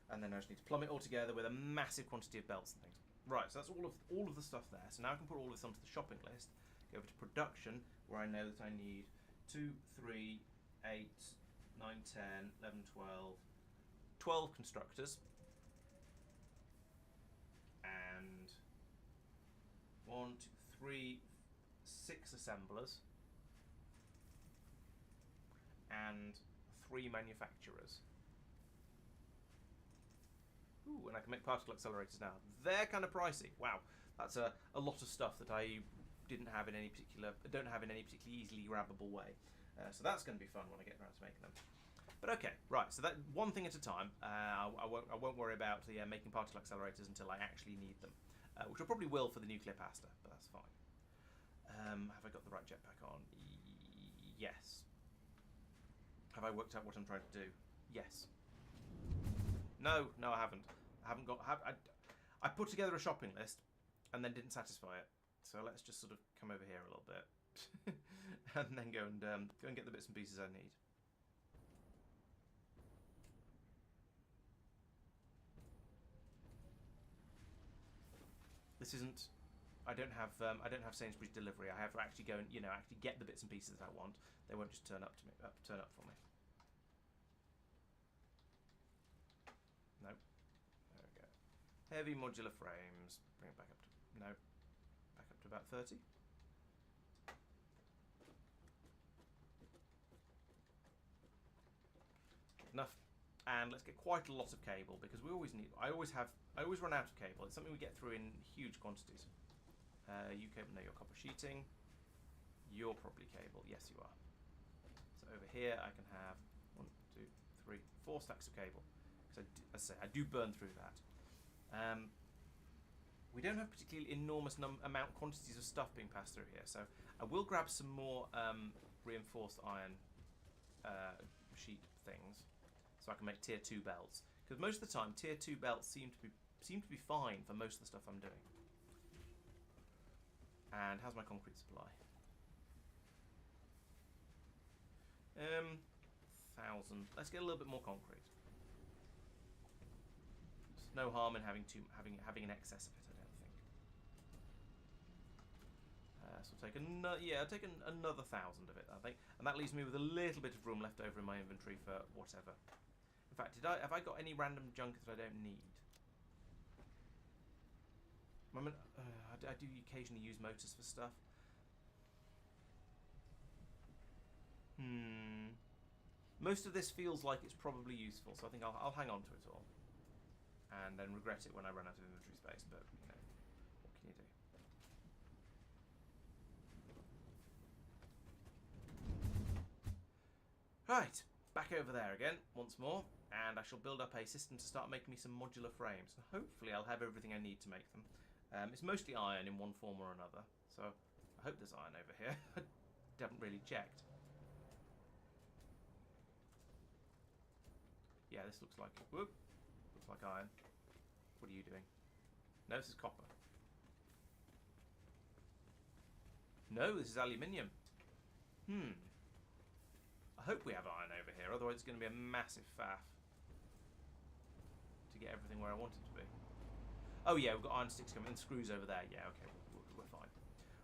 And then I just need to plumb it all together with a massive quantity of belts and things. Right, so that's all of the stuff there. So now I can put all this onto the shopping list, go over to production, where I know that I need 2, 3, 8, 9, 10, 11, 12 constructors. And 1, 2, 3, 6 assemblers. And 3 manufacturers. Ooh, and I can make particle accelerators now. They're kind of pricey. Wow, that's a lot of stuff that I don't have in any particularly easily grabbable way. So that's going to be fun when I get around to making them. But okay, right. So that one thing at a time. I won't worry about making particle accelerators until I actually need them, which I probably will for the nuclear pasta, but that's fine. Have I got the right jetpack on? Yes. Have I worked out what I'm trying to do? Yes. No, I haven't. I put together a shopping list and then didn't satisfy it. So let's just sort of come over here a little bit and then go and get the bits and pieces I need. This isn't. I don't have Sainsbury's delivery. I have to actually go and actually get the bits and pieces that I want. They won't just turn up for me. No. There we go. Heavy modular frames. Bring it back up to back up to about 30. Enough. And let's get quite a lot of cable because we always need. I always run out of cable. It's something we get through in huge quantities. You cable, no, you're copper sheeting. You're probably cable. Yes, you are. So over here, I can have 1, 2, 3, 4 stacks of cable. Because as I say, I do burn through that. We don't have particularly enormous quantities of stuff being passed through here, so I will grab some more reinforced iron sheet things, so I can make tier 2 belts. Because most of the time, tier 2 belts seem to be fine for most of the stuff I'm doing. And how's my concrete supply? 1,000. Let's get a little bit more concrete. There's no harm in having an excess of it, I don't think. So I'll take another 1,000 of it, I think, and that leaves me with a little bit of room left over in my inventory for whatever. In fact, have I got any random junk that I don't need? I do occasionally use motors for stuff. Most of this feels like it's probably useful, so I think I'll hang on to it all, and then regret it when I run out of inventory space. But what can you do? Right, back over there again once more, and I shall build up a system to start making me some modular frames. And hopefully, I'll have everything I need to make them. It's mostly iron in one form or another, so I hope there's iron over here. I haven't really checked. Yeah, this looks like iron. What are you doing? No, this is copper. No, this is aluminium. I hope we have iron over here, otherwise it's going to be a massive faff to get everything where I want it to be. Oh yeah, we've got iron sticks coming and screws over there. Yeah, okay, we're fine.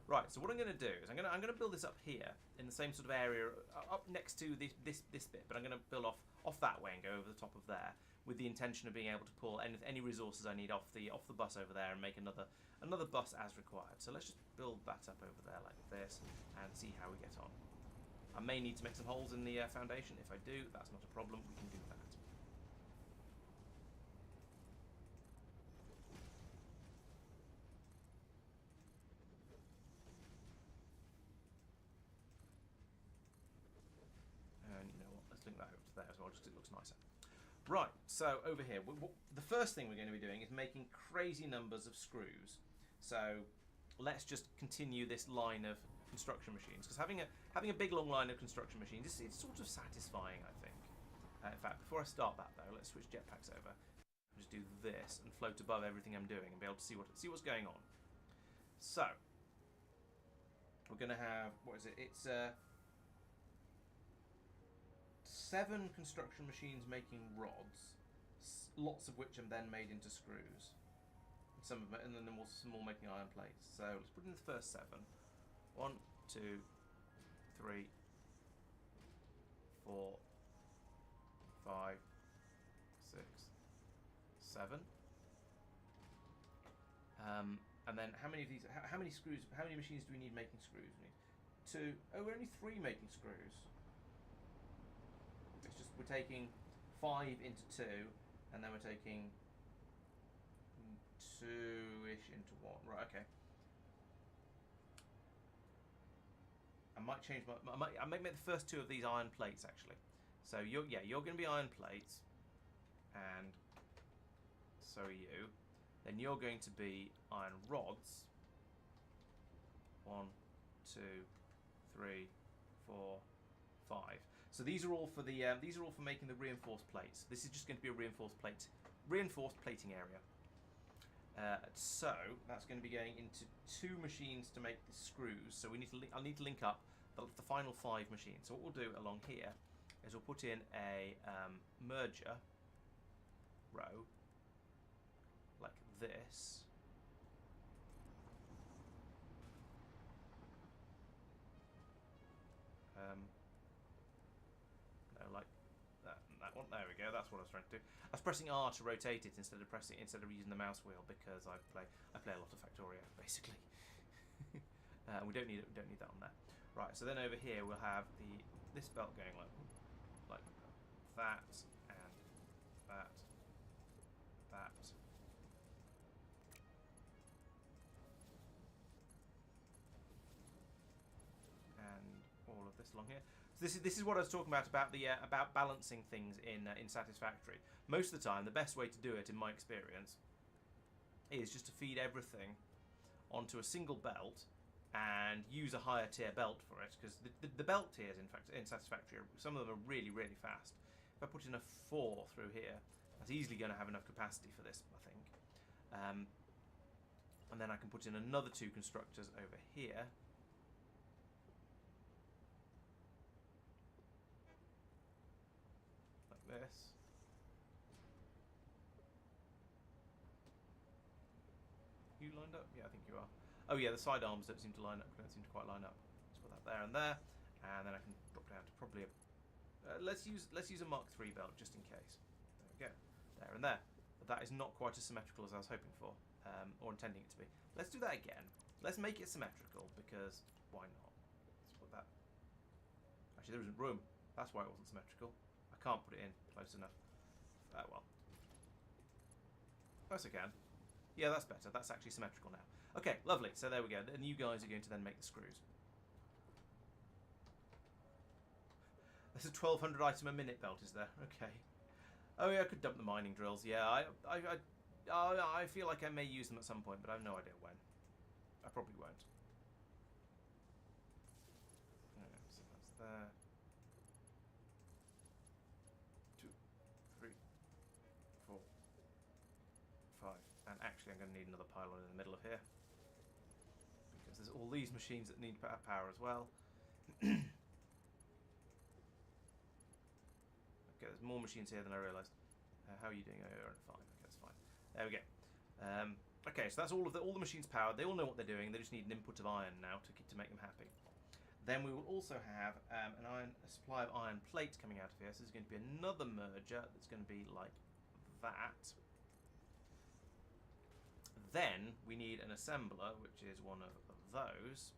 Right, so what I'm going to do is I'm going to build this up here in the same sort of area up next to this bit, but I'm going to build off that way and go over the top of there with the intention of being able to pull any resources I need off the bus over there and make another bus as required. So let's just build that up over there like this and see how we get on. I may need to make some holes in the foundation. If I do, that's not a problem. We can do that. there as well, just 'cause it looks nicer. Right, so over here, the first thing we're going to be doing is making crazy numbers of screws. So let's just continue this line of construction machines, because having a big long line of construction machines, it's sort of satisfying, I think. In fact, before I start that though, let's switch jetpacks over. I'll just do this and float above everything I'm doing and be able to see what's going on. So we're going to have, what is it? It's 7 construction machines making rods, lots of which are then made into screws. Some of it, and then some more making iron plates. So let's put in the first 7. 1, 2, 3, 4, 5, 6, 7. And then how many of these? How many screws? How many machines do we need making screws? We need 2. Oh, we're only 3 making screws. It's just we're taking 5 into 2, and then we're taking 2-ish into 1. Right. Okay. I might change my. I might make the first 2 of these iron plates actually. So you're going to be iron plates, and so are you. Then you're going to be iron rods. 1, 2, 3, 4, 5. So these are all for the these are all for making the reinforced plates. This is just going to be a reinforced plating area. So that's going to be going into 2 machines to make the screws. So I'll need to link up the final 5 machines. So what we'll do along here is we'll put in a merger row like this. No, like that one. There we go. That's what I was trying to do. I was pressing R to rotate it instead of using the mouse wheel, because I play a lot of Factorio basically. We don't need that on there. Right. So then over here we'll have this belt going like that and that. And all of this along here. So this is what I was talking about balancing things in Satisfactory. Most of the time, the best way to do it, in my experience, is just to feed everything onto a single belt and use a higher tier belt for it, because the belt tiers, in fact, in Satisfactory, some of them are really, really fast. If I put in a 4 through here, that's easily going to have enough capacity for this, I think. And then I can put in another 2 constructors over here. Like this. You lined up? Yeah, I think you are. Oh yeah, the side arms don't seem to line up. Don't seem to quite line up. Let's put that there, and then I can drop down to probably a. Let's use a Mark III belt just in case. There we go. There and there. But that is not quite as symmetrical as I was hoping for, or intending it to be. Let's do that again. Let's make it symmetrical, because why not? Let's put that. Actually, there isn't room. That's why it wasn't symmetrical. I can't put it in close enough. Well. Yes, I can. Yeah, that's better. That's actually symmetrical now. Okay, lovely. So there we go. And you guys are going to then make the screws. There's a 1200 item a minute belt, is there? Okay. Oh yeah, I could dump the mining drills. Yeah, I feel like I may use them at some point, but I have no idea when. I probably won't. So that's there. 2, 3, 4, 5. And actually I'm going to need another pylon in the middle of here, because there's all these machines that need power as well. Okay, there's more machines here than I realised. How are you doing? Oh, you're fine. Okay, that's fine. There we go. Okay, so that's all the machines powered. They all know what they're doing. They just need an input of iron now to make them happy. Then we will also have a supply of iron plates coming out of here. So there's going to be another merger that's going to be like that. Then we need an assembler, which is one of those.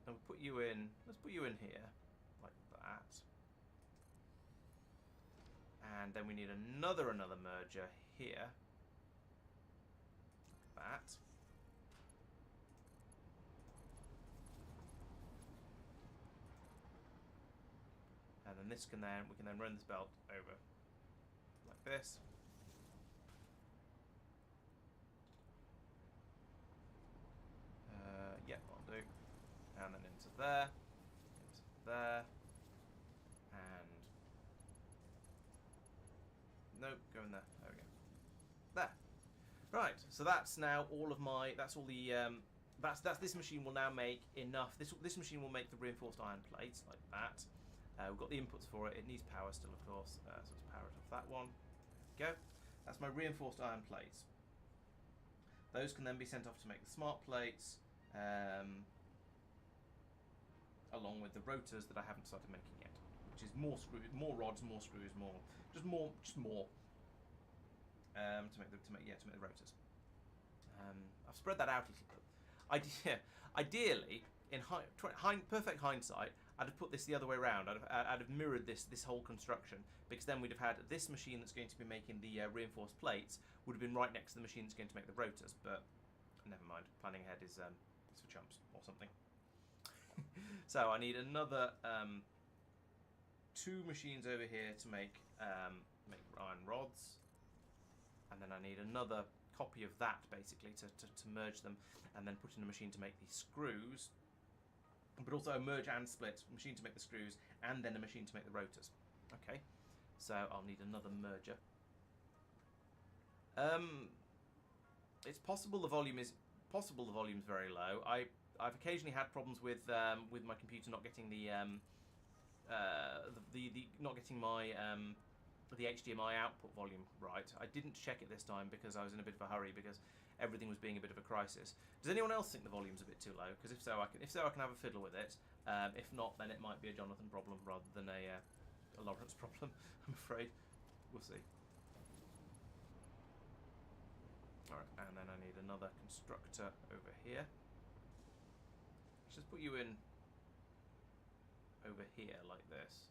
And we'll put you in. Let's put you in here, like that. And then we need another merger here, like that. And then then this can then we can then run this belt over like this. Yeah, I'll do. And then into there, and nope, go in there. There we go. There. Right. So that's now all of my. That's all the. That's this machine will now make enough. This machine will make the reinforced iron plates like that. We've got the inputs for it. It needs power still, of course. So let's power it off that one. There we go. That's my reinforced iron plates. Those can then be sent off to make the smart plates. Along with the rotors that I haven't started making yet, which is more screws, more rods, more screws, more to make the rotors. I've spread that out a little bit. Ideally, in perfect hindsight, I'd have put this the other way around. I'd have mirrored this whole construction, because then we'd have had this machine that's going to be making the reinforced plates would have been right next to the machine that's going to make the rotors. But never mind. Planning ahead is for chumps or something. So I need another 2 machines over here to make iron rods, and then I need another copy of that basically to merge them, and then put in a machine to make these screws, but also a merge and split machine to make the screws, and then a machine to make the rotors. Okay, so I'll need another merger. It's possible the volume is very low. I've occasionally had problems with my computer not getting the HDMI output volume right. I didn't check it this time because I was in a bit of a hurry because everything was being a bit of a crisis. Does anyone else think the volume's a bit too low? Because if so, I can have a fiddle with it. If not, then it might be a Jonathan problem rather than a Laurence problem. I'm afraid. We'll see. All right, and then I need another constructor over here. Let's just put you in over here like this,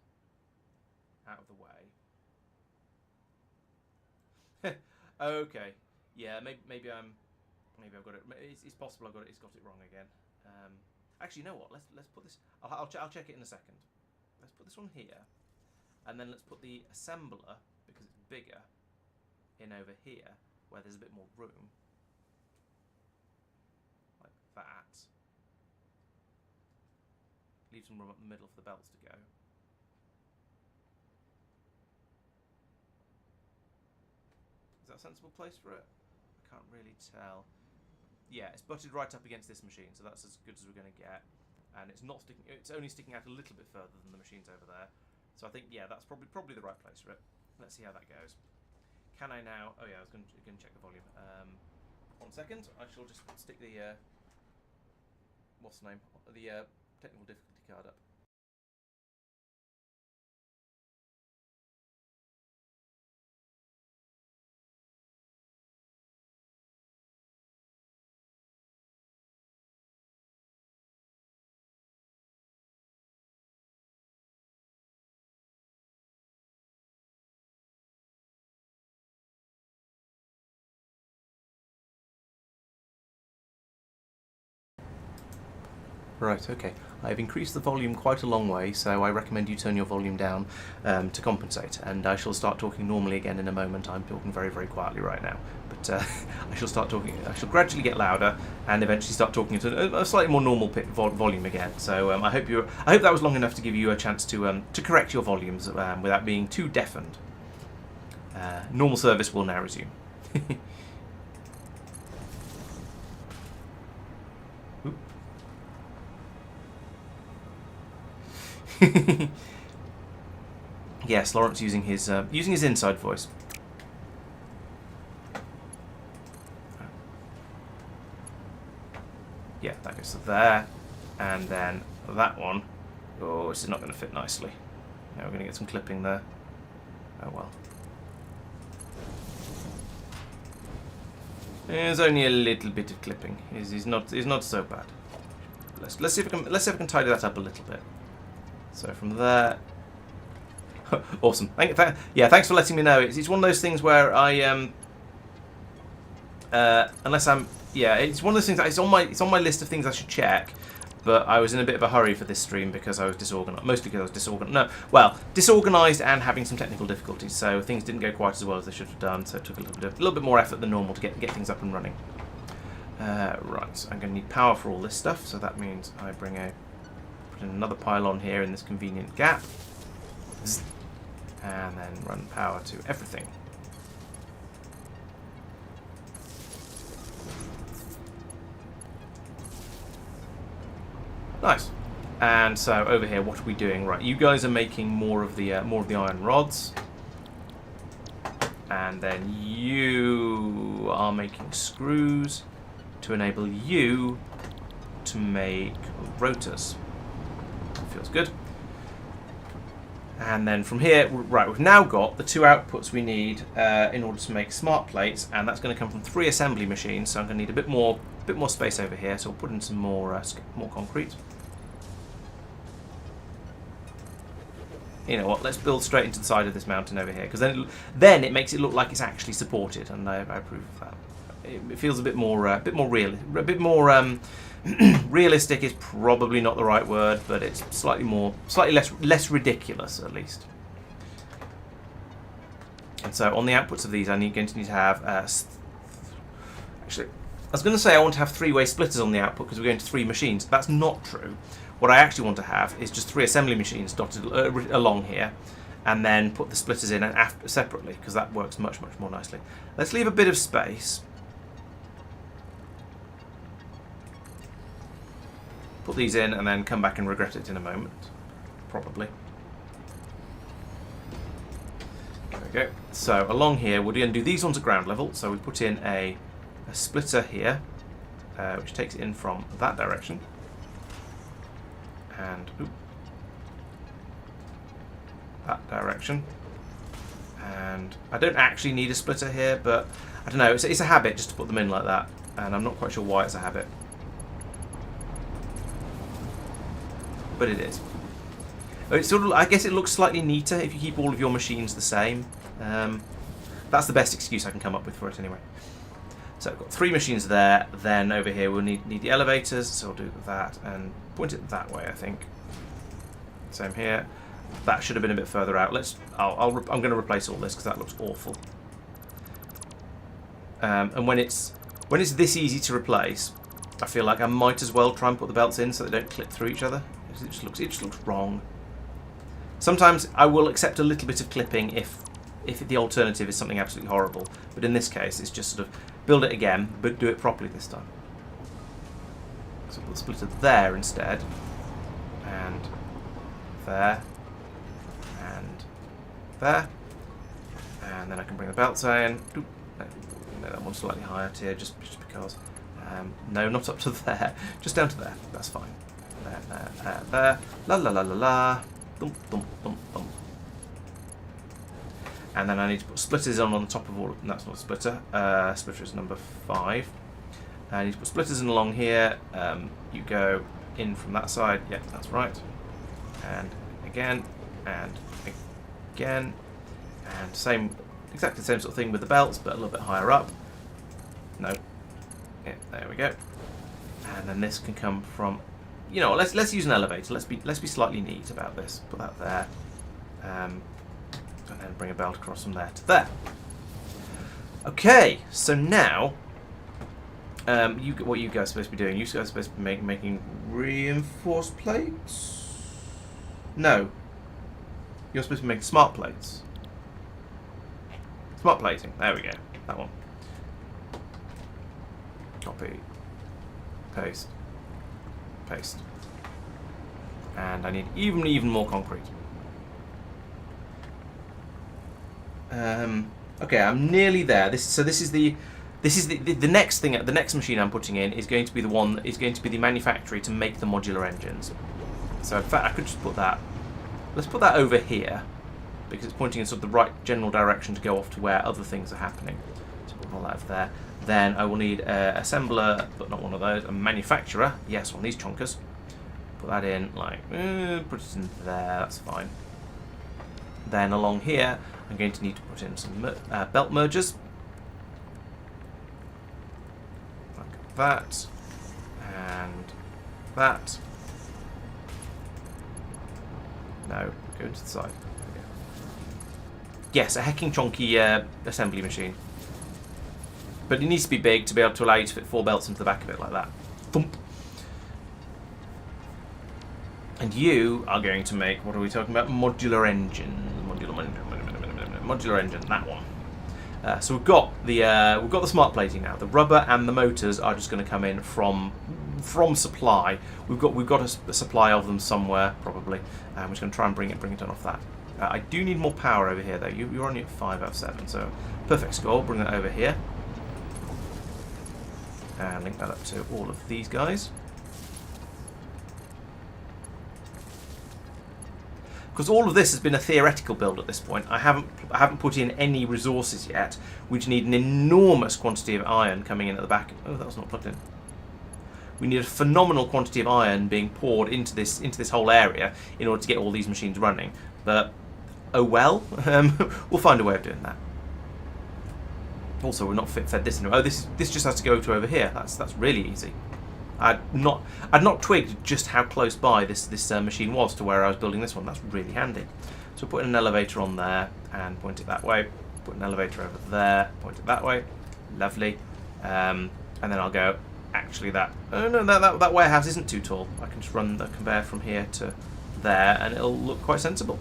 out of the way. Okay, yeah, maybe I've got it. It's possible it's got it wrong again. Actually, you know what? Let's put this. I'll check it in a second. Let's put this one here, and then let's put the assembler, because it's bigger, in over here where there's a bit more room, like that. Leave some room up the middle for the belts to go. Is that a sensible place for it? I can't really tell. Yeah, it's butted right up against this machine, so that's as good as we're going to get. And it's not sticking. It's only sticking out a little bit further than the machines over there. So I think, yeah, that's probably the right place for it. Let's see how that goes. Can I now? Oh yeah, I was going to check the volume. 1 second. I shall just stick the what's the name? The technical difficulty card up. Right, okay. I've increased the volume quite a long way, so I recommend you turn your volume down to compensate. And I shall start talking normally again in a moment. I'm talking very, very quietly right now. But I shall start talking, I shall gradually get louder and eventually start talking at a slightly more normal volume again. So I hope that was long enough to give you a chance to correct your volumes without being too deafened. Normal service will now resume. Yes, Laurence using his inside voice. Yeah, that goes to there, and then that one. Oh, this is not going to fit nicely. Now we're going to get some clipping there. Oh well. There's only a little bit of clipping. Is not so bad. Let's see if I can tidy that up a little bit. So from there, awesome. Thanks for letting me know. It's one of those things where I it's one of those things that it's on my list of things I should check. but I was in a bit of a hurry for this stream because I was disorganized. Mostly because I was disorganized. No, well, disorganized and having some technical difficulties, so things didn't go quite as well as they should have done. So it took a little bit more effort than normal to get things up and running. Right, so I'm going to need power for all this stuff, so that means I put in another pylon here in this convenient gap, and then run power to everything. Nice. And so over here, what are we doing? Right, you guys are making more of the iron rods, and then you are making screws to enable you to make rotors. Feels good. And then from here, right, we've now got the 2 outputs we need in order to make smart plates, and that's going to come from 3 assembly machines. So I'm going to need a bit more space over here. So we'll put in some more concrete. You know what? Let's build straight into the side of this mountain over here, because then it makes it look like it's actually supported, and I approve of that. It feels a bit more real, a bit more realistic is probably not the right word, but it's slightly less ridiculous at least. And so on the outputs of these, I'm going to need to have actually, I was going to say I want to have 3-way splitters on the output because we're going to 3 machines. That's not true. What I actually want to have is just 3 assembly machines dotted along here, and then put the splitters in and separately, because that works much more nicely. Let's leave a bit of space. Put these in and then come back and regret it in a moment, probably. There we go. So along here, we're going to do these ones at ground level. So we put in a splitter here, which takes it in from that direction. And that direction. And I don't actually need a splitter here, but I don't know, it's a habit just to put them in like that, and I'm not quite sure why it's a habit, but it is. It's sort of, I guess it looks slightly neater if you keep all of your machines the same. That's the best excuse I can come up with for it anyway. So I've got 3 machines there. Then over here we'll need the elevators, so I'll do that and point it that way, I think. Same here. That should have been a bit further out. I'm going to replace all this because that looks awful. And when it's this easy to replace, I feel like I might as well try and put the belts in so they don't clip through each other. It just looks wrong. Sometimes I will accept a little bit of clipping if the alternative is something absolutely horrible. But in this case, it's just sort of build it again, but do it properly this time. So we'll split it there instead, and there, and there, and then I can bring the belts in. No, that one's slightly higher tier, just because. No, not up to there, just down to there. That's fine. There. La la la la la. Dum dum dum dum. And then I need to put splitters on the top of all of them. That's not a splitter. Splitter is number 5. I need to put splitters in along here. You go in from that side. Yeah, that's right. And again, and again. And exactly the same sort of thing with the belts, but a little bit higher up. No. Yeah, there we go. And then this can come from, you know, let's use an elevator. Let's be slightly neat about this. Put that there. And then bring a belt across from there to there. Okay, so now, what you guys are supposed to be doing? You guys are supposed to be making reinforced plates? No. You're supposed to be making smart plates. Smart plating. There we go. That one. Copy. Paste. Paste. And I need even more concrete. Okay, I'm nearly there. This is the next thing. The next machine I'm putting in is going to be the one that is going to be the manufactory to make the modular engines. So in fact, I could just put that. Let's put that over here because it's pointing in sort of the right general direction to go off to where other things are happening. So put all that over there. Then I will need an assembler, but not one of those. A manufacturer, yes, one of these chonkers. Put that in like, put it in there. That's fine. Then along here, I'm going to need to put in some belt mergers. Like that. And that. No, go into the side. Yes, a hecking chonky assembly machine. But it needs to be big to be able to allow you to fit 4 belts into the back of it like that. Thump. And you are going to make, what are we talking about? Modular engine. Modular engine, that one. So we've got the smart plating now. The rubber and the motors are just going to come in from supply. We've got a supply of them somewhere probably. We're just going to try and bring it on off that. I do need more power over here though. You're only at 5 out of 7, so perfect score. Bring that over here and link that up to all of these guys. Because all of this has been a theoretical build at this point. I haven't put in any resources yet. We just need an enormous quantity of iron coming in at the back. Oh, that was not plugged in. We need a phenomenal quantity of iron being poured into this whole area in order to get all these machines running. But oh well, we'll find a way of doing that. Also, we're not fed this anyway. Oh, this just has to go to over here. That's really easy. I'd not twigged just how close by this machine was to where I was building this one. That's really handy. So put an elevator on there and point it that way. Put an elevator over there, point it that way. Lovely. And then I'll go. Actually, that warehouse isn't too tall. I can just run the conveyor from here to there, and it'll look quite sensible.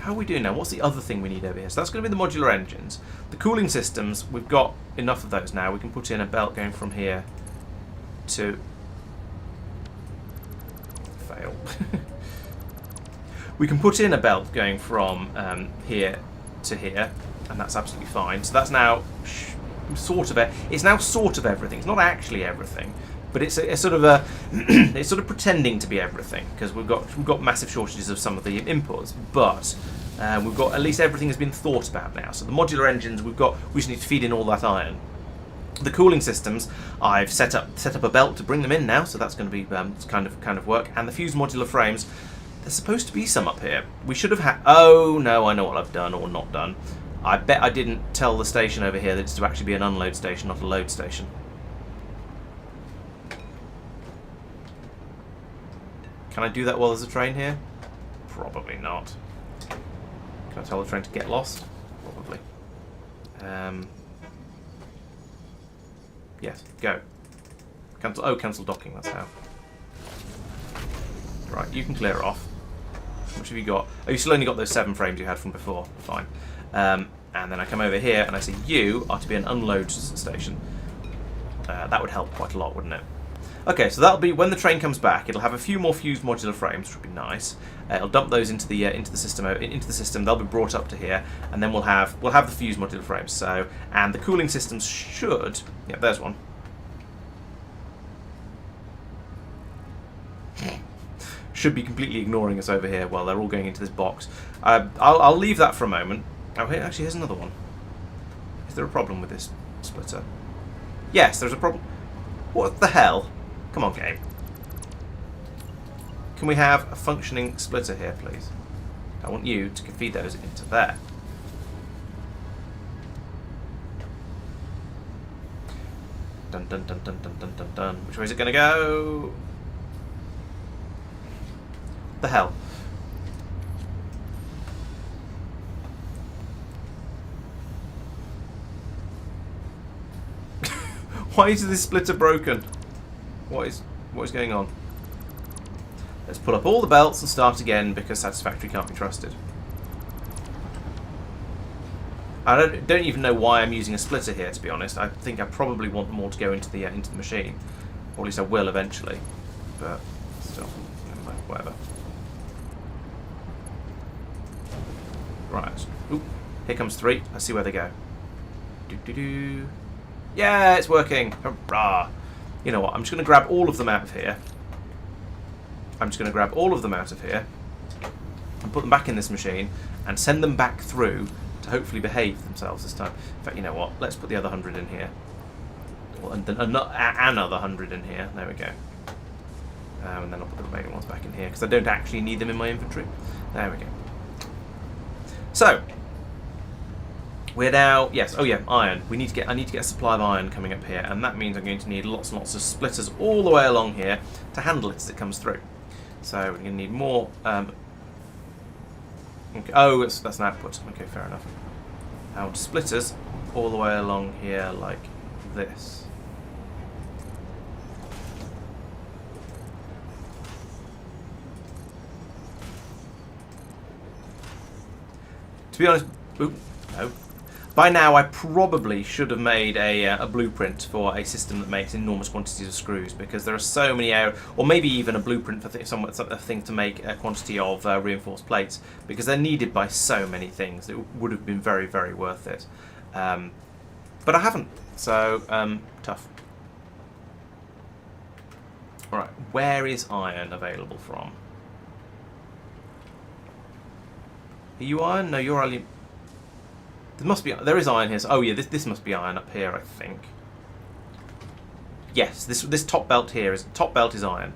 How are we doing now? What's the other thing we need over here? So that's going to be the modular engines. The cooling systems, we've got enough of those now. We can put in a belt going from here to fail. We can put in a belt going from here to here, and that's absolutely fine. So that's now sort of it's now sort of everything. It's not actually everything, but it's a sort of a it's sort of pretending to be everything because we've got massive shortages of some of the inputs, but we've got at least everything has been thought about now. So the modular engines we just need to feed in all that iron. The cooling systems, I've set up a belt to bring them in now, so that's going to be kind of work. And the fused modular frames, there's supposed to be some up here. We should have had. Oh no, I know what I've done or not done. I bet I didn't tell the station over here that it's to actually be an unload station, not a load station. Can I do that while there's a train here? Probably not. Can I tell the train to get lost? Probably. Yes, go. Cancel. Oh, cancel docking. That's how. Right, you can clear it off. How much have you got? Oh, you still only got those 7 frames you had from before. Fine. And then I come over here and I say you are to be an unload station. That would help quite a lot, wouldn't it? Okay, so that'll be when the train comes back. It'll have a few more fused modular frames, which would be nice. It'll dump those into the system. They'll be brought up to here, and then we'll have the fused modular frames. So, and the cooling systems should. Yeah, there's one. Should be completely ignoring us over here while they're all going into this box. I'll leave that for a moment. Oh, here actually here's another one. Is there a problem with this splitter? Yes, there's a problem. What the hell? Come on, game. Can we have a functioning splitter here, please? I want you to feed those into there. Dun dun dun dun dun dun dun dun. Which way is it going to go? The hell? Why is this splitter broken? What is going on? Let's pull up all the belts and start again because Satisfactory can't be trusted. I don't even know why I'm using a splitter here, to be honest. I think I probably want them all to go into the machine, or at least I will eventually. But still, whatever. Right. Oop. Here comes 3. Let's see where they go. Do. Yeah, it's working. Hurrah. You know what? I'm just going to grab all of them out of here. And put them back in this machine and send them back through to hopefully behave themselves this time. In fact, you know what? Let's put the other 100 in here. Well, and then another 100 in here. There we go. And then I'll put the remaining ones back in here because I don't actually need them in my inventory. There we go. So we're now, yes, oh yeah, iron. I need to get a supply of iron coming up here, and that means I'm going to need lots and lots of splitters all the way along here to handle it as it comes through. So we're going to need more Okay. Oh, that's an output. Okay, fair enough. I want splitters all the way along here like this. To be honest, no. By now I probably should have made a blueprint for a system that makes enormous quantities of screws, because there are so many areas, or maybe even a blueprint for a thing to make a quantity of reinforced plates, because they're needed by so many things. It would have been very, very worth it. But I haven't, so tough. Alright, where is iron available from? Are you iron? No, you're aluminium. There is iron here. So, oh yeah, this must be iron up here, I think. Yes, this top belt here is is iron.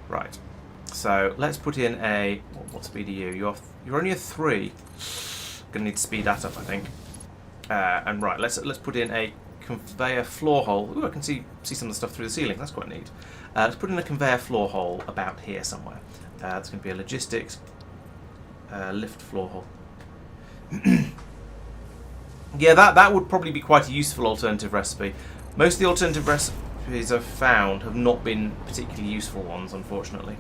Right. So let's put in a what speed are you? You're only a 3. Gonna need to speed that up, I think. And right, let's put in a conveyor floor hole. Ooh, I can see some of the stuff through the ceiling. That's quite neat. Let's put in a conveyor floor hole about here somewhere. That's going to be a logistics lift floor hole. Yeah, that would probably be quite a useful alternative recipe. Most of the alternative recipes I've found have not been particularly useful ones, unfortunately.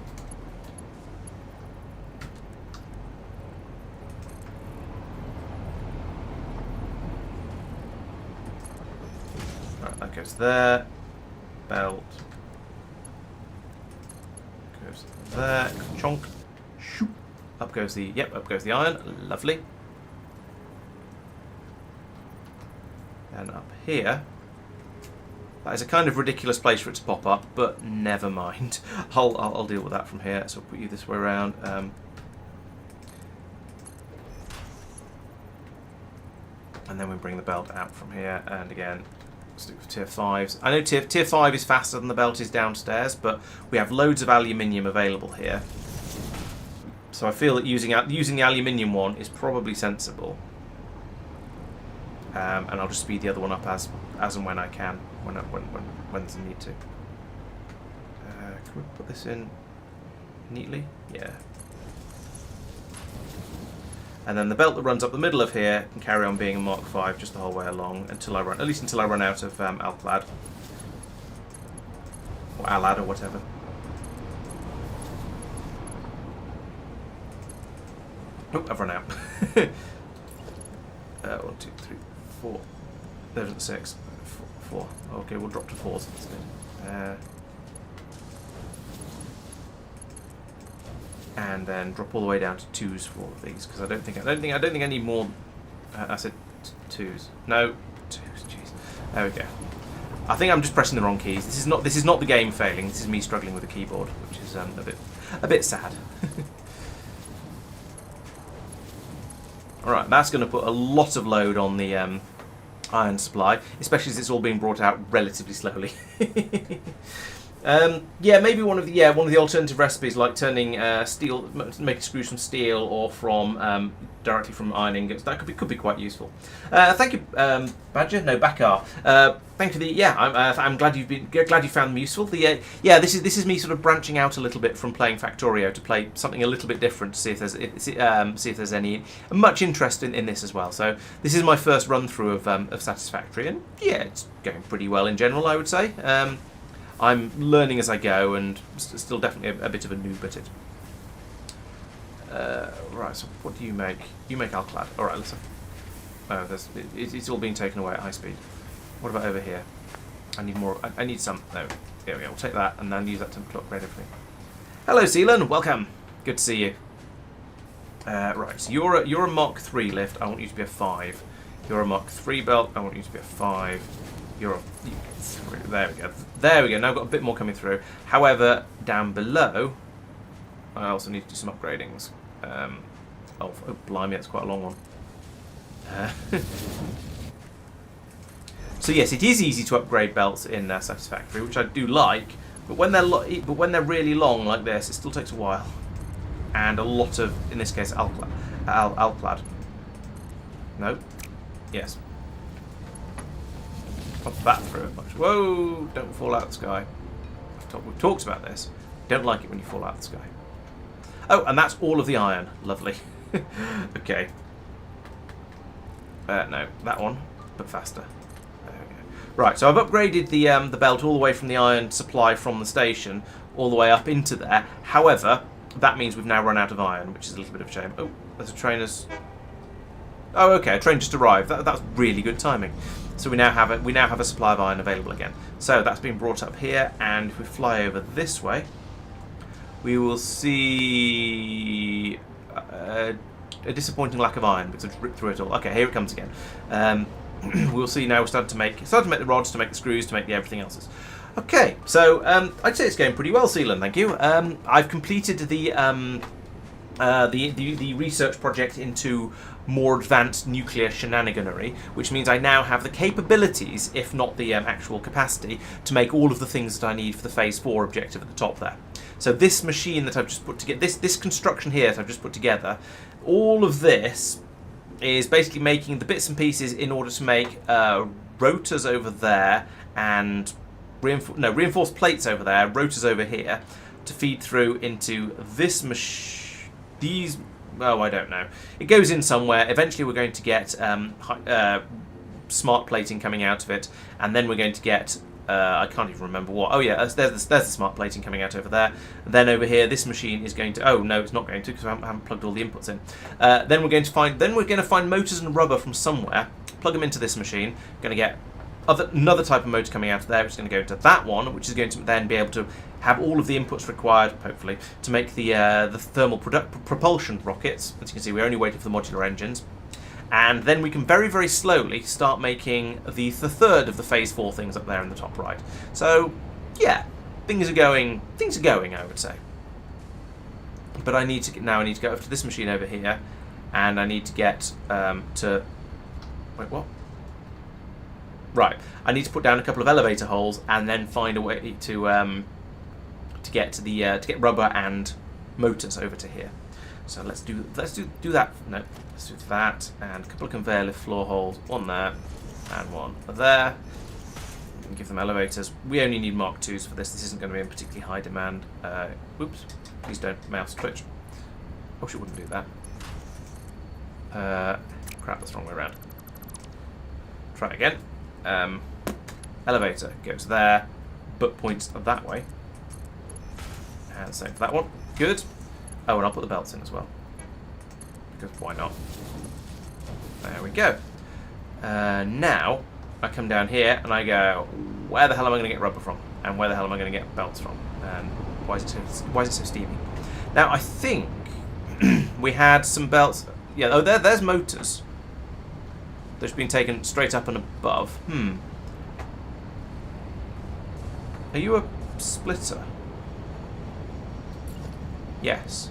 Right, that goes there. Belt. Goes there. Chonk. Shoop. Up goes the iron. Lovely. And up here, that is a kind of ridiculous place for it to pop up, but never mind. I'll deal with that from here. So I'll put you this way around. And then we bring the belt out from here, and again, stick with tier 5s. I know tier 5 is faster than the belt is downstairs, but we have loads of aluminium available here. So I feel that using the aluminium one is probably sensible. And I'll just speed the other one up as and when I can, when there's a need to. Can we put this in neatly? Yeah. And then the belt that runs up the middle of here can carry on being a Mark V just the whole way along until I run out of Alclad or Alad or whatever. Oh, I've run out. 1, 2, 3, 4. There's the 6. 4. Okay, we'll drop to 4s instead. And then drop all the way down to 2s for all of these, because I don't think I need more. I said 2s. No, 2s. Jeez. There we go. I think I'm just pressing the wrong keys. This is not the game failing. This is me struggling with the keyboard, which is a bit sad. Alright, that's going to put a lot of load on the iron supply, especially as it's all being brought out relatively slowly. Yeah, maybe one of the alternative recipes, like turning steel, making screws from steel or from directly from iron ingots, that could be quite useful. Thank you, Badger. No, Bakar. Thank you for the I'm glad you found them useful. This is me sort of branching out a little bit from playing Factorio to play something a little bit different to see if there's any much interest in this as well. So this is my first run through of Satisfactory, and yeah, it's going pretty well in general, I would say. I'm learning as I go, and still definitely a bit of a noob at it. Right, so what do you make? You make Alclad. Alright, listen. Oh, it's all being taken away at high speed. What about over here? I need more. I need some. No, there we go. We'll take that and then use that to upgrade everything. Hello, Sealan. Welcome. Good to see you. Right, so you're a Mark 3 lift. I want you to be a 5. You're a Mark 3 belt. I want you to be a 5. You're a 3. There we go. There we go. Now I've got a bit more coming through. However, down below, I also need to do some upgradings. Oh, blimey, that's quite a long one. So yes, it is easy to upgrade belts in Satisfactory, which I do like. But when they're really long like this, it still takes a while, and a lot of, in this case, Alclad. No. Yes. Pop that through a bunch. Whoa! Don't fall out of the sky. We've talked about this. Don't like it when you fall out of the sky. Oh, and that's all of the iron. Lovely. Okay. No, that one, but faster. There we go. Right, so I've upgraded the belt all the way from the iron supply from the station all the way up into there. However, that means we've now run out of iron, which is a little bit of a shame. Oh, there's a trainer's... Oh, okay, a train just arrived. That's really good timing. So we now have a supply of iron available again. So that's been brought up here, and if we fly over this way, we will see a disappointing lack of iron because it's ripped through it all. Okay, here it comes again. We'll see now. We're starting to make the rods, to make the screws, to make the everything else. Okay, so I'd say it's going pretty well, Sealand. Thank you. I've completed the research project into more advanced nuclear shenaniganery, which means I now have the capabilities, if not the actual capacity, to make all of the things that I need for the Phase 4 objective at the top there. So this machine that I've just put together, this construction here that I've just put together, all of this is basically making the bits and pieces in order to make rotors over there and reinforced plates over there, rotors over here, to feed through into this machine. Oh, I don't know. It goes in somewhere. Eventually we're going to get smart plating coming out of it, and then we're going to get I can't even remember what. Oh yeah, there's the smart plating coming out over there. Then over here, this machine is going to. Oh no, it's not going to because I haven't plugged all the inputs in. Then we're going to find motors and rubber from somewhere. Plug them into this machine. Going to get another type of motor coming out of there, which is going to go into that one, which is going to then be able to have all of the inputs required, hopefully, to make the thermal propulsion rockets. As you can see, we're only waiting for the modular engines. And then we can very, very slowly start making the third of the Phase 4 things up there in the top right. So, yeah, things are going, I would say. But I need to go over to this machine over here, and I need to get to... Wait, what? Right, I need to put down a couple of elevator holes and then find a way to get to the to get rubber and motors over to here. So let's do that. No, let's do that, and a couple of conveyor lift floor holes, one there and one there. And give them elevators. We only need Mark IIs for this. This isn't going to be in particularly high demand. Whoops! Please don't mouse twitch. I wish it wouldn't do that. Crap, that's the wrong way around. Try it again. Elevator goes there, but points that way. And same for that one. Good. Oh, and I'll put the belts in as well. Because why not? There we go. Now, I come down here and I go, where the hell am I going to get rubber from? And where the hell am I going to get belts from? And why is it so steamy? Now, I think we had some belts. Yeah, oh, there's motors. That's been taken straight up and above. Are you a splitter? Yes.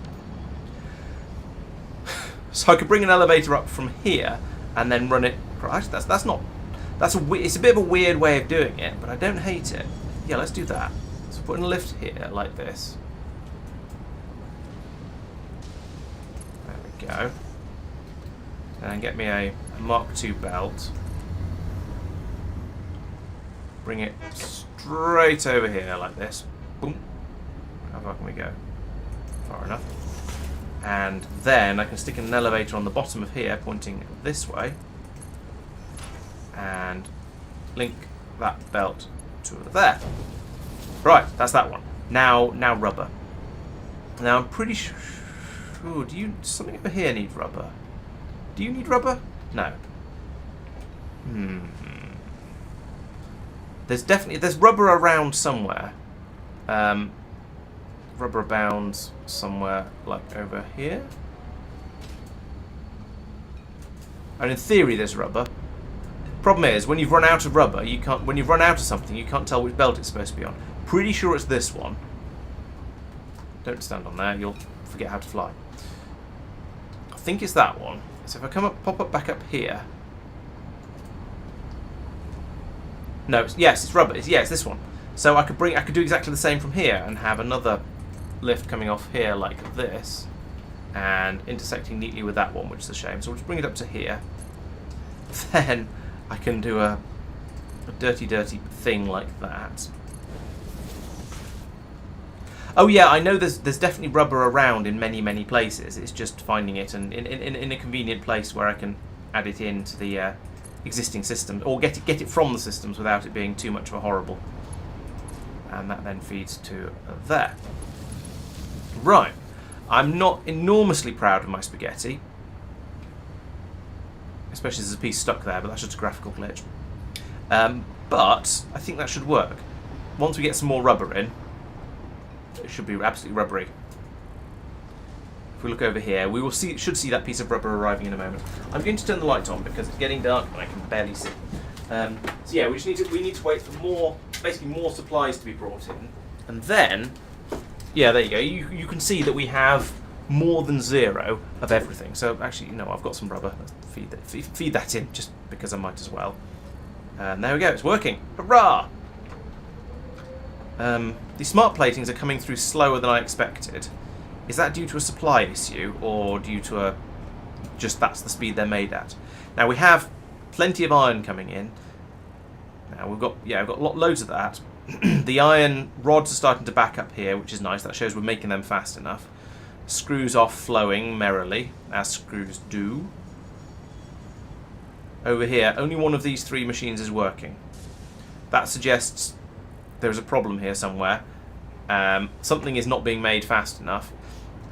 So I could bring an elevator up from here and then run it. Actually, that's not. It's a bit of a weird way of doing it, but I don't hate it. Yeah, let's do that. So put in a lift here like this. There we go. And get me a Mark II belt. Bring it straight over here like this. Boom. How far can we go? Far enough. And then I can stick an elevator on the bottom of here, pointing this way. And link that belt to there. Right, that's that one. Now rubber. Now I'm pretty sure. Ooh, does something over here need rubber? Do you need rubber? No. There's rubber around somewhere. Rubber abounds somewhere like over here. And in theory there's rubber. Problem is, when you've run out of rubber, when you've run out of something, you can't tell which belt it's supposed to be on. Pretty sure it's this one. Don't stand on there, you'll forget how to fly. I think it's that one. So if I pop up back up here. No, it's rubber. It's this one. So I could do exactly the same from here and have another lift coming off here like this and intersecting neatly with that one, which is a shame. So we'll just bring it up to here. Then I can do a dirty thing like that. Oh yeah, I know there's definitely rubber around in many places. It's just finding it and in a convenient place where I can add it into the existing system, or get it from the systems without it being too much of a horrible. And that then feeds to there. Right. I'm not enormously proud of my spaghetti, especially there's a piece stuck there, but that's just a graphical glitch. But I think that should work. Once we get some more rubber in, it should be absolutely rubbery. If we look over here, we will should see that piece of rubber arriving in a moment. I'm going to turn the light on because it's getting dark and I can barely see. So yeah, we need to wait for basically more supplies to be brought in, and then yeah, there you go. You can see that we have more than 0 of everything. So actually, no, I've got some rubber. Let's feed that in just because I might as well. And there we go. It's working. Hurrah! The smart platings are coming through slower than I expected. Is that due to a supply issue or due to just that's the speed they're made at? Now we have plenty of iron coming in. Now we've got loads of that. The iron rods are starting to back up here, which is nice. That shows we're making them fast enough. Screws are flowing merrily, as screws do. Over here, only one of these 3 machines is working. That suggests there's a problem here somewhere. Something is not being made fast enough.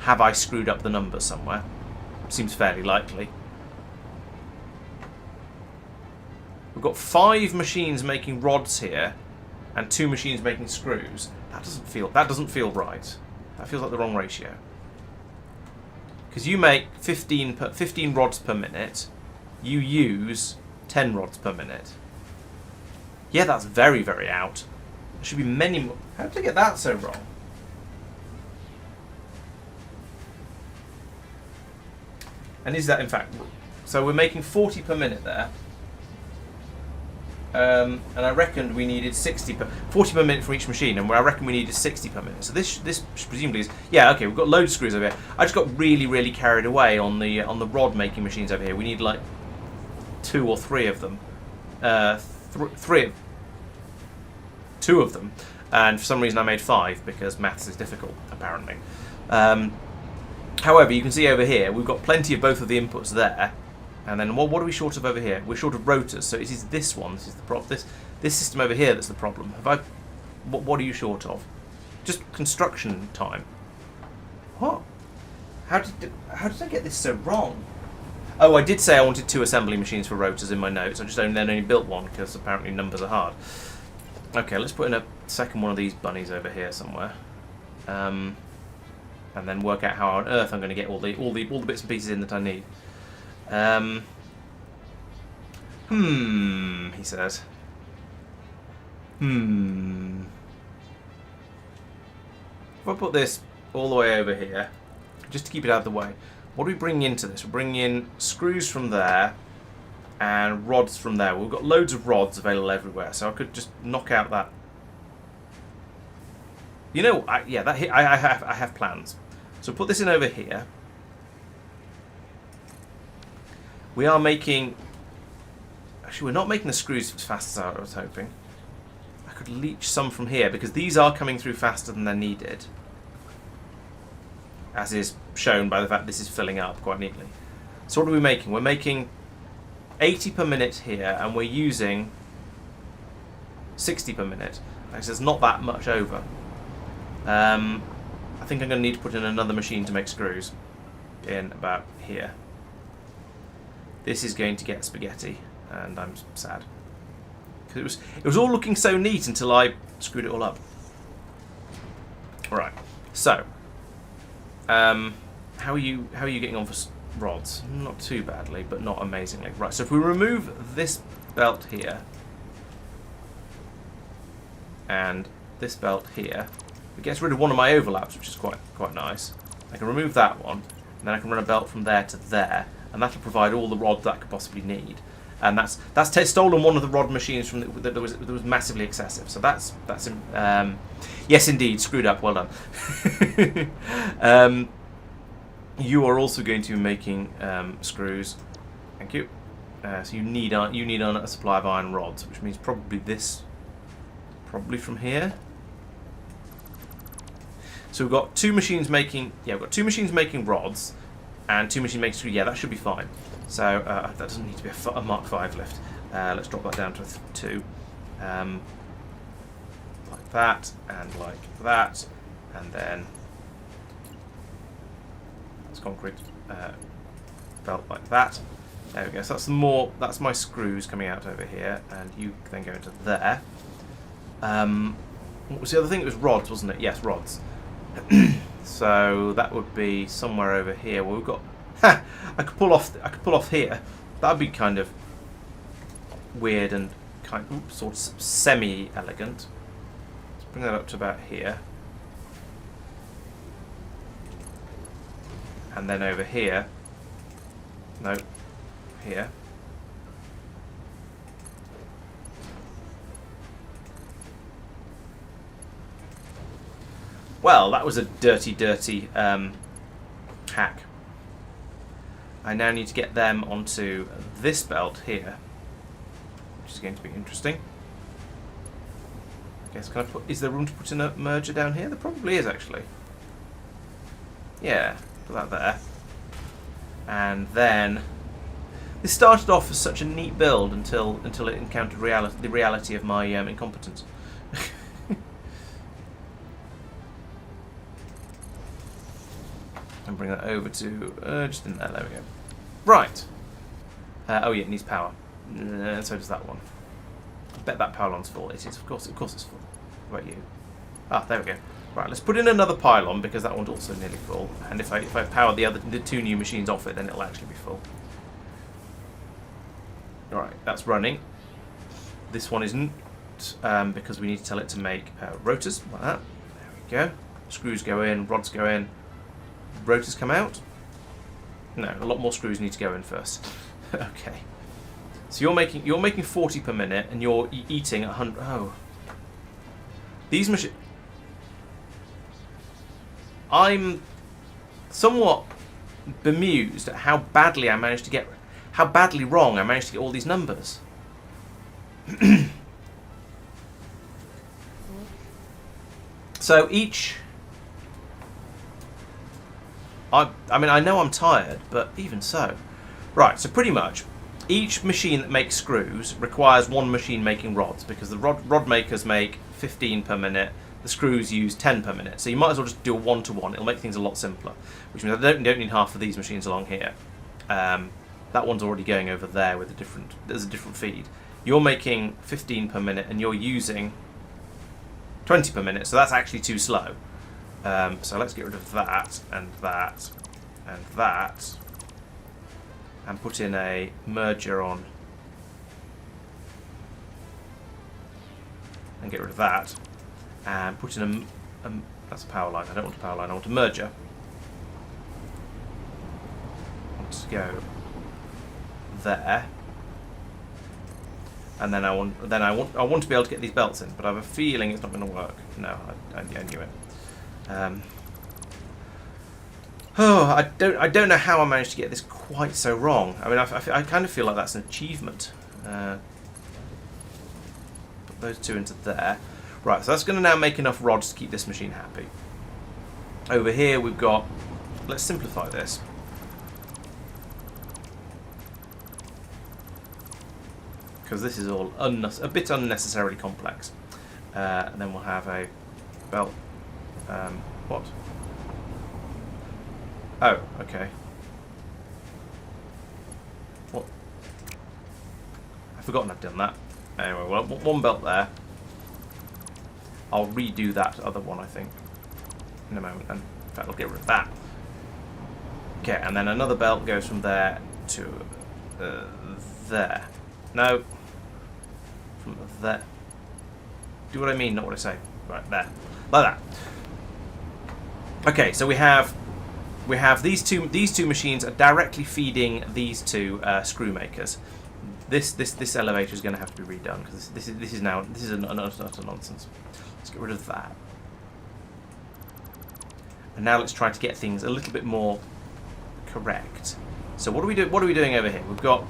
Have I screwed up the numbers somewhere? Seems fairly likely. We've got 5 machines making rods here, and 2 machines making screws. That doesn't feel right. That feels like the wrong ratio. Because you make 15 rods per minute, you use 10 rods per minute. Yeah, that's very, very out. There should be many more. How did I get that so wrong? And is that in fact... So we're making 40 per minute there. And I reckoned we needed 40 per minute for each machine, and I reckon we needed 60 per minute. So this presumably is... Yeah, okay, we've got loads of screws over here. I just got really carried away on the rod making machines over here. We need like 2 or 3 of them. 2 of them. And for some reason I made 5 because maths is difficult, apparently. However, you can see over here, we've got plenty of both of the inputs there. And then what are we short of over here? We're short of rotors, so it is this one. This is the problem. This system over here that's the problem. What are you short of? Just construction time. What? How did I get this so wrong? Oh, I did say I wanted 2 assembly machines for rotors in my notes. I just only built one because apparently numbers are hard. Okay, let's put in a second one of these bunnies over here somewhere, and then work out how on earth I'm going to get all the bits and pieces in that I need. He says. If I put this all the way over here, just to keep it out of the way, what do we bring into this? We're bringing in screws from there and rods from there. We've got loads of rods available everywhere, so I could just knock out that. You know, I have plans. So put this in over here. We are making... Actually, we're not making the screws as fast as I was hoping. I could leach some from here, because these are coming through faster than they're needed. As is shown by the fact this is filling up quite neatly. So what are we making? We're making 80 per minute here, and we're using 60 per minute. Like, so there's not that much over. I think I'm going to need to put in another machine to make screws in about here. This is going to get spaghetti, and I'm sad. Because it was all looking so neat until I screwed it all up. Alright, so how are you getting on for rods? Not too badly, but not amazingly. Right, so if we remove this belt here and this belt here, it gets rid of one of my overlaps, which is quite nice. I can remove that one, and then I can run a belt from there to there, and that'll provide all the rods that I could possibly need. And that's stolen one of the rod machines from that was massively excessive. So that's yes, indeed, screwed up. Well done. You are also going to be making screws. Thank you. So you need a supply of iron rods, which means probably from here. So we've got 2 machines making, yeah, we've got 2 machines making rods, and 2 machines making screws. Yeah, that should be fine. So that doesn't need to be a Mark 5 lift. Let's drop that down to a 2. Like that, and like that, and then that's concrete belt like that. There we go. So that's my screws coming out over here, and you then go into there. What was the other thing? It was rods, wasn't it? Yes, rods. So that would be somewhere over here. Well, we've got. I could pull off here. That'd be kind of weird and sort of semi-elegant. Let's bring that up to about here, and then over here. No, here. Well, that was a dirty hack. I now need to get them onto this belt here, which is going to be interesting. I guess, is there room to put in a merger down here? There probably is, actually. Yeah, put that there. And then this started off as such a neat build until it encountered the reality of my incompetence. And bring that over to just in there. There we go. Right. Oh yeah, it needs power. So does that one. I bet that pylon's full. It is, of course it's full. What about you? Ah, there we go. Right, let's put in another pylon because that one's also nearly full. And if I power the 2 new machines off it, then it'll actually be full. Alright, that's running. This one isn't because we need to tell it to make rotors like that. There we go. Screws go in, rods go in, rotors come out. No, a lot more screws need to go in first. Okay. So you're making 40 per minute, and you're eating 100. Oh, these machines. I'm somewhat bemused at how badly wrong I managed to get all these numbers. So each. I mean, I know I'm tired, but even so. Right, so pretty much, each machine that makes screws requires 1 machine making rods, because the rod makers make 15 per minute, the screws use 10 per minute. So you might as well just do a 1-to-1. It'll make things a lot simpler, which means I don't need half of these machines along here. That one's already going over there with there's a different feed. You're making 15 per minute, and you're using 20 per minute, so that's actually too slow. So let's get rid of that, and that, and that, and put in a merger on, and get rid of that, and put in that's a power line. I don't want a power line. I want a merger. I want to go there, and then I want to be able to get these belts in, but I have a feeling it's not going to work. No, I knew it. I don't know how I managed to get this quite so wrong. I mean, I kind of feel like that's an achievement. Put those 2 into there. Right, so that's going to now make enough rods to keep this machine happy. Over here we've got. Let's simplify this. Because this is all a bit unnecessarily complex. And then we'll have a belt. What? Oh, okay. What? I've forgotten I've done that. Anyway, well, 1 belt there. I'll redo that other one, I think, in a moment. And in fact, I'll get rid of that. Okay, and then another belt goes from there to there. No. From there. Do what I mean, not what I say. Right, there. Like that. Okay, so we have these two machines are directly feeding these 2 screw makers. This elevator is going to have to be redone because this is utter nonsense. Let's get rid of that. And now let's try to get things a little bit more correct. So what are we doing over here? We've got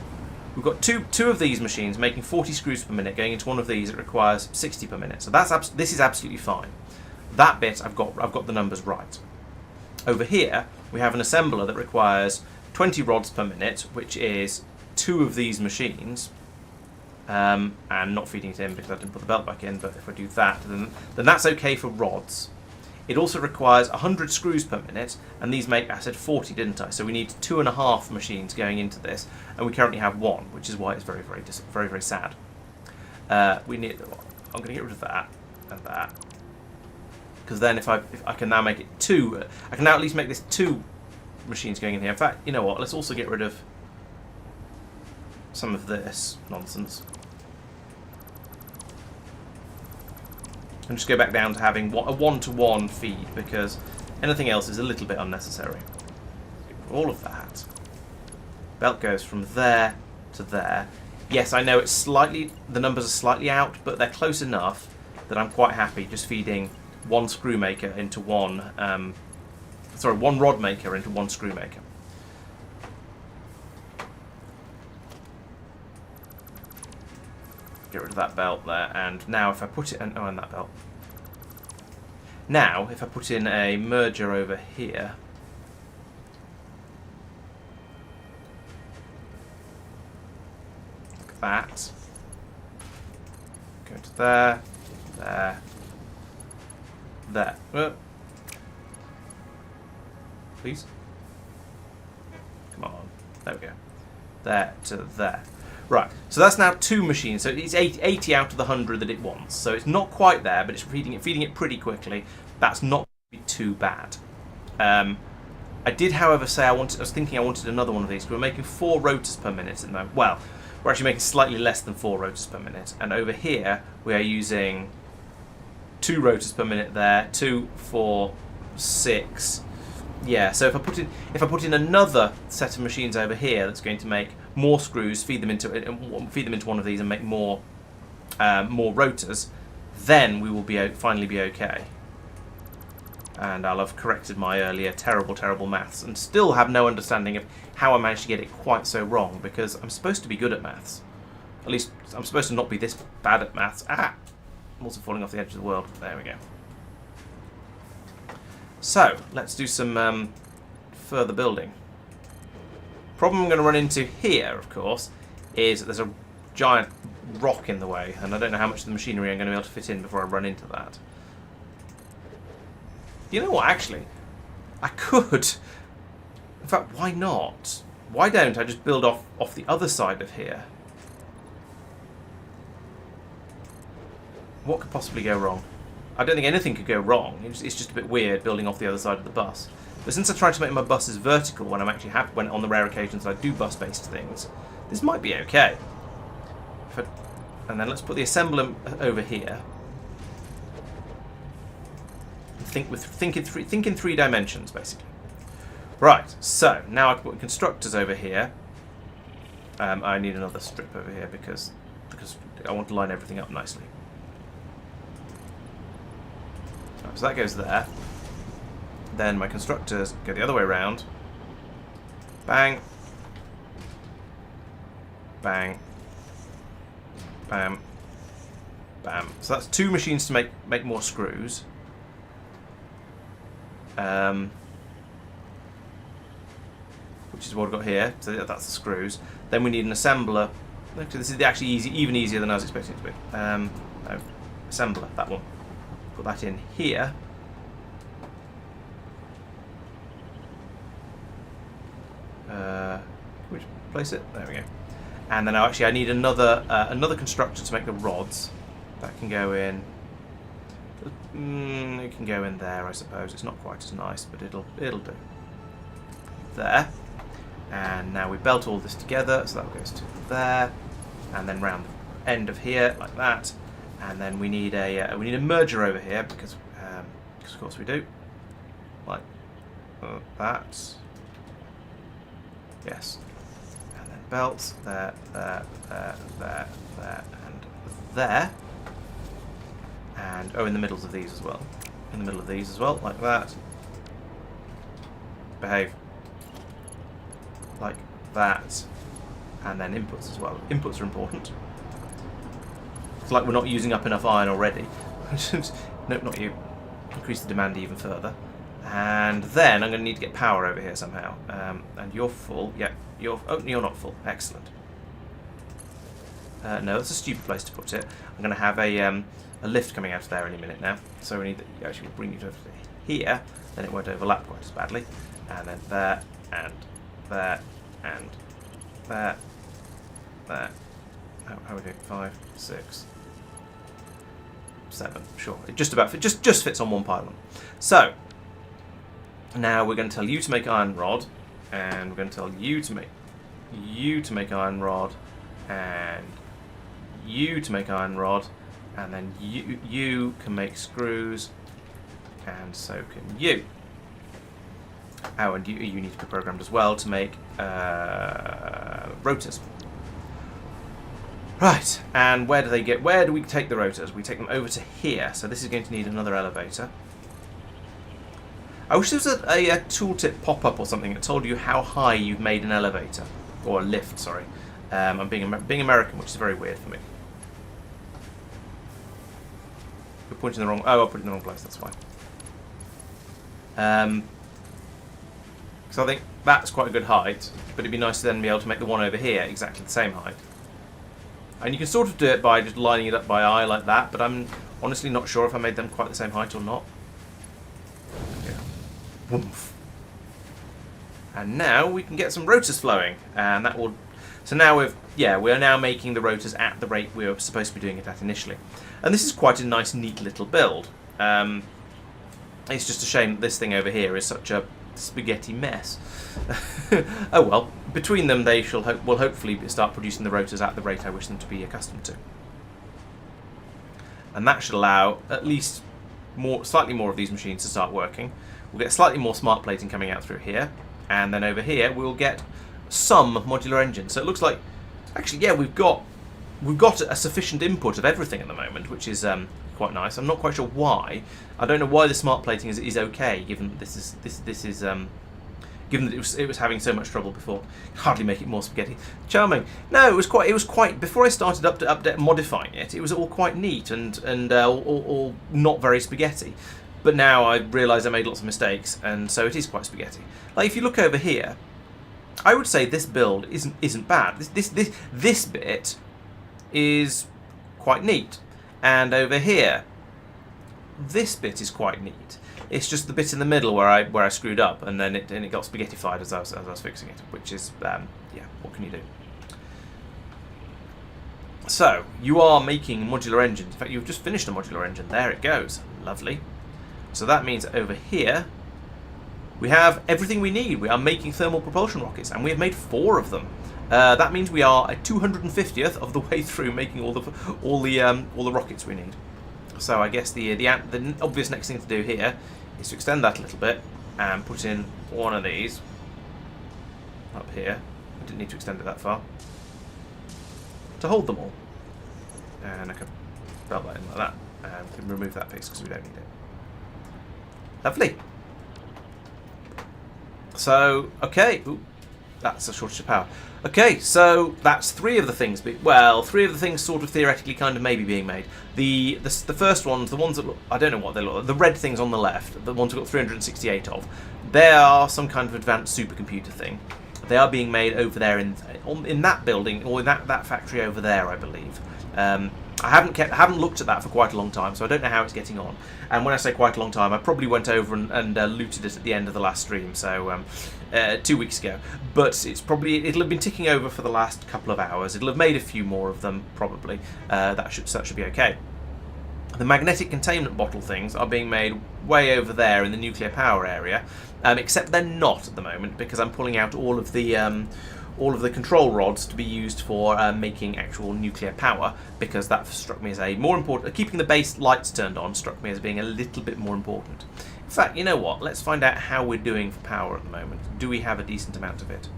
two of these machines making 40 screws per minute. Going into one of these, it requires 60 per minute. So this is absolutely fine. that bit I've got the numbers right. Over here we have an assembler that requires 20 rods per minute, which is 2 of these machines, and not feeding it in because I didn't put the belt back in, but if I do that, then that's okay for rods. It also requires 100 screws per minute, and these make, I said 40, didn't I? So we need 2.5 machines going into this, and we currently have 1, which is why it's very, very sad. We need. I'm going to get rid of that and that, because then if I can now make it 2, I can now at least make this 2 machines going in here. In fact, you know what? Let's also get rid of some of this nonsense. And just go back down to having a 1-to-1 feed, because anything else is a little bit unnecessary. All of that. Belt goes from there to there. Yes, I know it's slightly, the numbers are slightly out, but they're close enough that I'm quite happy just feeding 1 screw maker into 1, 1 rod maker into 1 screw maker. Get rid of that belt there, and now if I put it, and that belt. Now, if I put in a merger over here, like that, go to there, there, there. Please? Come on, there we go. There to there. Right, so that's now 2 machines, so it's 80 out of the 100 that it wants. So it's not quite there, but it's feeding it pretty quickly. That's not too bad. I did, however, say I was thinking I wanted another one of these, because we're making 4 rotors per minute at the moment. Well, we're actually making slightly less than 4 rotors per minute, and over here we are using 2 rotors per minute there, 2, 4, 6. Yeah, so if I put in another set of machines over here that's going to make more screws, feed them into one of these, and make more rotors, then we will finally be okay. And I'll have corrected my earlier terrible maths, and still have no understanding of how I managed to get it quite so wrong, because I'm supposed to be good at maths. At least I'm supposed to not be this bad at maths. I'm also falling off the edge of the world. There we go. So let's do some further building. Problem I'm going to run into here, of course, is there's a giant rock in the way, and I don't know how much of the machinery I'm going to be able to fit in before I run into that. You know what, actually? I could. In fact, why not? Why don't I just build off the other side of here? What could possibly go wrong? I don't think anything could go wrong. It's just a bit weird building off the other side of the bus. But since I tried to make my buses vertical when I'm actually happy, when on the rare occasions I do bus-based things, this might be okay. And then let's put the assembler over here. Think in 3 dimensions, basically. Right. So now I can put constructors over here. I need another strip over here because I want to line everything up nicely. So that goes there. Then my constructors go the other way around. Bang. Bang. Bam. Bam. So that's 2 machines to make more screws. Which is what I've got here. So that's the screws. Then we need an assembler. Actually, this is actually even easier than I was expecting it to be. No, assembler, that one. Put that in here. Which place it? There we go. And then I need another constructor to make the rods. That can go in. It can go in there, I suppose. It's not quite as nice, but it'll do. There. And now we belt all this together, so that goes to there, and then round the end of here like that. And then we need a merger over here because of course we do, like that. Yes. And then belts there, there, there, there, there, and there. And in the middles of these as well. In the middle of these as well, like that. Behave. Like that. And then inputs as well. Inputs are important. It's like we're not using up enough iron already. Nope, not you. increase the demand even further. And then I'm going to need to get power over here somehow. And you're full. Yeah, you're not full. Excellent. No, that's a stupid place to put it. I'm going to have a lift coming out of there any minute now. So we need to actually bring you to here. Then it won't overlap quite as badly. And then there, and there, and there, there. How are we doing? 5, 6, 7. Sure, it just fits on one pylon. So now we're going to tell you to make iron rod, and we're going to tell you to make iron rod, and you to make iron rod, and then you can make screws, and so can you. Oh, and you need to be programmed as well to make rotors. Right, and where do we take the rotors? We take them over to here, so this is going to need another elevator. I wish there was a tooltip pop-up or something that told you how high you've made an elevator, or a lift, sorry. I'm being American, which is very weird for me. You're pointing the wrong... Oh, I'll put it in the wrong place, that's fine. So I think that's quite a good height, but it'd be nice to then be able to make the one over here exactly the same height. And you can sort of do it by just lining it up by eye like that, but I'm honestly not sure if I made them quite the same height or not. Yeah. Woof. And now we can get some rotors flowing, and that will... So now we're now making the rotors at the rate we were supposed to be doing it at initially. And this is quite a nice, neat little build. It's just a shame that this thing over here is such a spaghetti mess. Oh well, between them they will hopefully start producing the rotors at the rate I wish them to be accustomed to. And that should allow at least slightly more of these machines to start working. We'll get slightly more smart plating coming out through here, and then over here we'll get some modular engines. So it looks like, actually, yeah, we've got a sufficient input of everything at the moment, which is quite nice. I'm not quite sure why. I don't know why the smart plating is okay, given that this is given that it was having so much trouble before. Hardly make it more spaghetti. Charming. No, it was quite. Before I started modifying it, it was all quite neat and all not very spaghetti. But now I realise I made lots of mistakes, and so it is quite spaghetti. Like if you look over here, I would say this build isn't bad. This bit is quite neat, and over here, this bit is quite neat. It's just the bit in the middle where I screwed up, and then it got spaghettified as I was fixing it, which is yeah, what can you do? So you are making modular engines. In fact, you've just finished a modular engine. There it goes. Lovely. So that means that over here we have everything we need. We are making thermal propulsion rockets, and we have made 4 of them. That means we are a 250th of the way through making all the rockets we need. So I guess the obvious next thing to do here is to extend that a little bit and put in one of these up here. I didn't need to extend it that far to hold them all, and I can belt that in like that, and we can remove that piece because we don't need it. Lovely. So okay. Ooh, that's a shortage of power. Okay, so that's 3 of the things. 3 of the things sort of theoretically kind of maybe being made. The first ones, the ones that look, I don't know what they look like. The red things on the left, the ones we've got 368 of, they are some kind of advanced supercomputer thing. They are being made over there in that building, or in that factory over there, I believe. I haven't looked at that for quite a long time, so I don't know how it's getting on. And when I say quite a long time, I probably went over and looted it at the end of the last stream, so 2 weeks ago. But it'll have been ticking over for the last couple of hours. It'll have made a few more of them, probably. That should be okay. The magnetic containment bottle things are being made way over there in the nuclear power area, except they're not at the moment because I'm pulling out all of the control rods to be used for making actual nuclear power, because that struck me as a more important. Keeping the base lights turned on struck me as being a little bit more important. In fact, you know what? Let's find out how we're doing for power at the moment. Do we have a decent amount of it?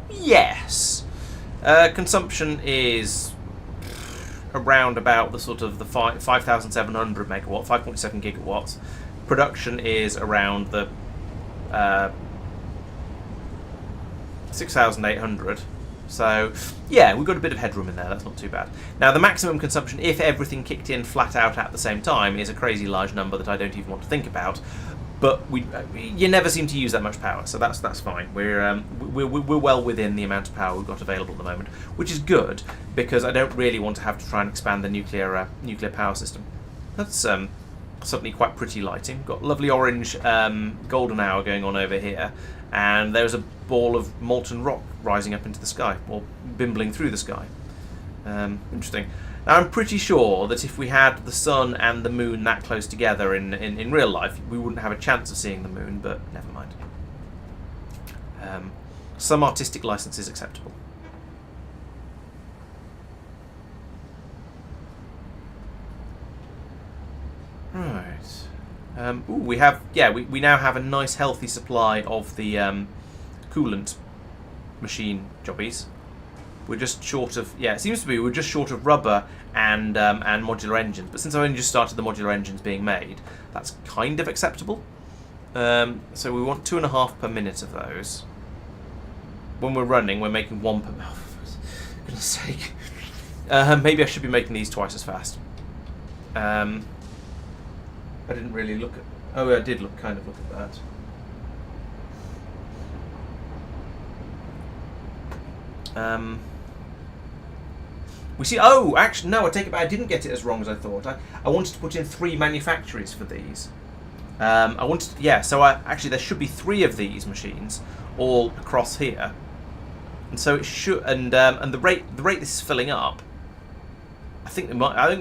Yes. Consumption is around about the sort of the 5,700 megawatt, 5.7 gigawatts. Production is around the 6,800, So, yeah, we've got a bit of headroom in there. That's not too bad. Now, the maximum consumption, if everything kicked in flat out at the same time, is a crazy large number that I don't even want to think about. But you never seem to use that much power, so that's fine. We're well within the amount of power we've got available at the moment, which is good because I don't really want to have to try and expand the nuclear power system. That's suddenly quite pretty lighting. We've got lovely orange golden hour going on over here, and there's a ball of molten rock rising up into the sky, or bimbling through the sky. Interesting. Now, I'm pretty sure that if we had the sun and the moon that close together in real life, we wouldn't have a chance of seeing the moon, but never mind. Some artistic license is acceptable. Right. We now have a nice healthy supply of the coolant machine jobbies. We're just short of, it seems to be we're just short of rubber and modular engines. But since I only just started the modular engines being made, that's kind of acceptable. So we want 2.5 per minute of those. When we're running, we're making 1 per. Oh, for goodness sake. Maybe I should be making these twice as fast. I didn't really look at. Oh, I did kind of look at that. We see. Oh, actually, no. I take it back. I didn't get it as wrong as I thought. I wanted to put in 3 manufactories for these. I wanted. So actually there should be 3 of these machines all across here, and so it should. And the rate this is filling up. I think we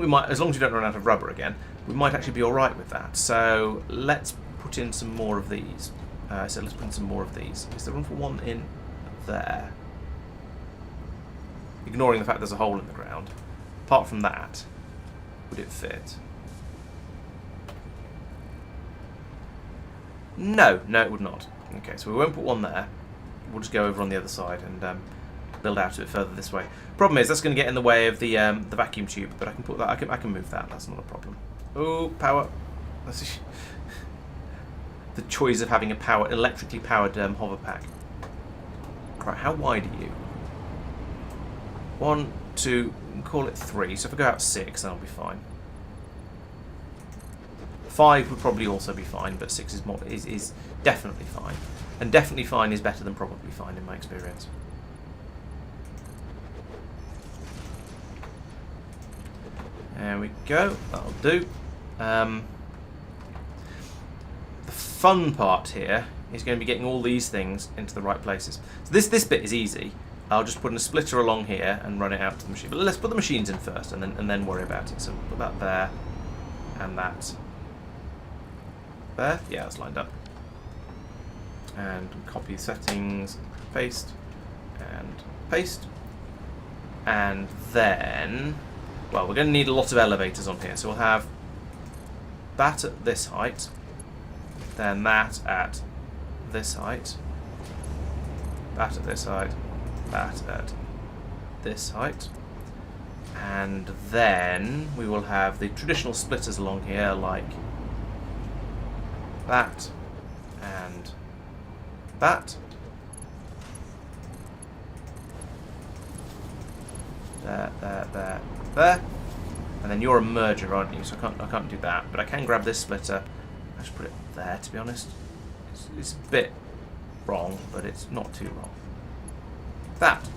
might. As long as we don't run out of rubber again, we might actually be all right with that. So let's put in some more of these. Let's put in some more of these. Is there room for one in there? Ignoring the fact there's a hole in the ground. Apart from that, would it fit? No, it would not. Okay, so we won't put one there. We'll just go over on the other side and build out a bit further this way. Problem is that's going to get in the way of the vacuum tube, but I can put that. I can move that. That's not a problem. Oh, power! The choice of having a electrically powered hover pack. Right, how wide are you? 1, 2, call it 3. So if I go out 6, that'll be fine. 5 would probably also be fine, but 6 is definitely fine. And definitely fine is better than probably fine in my experience. There we go. That'll do. The fun part here is going to be getting all these things into the right places. So this bit is easy. I'll just put in a splitter along here and run it out to the machine. But let's put the machines in first and then worry about it. So we'll put that there and that there. Yeah, that's lined up. And copy settings, paste, and paste. And then, well, we're going to need a lot of elevators on here. So we'll have that at this height, then that at this height, that at this height, that at this height, and then we will have the traditional splitters along here like that and that. There. And then you're a merger, aren't you? So I can't do that, but I can grab this splitter. I should put it there, to be honest. It's a bit wrong, but it's not too wrong. That.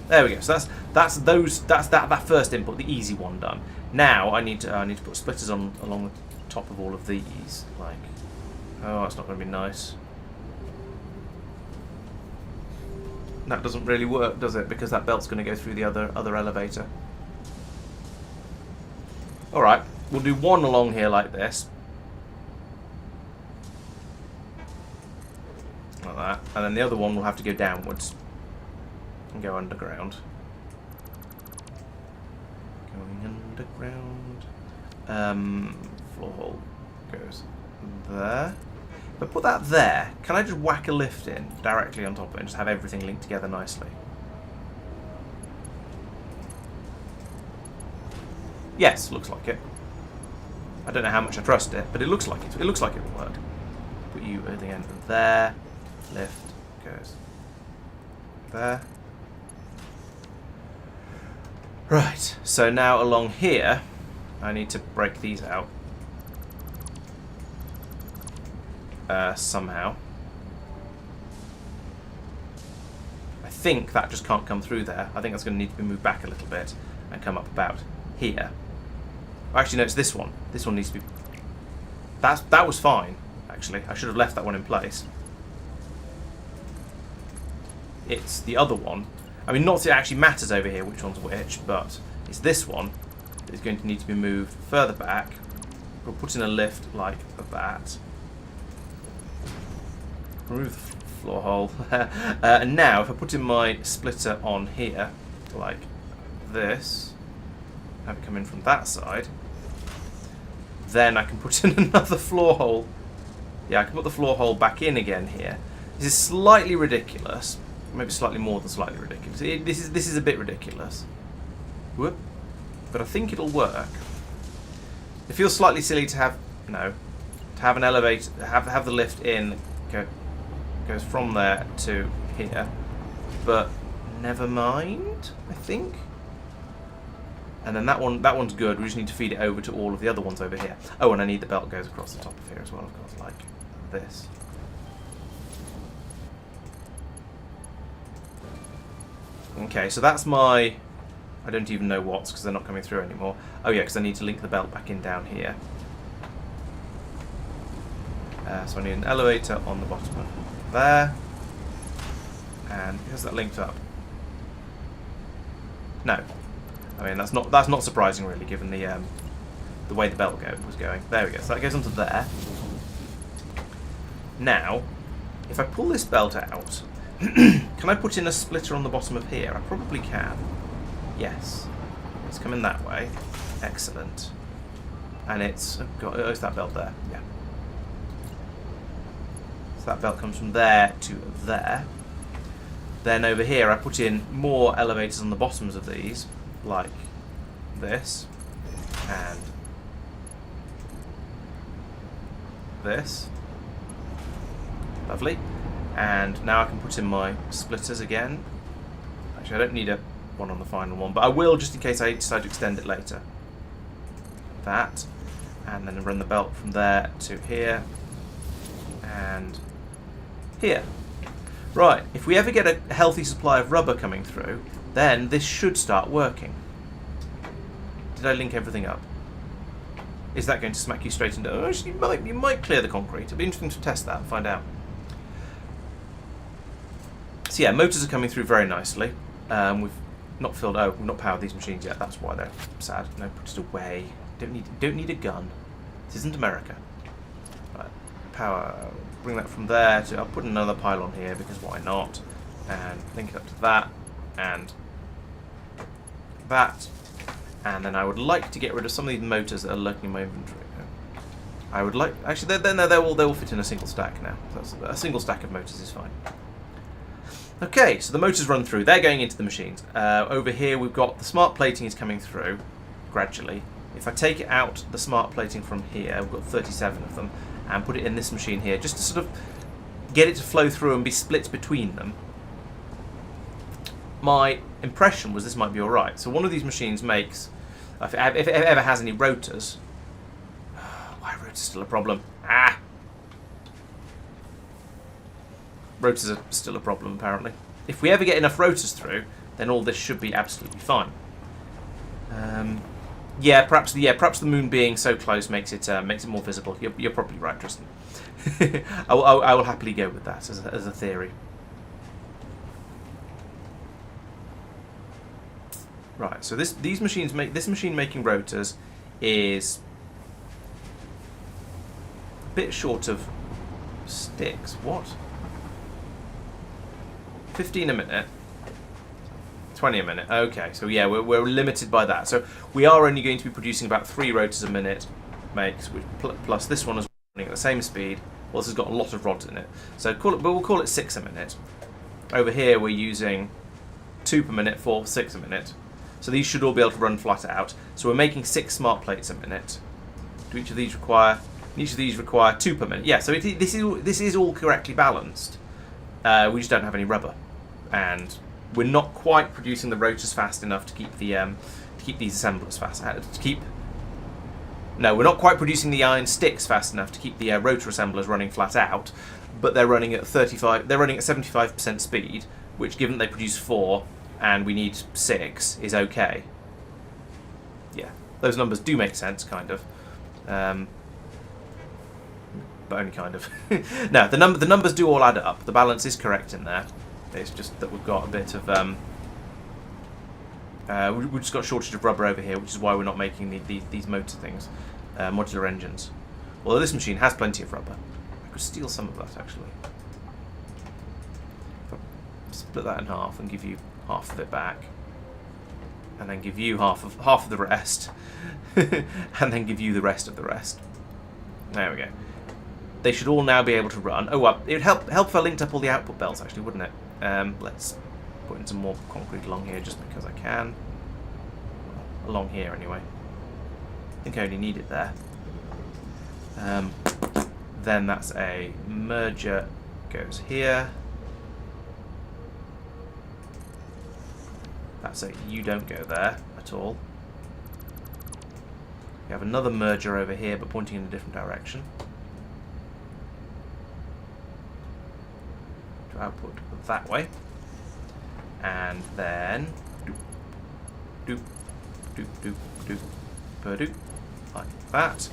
There we go. So that's that first input, the easy one done. Now I need to put splitters on along the top of all of these. Like, oh, that's not going to be nice. That doesn't really work, does it? Because that belt's going to go through the other elevator. All right, we'll do one along here like this, like that, and then the other one will have to go downwards and go underground. Going underground. Floor hole goes there. If I put that there, can I just whack a lift in directly on top of it and just have everything linked together nicely? Yes, looks like it. I don't know how much I trust it, but it looks like it. It looks like it will work. Put you at the end of there. Lift goes there. Right, so now along here, I need to break these out. Somehow. I think that just can't come through there. I think that's going to need to be moved back a little bit and come up about here. Actually, no, it's this one. This one needs to be... That was fine, actually. I should have left that one in place. It's the other one. I mean, not that it actually matters over here which one's which, but it's this one that is going to need to be moved further back. We'll put in a lift like that. Remove the floor hole. And now, if I put in my splitter on here, like this, have it come in from that side, then I can put in another floor hole. Yeah, I can put the floor hole back in again here. This is slightly ridiculous. Maybe slightly more than slightly ridiculous. This is a bit ridiculous. Whoop. But I think it'll work. It feels slightly silly to have an elevator, have the lift in, goes from there to here. But never mind, I think. And then that one's good. We just need to feed it over to all of the other ones over here. Oh, and I need the belt goes across the top of here as well, of course, like this. Okay, so that's my... I don't even know what's, because they're not coming through anymore. Oh yeah, because I need to link the belt back in down here. So I need an elevator on the bottom of there. And has that linked up? No. I mean, that's not surprising really, given the way the belt was going. There we go. So that goes onto there. Now, if I pull this belt out, can I put in a splitter on the bottom of here? I probably can. Yes. It's coming that way. Excellent. And it's that belt there. Yeah. So that belt comes from there to there. Then over here, I put in more elevators on the bottoms of these, like this, and this. Lovely. And now I can put in my splitters again. Actually, I don't need one on the final one, but I will just in case I decide to extend it later. That. And then run the belt from there to here. And here. Right, if we ever get a healthy supply of rubber coming through, then this should start working. Did I link everything up? Is that going to smack you straight into... Oh, actually, you might clear the concrete. It'll be interesting to test that and find out. So yeah, motors are coming through very nicely. We've not filled... Oh, we've not powered these machines yet. That's why they're sad. No, put it away. Don't need a gun. This isn't America. Right, power... Bring that from there to... I'll put another pylon here because why not? And link it up to that. And that. And then I would like to get rid of some of these motors that are lurking in my inventory. I would like... Actually, they will fit in a single stack now. So a single stack of motors is fine. Okay, so the motors run through. They're going into the machines. Over here, we've got the smart plating is coming through gradually. If I take it out, the smart plating from here, we've got 37 of them, and put it in this machine here, just to sort of get it to flow through and be split between them. My impression was this might be alright. So one of these machines makes, if it ever has any rotors, why are rotors still a problem? Ah! Rotors are still a problem, apparently. If we ever get enough rotors through, then all this should be absolutely fine. Yeah, perhaps the moon being so close makes it more visible. You're probably right, Tristan. I will happily go with that as a theory. Right. So this machine making rotors is a bit short of sticks. What? 15 a minute. 20 a minute. Okay, so yeah, we're limited by that. So we are only going to be producing about 3 rotors a minute, makes plus this one is running at the same speed. Well, this has got a lot of rods in it, so we'll call it 6 a minute. Over here, we're using 2 per minute, 4, 6 a minute. So these should all be able to run flat out. So we're making 6 smart plates a minute. Do each of these require? Each of these require 2 per minute. Yeah. So this is all correctly balanced. We just don't have any rubber, and we're not quite producing the rotors fast enough to keep the to keep these assemblers fast. No, we're not quite producing the iron sticks fast enough to keep the rotor assemblers running flat out, but they're running at 35. They're running at 75% speed, which, given they produce 4 and we need 6, is okay. Yeah, those numbers do make sense, kind of, but only kind of. No, the numbers do all add up. The balance is correct in there. It's just that we've got a bit of we've just got a shortage of rubber over here, which is why we're not making these motor things, modular engines. Although this machine has plenty of rubber. I could steal some of that, actually. If I split that in half and give you half of it back, and then give you half of the rest, and then give you the rest of the rest. There we go. They should all now be able to run. Oh, well, it would help if I linked up all the output belts, actually, wouldn't it? Let's put in some more concrete along here just because I can. Along here, anyway. I think I only need it there. Then that's a merger, goes here. That's a you don't go there at all. We have another merger over here, but pointing in a different direction. To output that way. And then doop, doop, doop, doop, doop, doop, like that.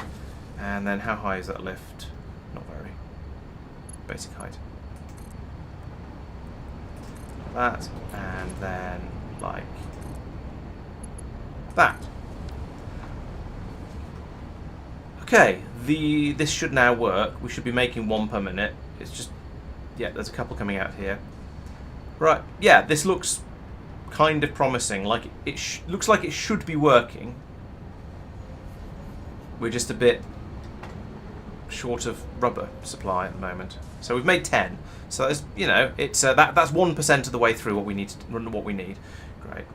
And then how high is that lift? Not very. Basic height. That, and then like that. Okay, this should now work. We should be making 1 per minute. It's just, yeah, there's a couple coming out here. Right, yeah, this looks kind of promising. Like it looks like it should be working. We're just a bit short of rubber supply at the moment. So we've made 10. So it's, you know, it's that's 1% of the way through what we need. Great.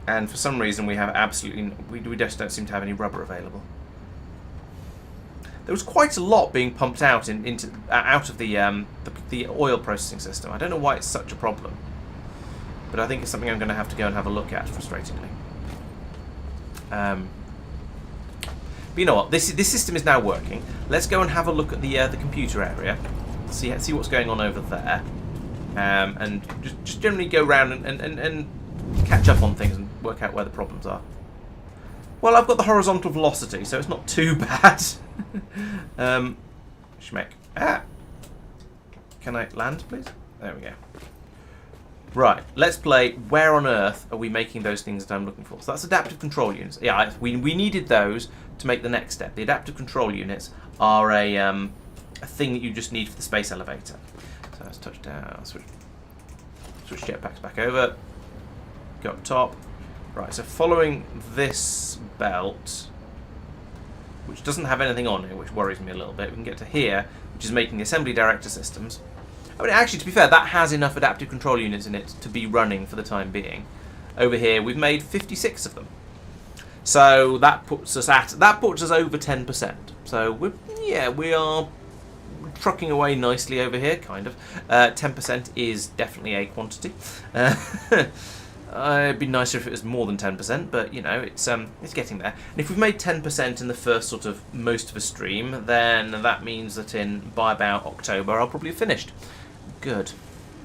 And for some reason we have absolutely we just don't seem to have any rubber available. There was quite a lot being pumped out out of the oil processing system. I don't know why it's such a problem, but I think it's something I'm going to have to go and have a look at, frustratingly. But you know what? This system is now working. Let's go and have a look at the computer area. See what's going on over there, and just generally go around and catch up on things and work out where the problems are. Well, I've got the horizontal velocity, so it's not too bad. Schmeck. Ah! Can I land, please? There we go. Right, let's play where on earth are we making those things that I'm looking for. So that's adaptive control units. Yeah, we needed those to make the next step. The adaptive control units are a thing that you just need for the space elevator. So let's touch down, switch jetpacks back over, go up top. Right, so following this belt, which doesn't have anything on it, which worries me a little bit, we can get to here, which is making the assembly director systems. I mean, actually, to be fair, that has enough adaptive control units in it to be running for the time being. Over here, we've made 56 of them. So that puts us over 10%. So we are trucking away nicely over here, kind of. 10% is definitely a quantity. It'd be nicer if it was more than 10%, but you know, it's getting there. And if we've made 10% in the first sort of most of a stream, then that means that by about October I'll probably have finished. Good.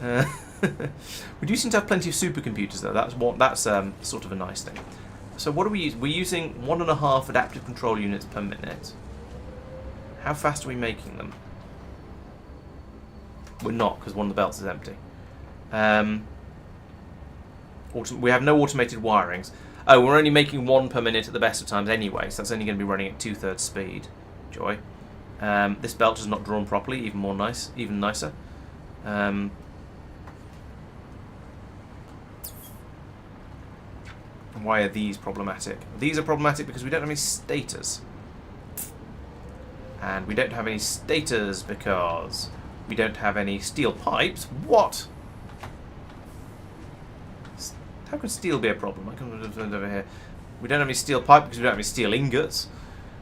We do seem to have plenty of supercomputers though. That's sort of a nice thing. So what do we use? We're using 1.5 adaptive control units per minute. How fast are we making them? We're not, because one of the belts is empty. We have no automated wirings. Oh, we're only making 1 per minute at the best of times anyway, so that's only going to be running at 2/3 speed. Joy. This belt is not drawn properly, even nicer. Why are these problematic? These are problematic because we don't have any stators. And we don't have any stators because we don't have any steel pipes. What? How could steel be a problem? I can over here. We don't have any steel pipe because we don't have any steel ingots.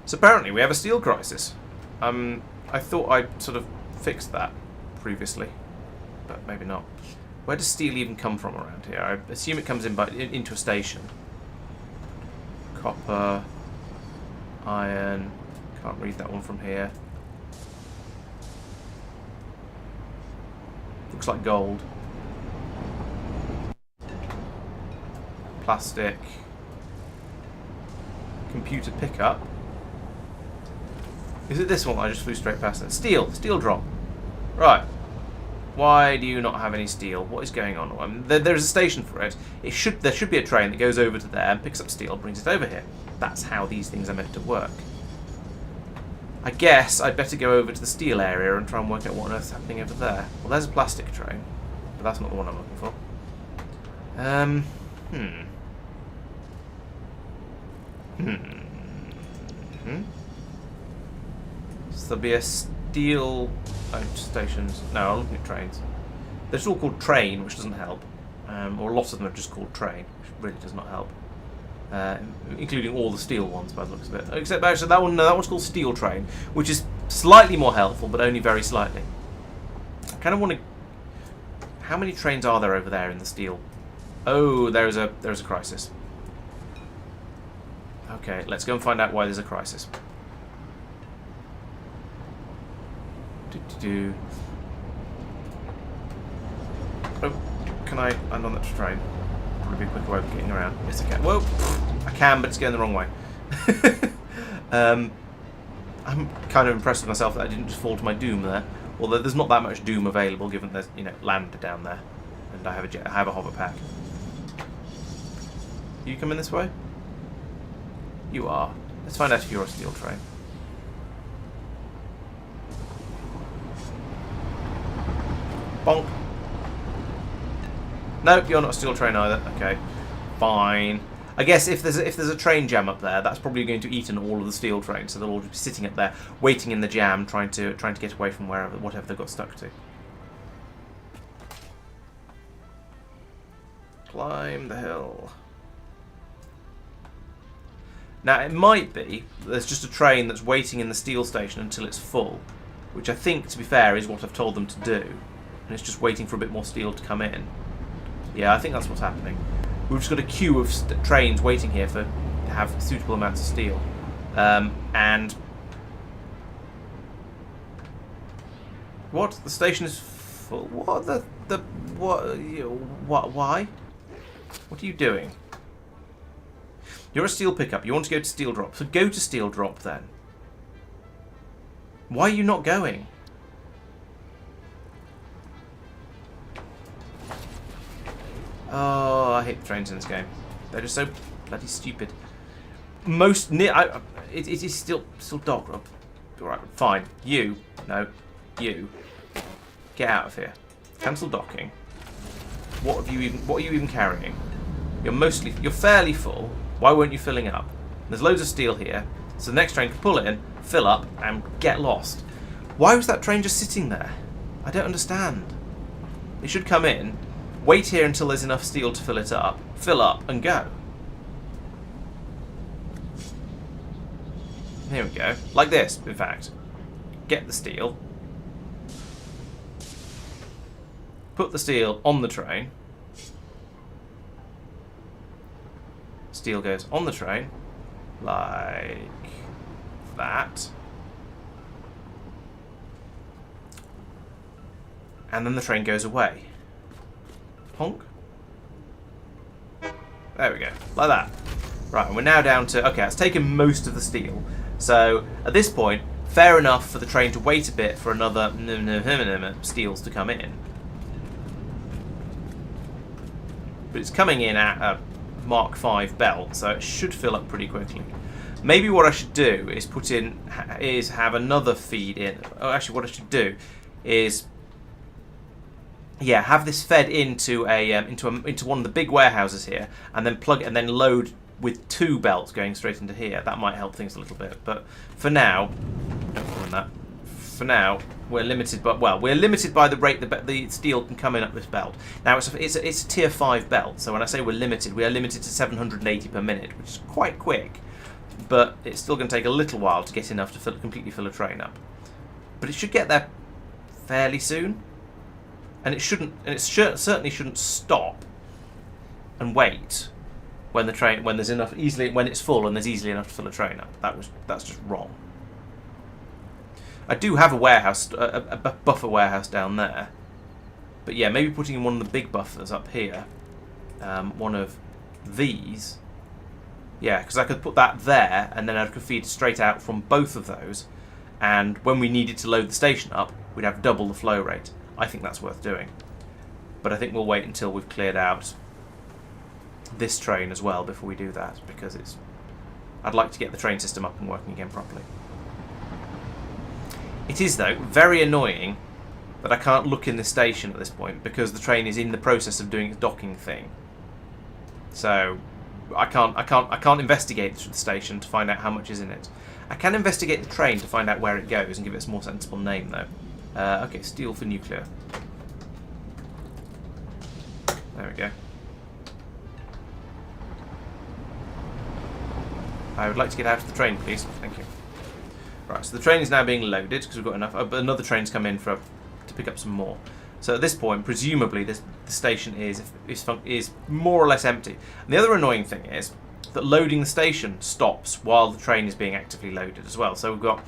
So apparently we have a steel crisis. I thought I sort of fixed that previously, but maybe not. Where does steel even come from around here? I assume it comes into a station. copper, iron. Can't read that one from here. Looks like gold. Plastic. Computer pickup. Is it this one? I just flew straight past it. Steel. Steel drop. Right. Why do you not have any steel? What is going on? I mean, there's a station for it. There should be a train that goes over to there and picks up steel, brings it over here. That's how these things are meant to work. I guess I'd better go over to the steel area and try and work out what on earth's happening over there. Well, there's a plastic train, but that's not the one I'm looking for. So there'll be a steel stations. No, I'm looking at trains. They're just all called train, which doesn't help. Or a lot of them are just called train, which really does not help. Including all the steel ones by the looks of it. Except actually that one's called steel train, which is slightly more helpful, but only very slightly. I kind of want to. How many trains are there over there in the steel? Oh, there's a crisis. Okay, let's go and find out why there's a crisis. Oh, can I land on that train? Probably be a quicker way of getting around. Yes, I can. Well, I can, but it's going the wrong way. I'm kind of impressed with myself that I didn't just fall to my doom there. Although there's not that much doom available, given there's land down there, and I have a hover pack. You coming this way? You are. Let's find out if you're a steel train. Bonk. Nope, you're not a steel train either. Okay, fine. I guess if there's a train jam up there, that's probably going to eat in all of the steel trains, so they'll all just be sitting up there, waiting in the jam, trying to get away from whatever they got stuck to. Climb the hill. Now it might be there's just a train that's waiting in the steel station until it's full, which I think, to be fair, is what I've told them to do, and it's just waiting for a bit more steel to come in. Yeah, I think that's what's happening. We've just got a queue of trains waiting here to have suitable amounts of steel. And... What? The station is full? What? What? Why? What are you doing? You're a steel pickup. You want to go to steel drop. So go to steel drop then. Why are you not going? Oh, I hate the trains in this game. They're just so bloody stupid. It is still dock. Alright, fine. You get out of here. Cancel docking. What are you even carrying? You're fairly full. Why weren't you filling up? There's loads of steel here, so the next train can pull in, fill up, and get lost. Why was that train just sitting there? I don't understand. It should come in, wait here until there's enough steel to fill it up, fill up, and go. Here we go. Like this, in fact. Get the steel. Put the steel on the train. Steel goes on the train. Like that. And then the train goes away. Honk. There we go. Like that. Right, and we're now down to... Okay, it's taken most of the steel. So, at this point, fair enough for the train to wait a bit for another steels to come in. But it's coming in at a Mark 5 belt, so it should fill up pretty quickly. Maybe what I should do is have another feed in. Oh, actually, what I should do is... Yeah, have this fed into one of the big warehouses here, and then load with 2 belts going straight into here. That might help things a little bit. But for now, For now, we're limited by the rate the steel can come in up this belt. Now it's a tier 5 belt, so when I say we're limited, we are limited to 780 per minute, which is quite quick. But it's still going to take a little while to get enough to completely fill a train up. But it should get there fairly soon. And it certainly shouldn't stop and wait when there's enough when it's full and there's easily enough to fill a train up. That's just wrong. I do have a warehouse, a buffer warehouse down there, but yeah, maybe putting in one of the big buffers up here, one of these. Yeah, because I could put that there, and then I could feed straight out from both of those, and when we needed to load the station up, we'd have double the flow rate. I think that's worth doing. But I think we'll wait until we've cleared out this train as well before we do that, because I'd like to get the train system up and working again properly. It is, though, very annoying that I can't look in the station at this point, because the train is in the process of doing its docking thing. So I can't investigate the station to find out how much is in it. I can investigate the train to find out where it goes and give it a more sensible name, though. Okay, steel for nuclear. There we go. I would like to get out of the train, please. Thank you. Right, so the train is now being loaded because we've got enough. But another train's come in to pick up some more. So at this point, presumably, the station is more or less empty. And the other annoying thing is that loading the station stops while the train is being actively loaded as well. So we've got,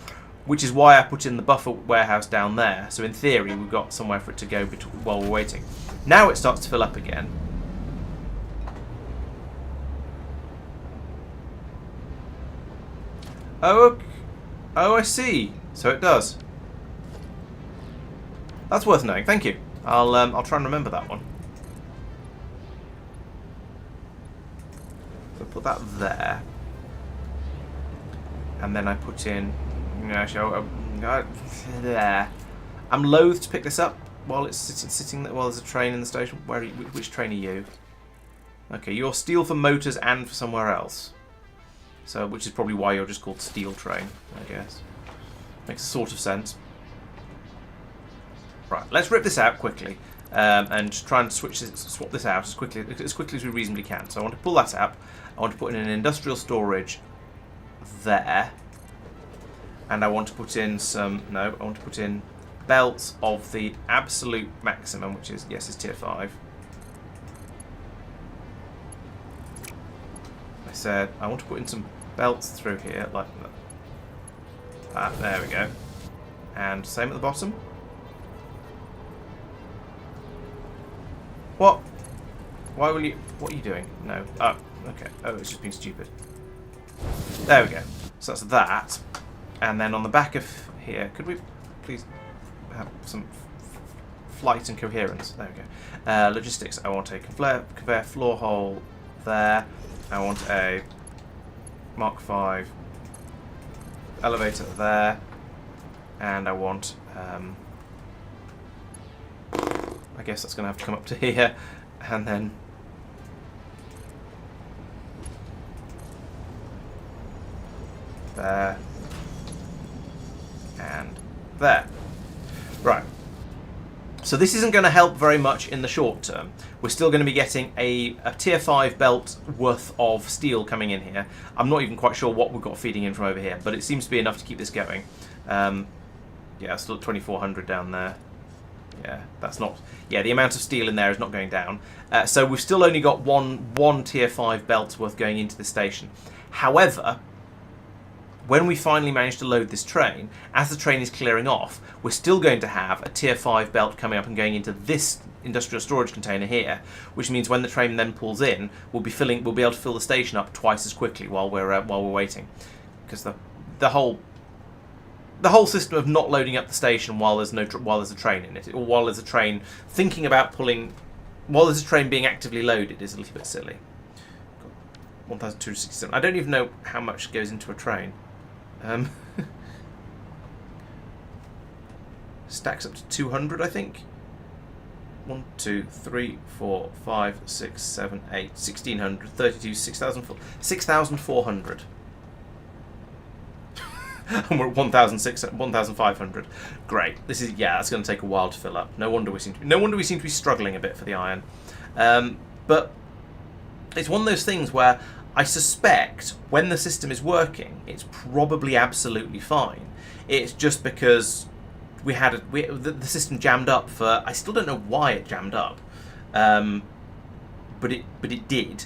which is why I put in the buffer warehouse down there. So in theory, we've got somewhere for it to go while we're waiting. Now it starts to fill up again. Oh, I see. So it does. That's worth knowing. Thank you. I'll try and remember that one. So put that there, and then I put in. There. I'm loath to pick this up while it's sitting there. While there's a train in the station. Which train are you? Okay, you're steel for motors and for somewhere else. So, which is probably why you're just called Steel Train, I guess. Makes sort of sense. Right, let's rip this out quickly and try and swap this out as quickly as we reasonably can. So I want to pull that out. I want to put in an industrial storage there, and I want to put in some. No, I want to put in belts of the absolute maximum, which is is tier 5. I said I want to put in some belts through here like that. There we go. And same at the bottom. What? Why will you? What are you doing? No. Oh, okay. Oh, it's just being stupid. There we go. So that's that. And then on the back of here, could we please have some flight and coherence? There we go. Logistics. I want a conveyor floor hole there. I want a Mark 5 elevator there, and I want. I guess that's going to have to come up to here, and then there and there. Right. So this isn't going to help very much in the short term. We're still going to be getting a tier 5 belt worth of steel coming in here. I'm not even quite sure what we've got feeding in from over here, but it seems to be enough to keep this going. Yeah, still at 2,400 down there. Yeah, that's not. Yeah, the amount of steel in there is not going down. So we've still only got one tier 5 belt worth going into the station. However, when we finally manage to load this train, as the train is clearing off, we're still going to have a tier 5 belt coming up and going into this industrial storage container here, which means when the train then pulls in, we'll be able to fill the station up twice as quickly while we're waiting, because the whole system of not loading up the station while there's a train in it, or while there's a train thinking about pulling, while there's a train being actively loaded, is a little bit silly. 1,267. I don't even know how much goes into a train. Stacks up to 200, I think. 1, 2, 3, 4, 5, 6, 7, 8, 1,600, 32, 6,400. And we're at 1,500. Great. This is that's going to take a while to fill up. No wonder we seem to be struggling a bit for the iron. But it's one of those things where I suspect when the system is working, it's probably absolutely fine. It's just because the system jammed up for. I still don't know why it jammed up, but it did.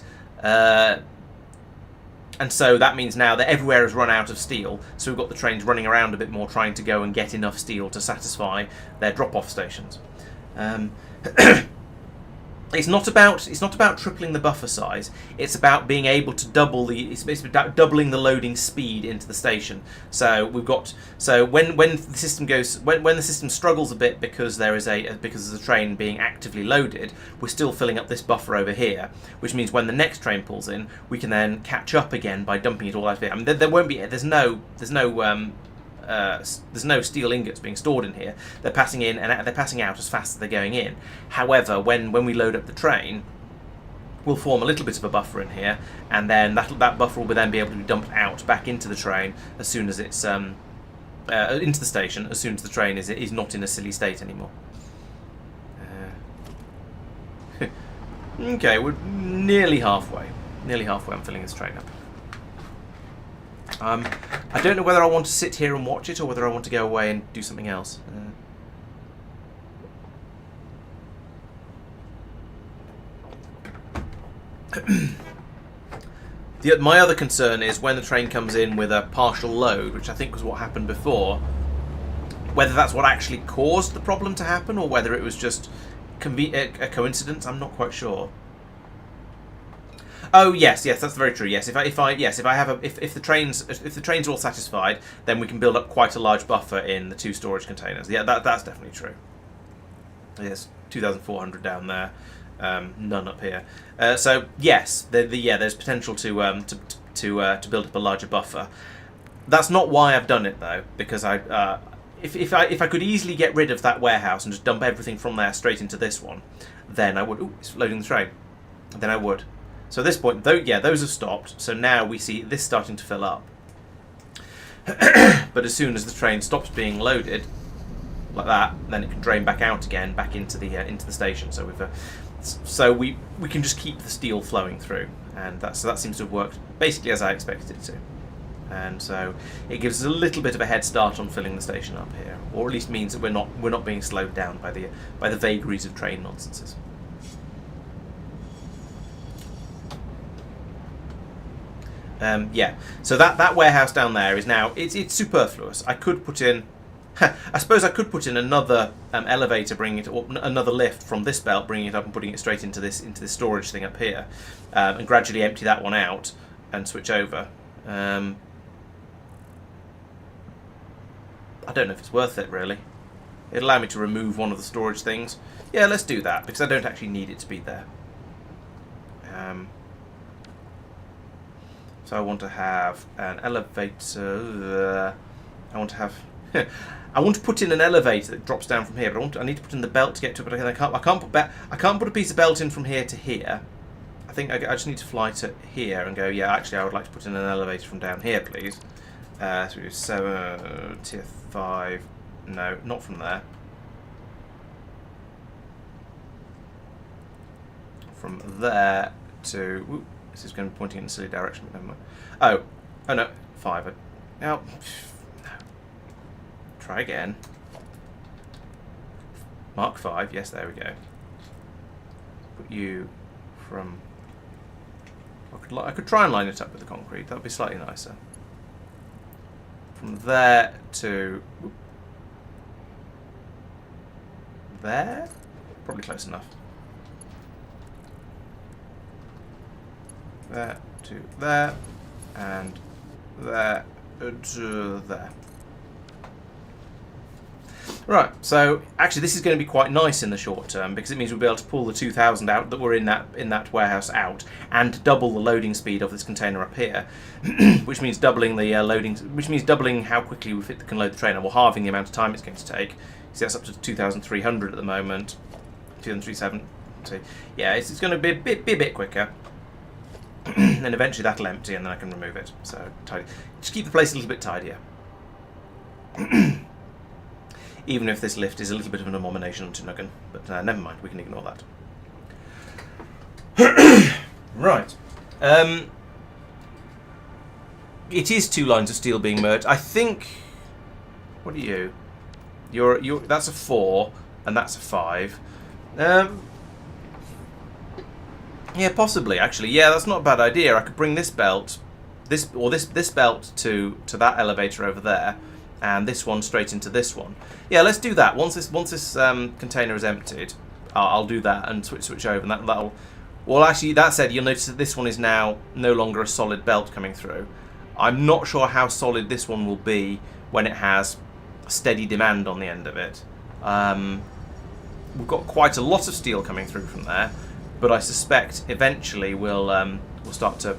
And so that means now that everywhere has run out of steel, so we've got the trains running around a bit more trying to go and get enough steel to satisfy their drop-off stations. It's not about tripling the buffer size. It's about being able to it's about doubling the loading speed into the station. So when the system struggles a bit because there's a train being actively loaded, we're still filling up this buffer over here, which means when the next train pulls in, we can then catch up again by dumping it all out of here. I mean, there's no steel ingots being stored in here. They're passing in and they're passing out as fast as they're going in. However, when we load up the train, we'll form a little bit of a buffer in here, and then that buffer will then be able to be dumped out back into the train as soon as it's into the station as soon as the train is not in a silly state anymore. Okay, we're nearly halfway. Nearly halfway. I'm filling this train up. I don't know whether I want to sit here and watch it or whether I want to go away and do something else. My other concern is when the train comes in with a partial load, which I think was what happened before, whether that's what actually caused the problem to happen or whether it was just a coincidence. I'm not quite sure. Oh yes, that's very true. Yes, if the trains are all satisfied, then we can build up quite a large buffer in the 2 storage containers. Yeah, that's definitely true. There's 2,400 down there, none up here. So yes, there's potential to build up a larger buffer. That's not why I've done it though, because if I could easily get rid of that warehouse and just dump everything from there straight into this one, then I would. Ooh, it's loading the train. Then I would. So at this point, those have stopped. So now we see this starting to fill up. But as soon as the train stops being loaded, like that, then it can drain back out again, back into the station. So we can just keep the steel flowing through, and that seems to have worked basically as I expected it to. And so it gives us a little bit of a head start on filling the station up here, or at least means that we're not being slowed down by the vagaries of train nonsenses. Yeah, so that warehouse down there is now it's superfluous. I could put in, I suppose I could put in another elevator, bringing it, or another lift from this belt, bringing it up and putting it straight into this storage thing up here, and gradually empty that one out and switch over. I don't know if it's worth it really. It'll allow me to remove one of the storage things. Yeah, let's do that because I don't actually need it to be there. So I want to have an elevator. I want to have. I want to put in an elevator that drops down from here, but I need to put in the belt to get to it. But I can't put a piece of belt in from here to here. I think I just need to fly to here and go. Yeah, actually, I would like to put in an elevator from down here, please. So we do 7 tier 5. No, not from there. From there to. Whoop, this is going to be pointing in a silly direction, but never mind. Oh no, 5. No. Try again. Mark 5. Yes, there we go. Put you from. I could try and line it up with the concrete. That would be slightly nicer. From there to there, probably close enough. There to there, and there to there. Right, so actually this is going to be quite nice in the short term because it means we'll be able to pull the 2,000 out that were in that warehouse out and double the loading speed of this container up here, which means doubling the doubling how quickly we can load the train, or halving the amount of time it's going to take. See, that's up to 2,300 at the moment, 2,370. So yeah, it's going to be a bit quicker. And eventually that'll empty and then I can remove it. So tidy. Just keep the place a little bit tidier. Even if this lift is a little bit of an abomination to Nuggan. But never mind, we can ignore that. Right. It is 2 lines of steel being merged. I think... What are you? You're that's a 4 and that's a 5. Yeah, possibly, actually. Yeah, that's not a bad idea. I could bring this belt this belt to that elevator over there, and this one straight into this one. Yeah, let's do that. Once this container is emptied, I'll do that and switch over, and that'll. Well, actually, that said, you'll notice that this one is now no longer a solid belt coming through. I'm not sure how solid this one will be when it has steady demand on the end of it. We've got quite a lot of steel coming through from there, but I suspect eventually it'll start to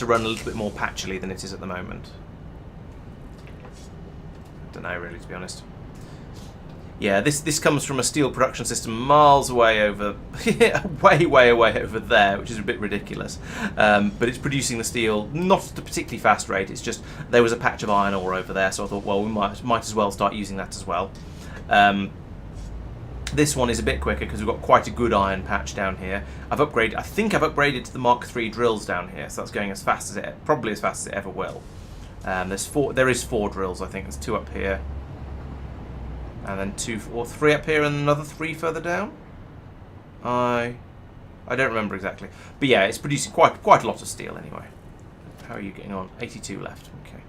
run a little bit more patchily than it is at the moment. I don't know really, to be honest. Yeah, this comes from a steel production system miles away over, way away over there, which is a bit ridiculous. But it's producing the steel not at a particularly fast rate. It's just there was a patch of iron ore over there, so I thought, well, we might as well start using that as well. This one is a bit quicker because we've got quite a good iron patch down here. I think I've upgraded to the Mark III drills down here, so that's going as fast as probably as fast as it ever will. There is 4 drills, I think. There's 2 up here. And then 2 or 3 up here, and another 3 further down. I don't remember exactly, but yeah, it's producing quite a lot of steel anyway. How are you getting on? 82 left. Okay.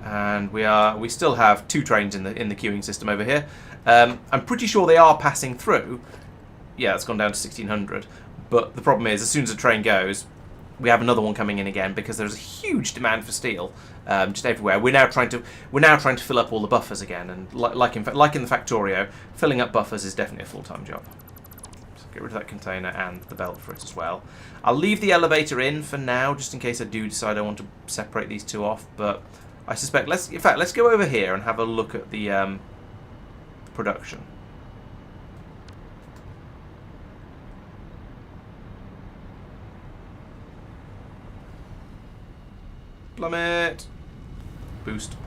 And we still have 2 trains in the queuing system over here. I'm pretty sure they are passing through. Yeah, it's gone down to 1600. But the problem is, as soon as a train goes, we have another one coming in again because there's a huge demand for steel just everywhere. We're now trying to fill up all the buffers again, and like in the Factorio, filling up buffers is definitely a full-time job. So get rid of that container and the belt for it as well. I'll leave the elevator in for now, just in case I do decide I want to separate these 2 off. But I suspect let's go over here and have a look at the production. Plummet! Boost.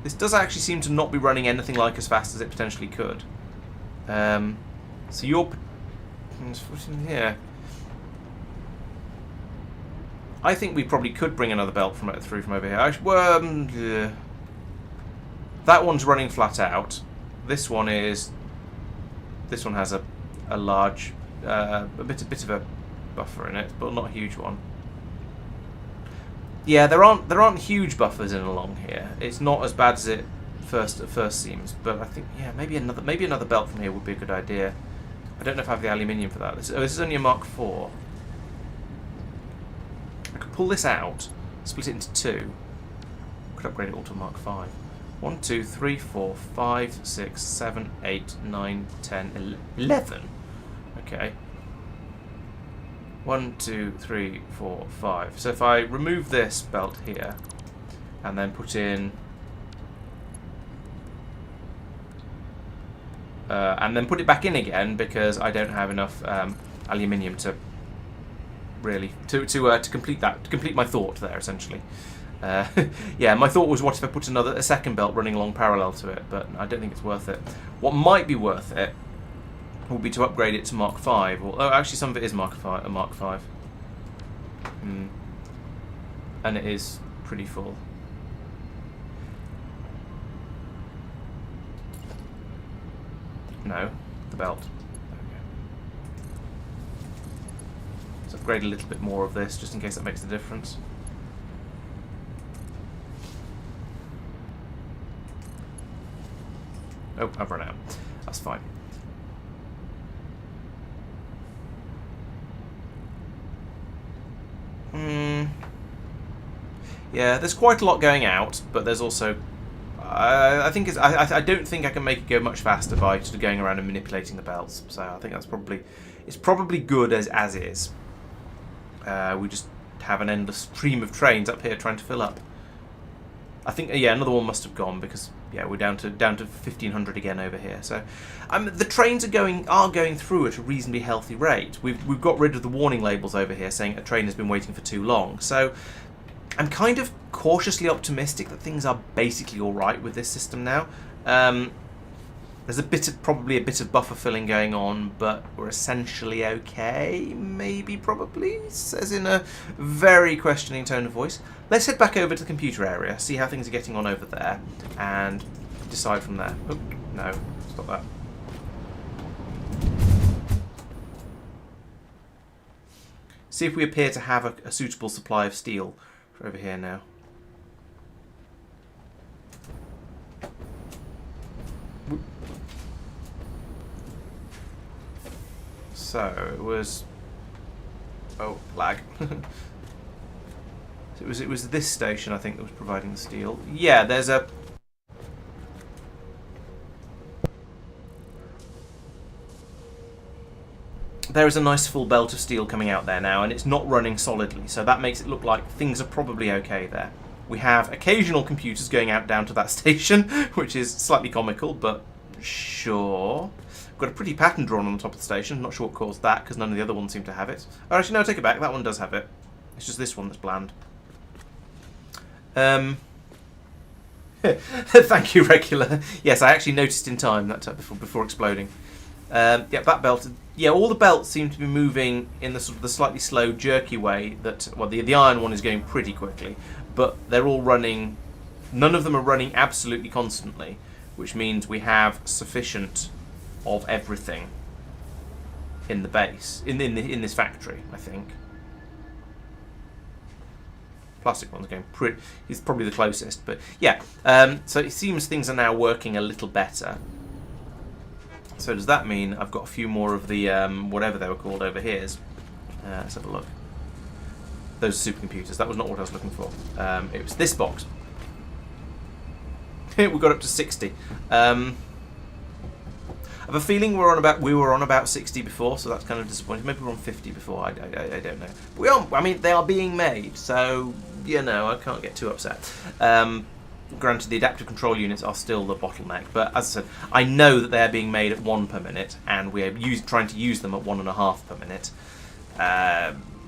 This does actually seem to not be running anything like as fast as it potentially could. So you're... Yeah. I think we probably could bring another belt through from over here. Yeah. That one's running flat out. This one has a large... a bit of a buffer in it, but not a huge one. Yeah, there aren't huge buffers in along here. It's not as bad as it first seems, but I think maybe another belt from here would be a good idea. I don't know if I have the aluminium for that. This is only a Mark IV. I could pull this out, split it into 2. Could upgrade it all to a Mark V. 1, 2, 3, 4, 5, 6, 7, 8, 9, 10, 11. Okay. 1, 2, 3, 4, 5. So if I remove this belt here and then put in and then put it back in again, because I don't have enough aluminium to really to complete my thought there, essentially. Yeah, my thought was, what if I put a second belt running along parallel to it, but I don't think it's worth it. What might be worth it would be to upgrade it to Mark V. Oh, actually, some of it is Mark V. And it is pretty full. No, the belt. There we go. Let's upgrade a little bit more of this, just in case that makes a difference. Oh, I've run out. That's fine. Yeah, there's quite a lot going out, but there's also... I don't think I can make it go much faster by just going around and manipulating the belts. So I think that's probably good as is. We just have an endless stream of trains up here trying to fill up. I think another one must have gone, because we're down to 1500 again over here. So the trains are going through at a reasonably healthy rate. We've got rid of the warning labels over here saying a train has been waiting for too long. So I'm kind of cautiously optimistic that things are basically all right with this system now. There's probably a bit of buffer filling going on, but we're essentially okay. Maybe, probably, says in a very questioning tone of voice. Let's head back over to the computer area, see how things are getting on over there, and decide from there. Oh, no, stop that. See if we appear to have a suitable supply of steel for over here now. So it was. Oh, lag. It was this station, I think, that was providing the steel. Yeah, there's a. There is a nice full belt of steel coming out there now, and it's not running solidly, so that makes it look like things are probably okay there. We have occasional computers going out down to that station, which is slightly comical, but sure. We've got a pretty pattern drawn on the top of the station. Not sure what caused that, because none of the other ones seem to have it. Oh, actually, no, take it back. That one does have it. It's just this one that's bland. Thank you, Regular. Yes, I actually noticed in time that before exploding. Yeah, that belt. Yeah, all the belts seem to be moving in the sort of the slightly slow, jerky way that. Well, the iron one is going pretty quickly, but they're all running. None of them are running absolutely constantly, which means we have sufficient of everything in the base in this factory, I think. Plastic one's going pretty. He's probably the closest, but yeah. So it seems things are now working a little better. So does that mean I've got a few more of the whatever they were called over here? Let's have a look. Those supercomputers. That was not what I was looking for. It was this box. We got up to 60. I have a feeling we were on about 60 before, so that's kind of disappointing. Maybe we were on 50 before. I don't know. We are. I mean, they are being made, so you know I can't get too upset. Granted, the adaptive control units are still the bottleneck, but as I said, I know that they are being made at 1 per minute, and we are trying to use them at 1.5 per minute.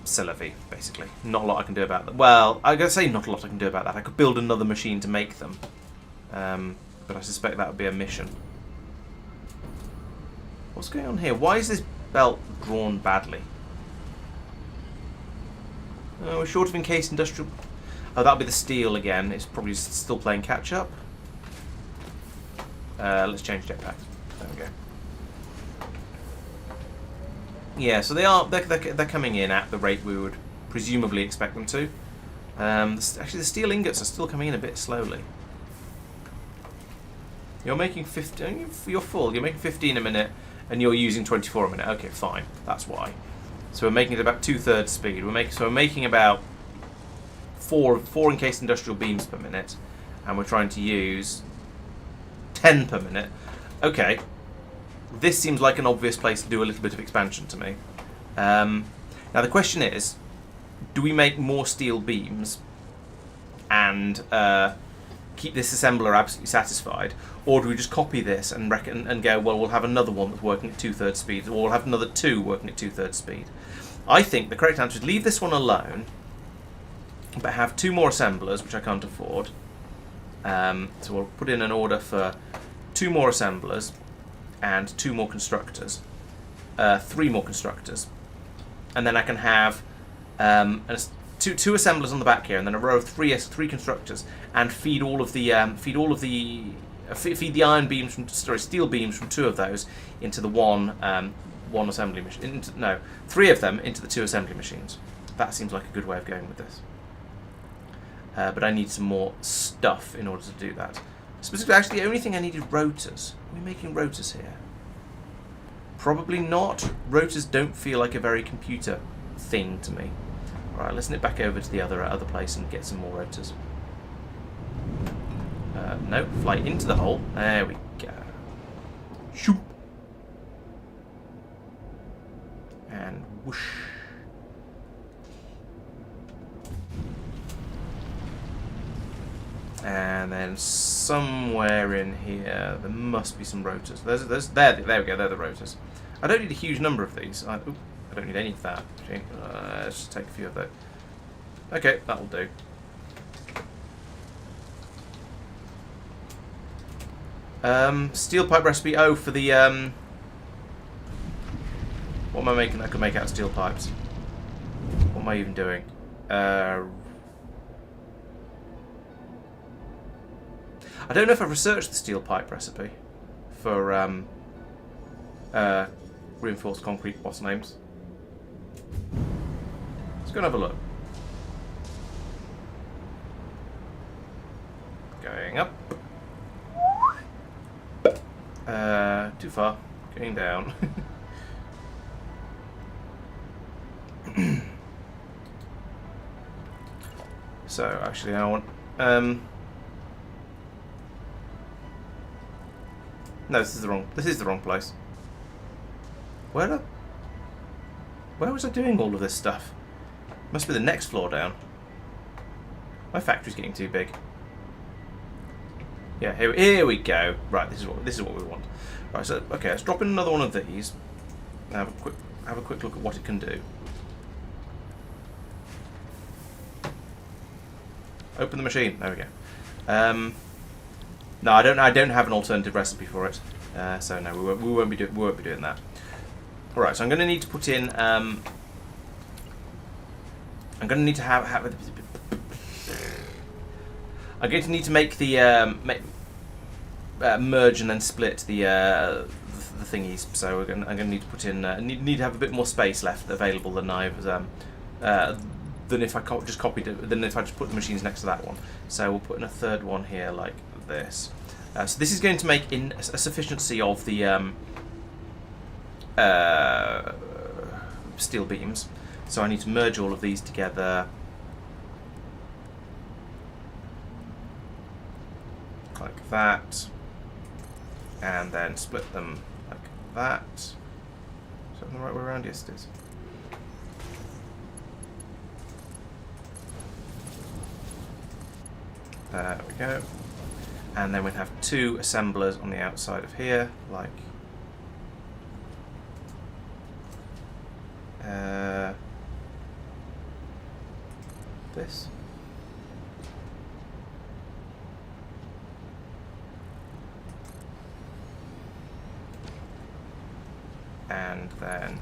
C'est la vie, basically. Not a lot I can do about that. Well, I'm going to say not a lot I can do about that. I could build another machine to make them, but I suspect that would be a mission. What's going on here? Why is this belt drawn badly? Oh, we're short of encased industrial. Oh, that'll be the steel again. It's probably still playing catch up. Let's change jetpack. There we go. Yeah, so they're coming in at the rate we would presumably expect them to. Actually, the steel ingots are still coming in a bit slowly. You're making 15. You're full. You're making 15 a minute, and you're using 24 a minute. Okay, fine. That's why. So we're making it about 2/3 speed. We're making about four encased industrial beams per minute, and we're trying to use 10 per minute. Okay, this seems like an obvious place to do a little bit of expansion to me. Now the question is, do we make more steel beams and keep this assembler absolutely satisfied, or do we just copy this and go, well, we'll have another one that's working at 2/3 speed, or we'll have another 2 working at 2/3 speed? I think the correct answer is leave this one alone, but have 2 more assemblers, which I can't afford. So we'll put in an order for 2 more assemblers and 2 more constructors, 3 more constructors, and then I can have two assemblers on the back here, and then a row of three constructors, and feed the iron beams steel beams from 2 of those into the one assembly machine. 3 of them into the 2 assembly machines. That seems like a good way of going with this. But I need some more stuff in order to do that. Specifically, actually, the only thing I need is rotors. Are we making rotors here? Probably not. Rotors don't feel like a very computer thing to me. Alright, let's nip back over to the other place and get some more rotors. No, fly into the hole. There we go. Shoop. And whoosh. And then somewhere in here, there must be some rotors. There we go, they're the rotors. I don't need a huge number of these. I don't need any of that. Let's just take a few of those. Okay, that'll do. Steel pipe recipe. Oh, for the what am I making? I could make out of steel pipes. What am I even doing? I don't know if I've researched the steel pipe recipe for reinforced concrete. What's names? go and have a look. Going up. Too far. Going down. So actually, I want. No, this is the wrong place. Where was I doing all of this stuff? Must be the next floor down. My factory's getting too big. Yeah, here we go. Right, this is what we want. Right, so okay, let's drop in another one of these. Have a quick look at what it can do. Open the machine. There we go. No, I don't have an alternative recipe for it. So no, we won't be doing that. All right, so I'm going to need to put in. I'm going to need to have. I'm going to need to make the merge and then split the thingies. So I'm going to need to put in. Need to have a bit more space left available than than if I just copied it. Than if I just put the machines next to that one. So we'll put in a third one here like this. So this is going to make in a sufficiency of the steel beams. So I need to merge all of these together. Like that. And then split them like that. Is that the right way around? Yes, it is. There we go. And then we'll have two assemblers on the outside of here, like this. And then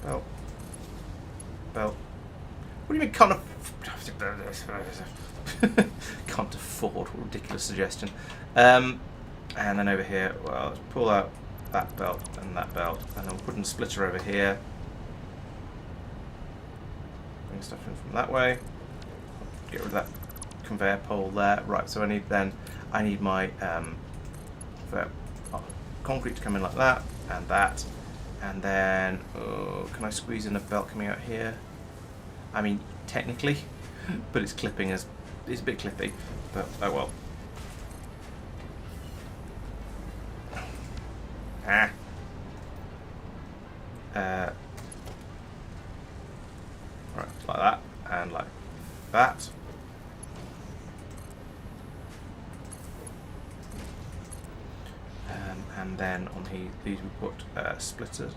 belt. What do you mean can't can't afford? What a ridiculous suggestion. And then over here, well, let's pull out that belt and that belt, and then we'll put in a splitter over here. Bring stuff in from that way. Get rid of that conveyor pole there. Right, so I need my concrete to come in like that, and then can I squeeze in a belt coming out here? I mean, technically, but it's clipping as it's a bit clippy, but oh well. Right, like that, and like that. And then on these we put splitters.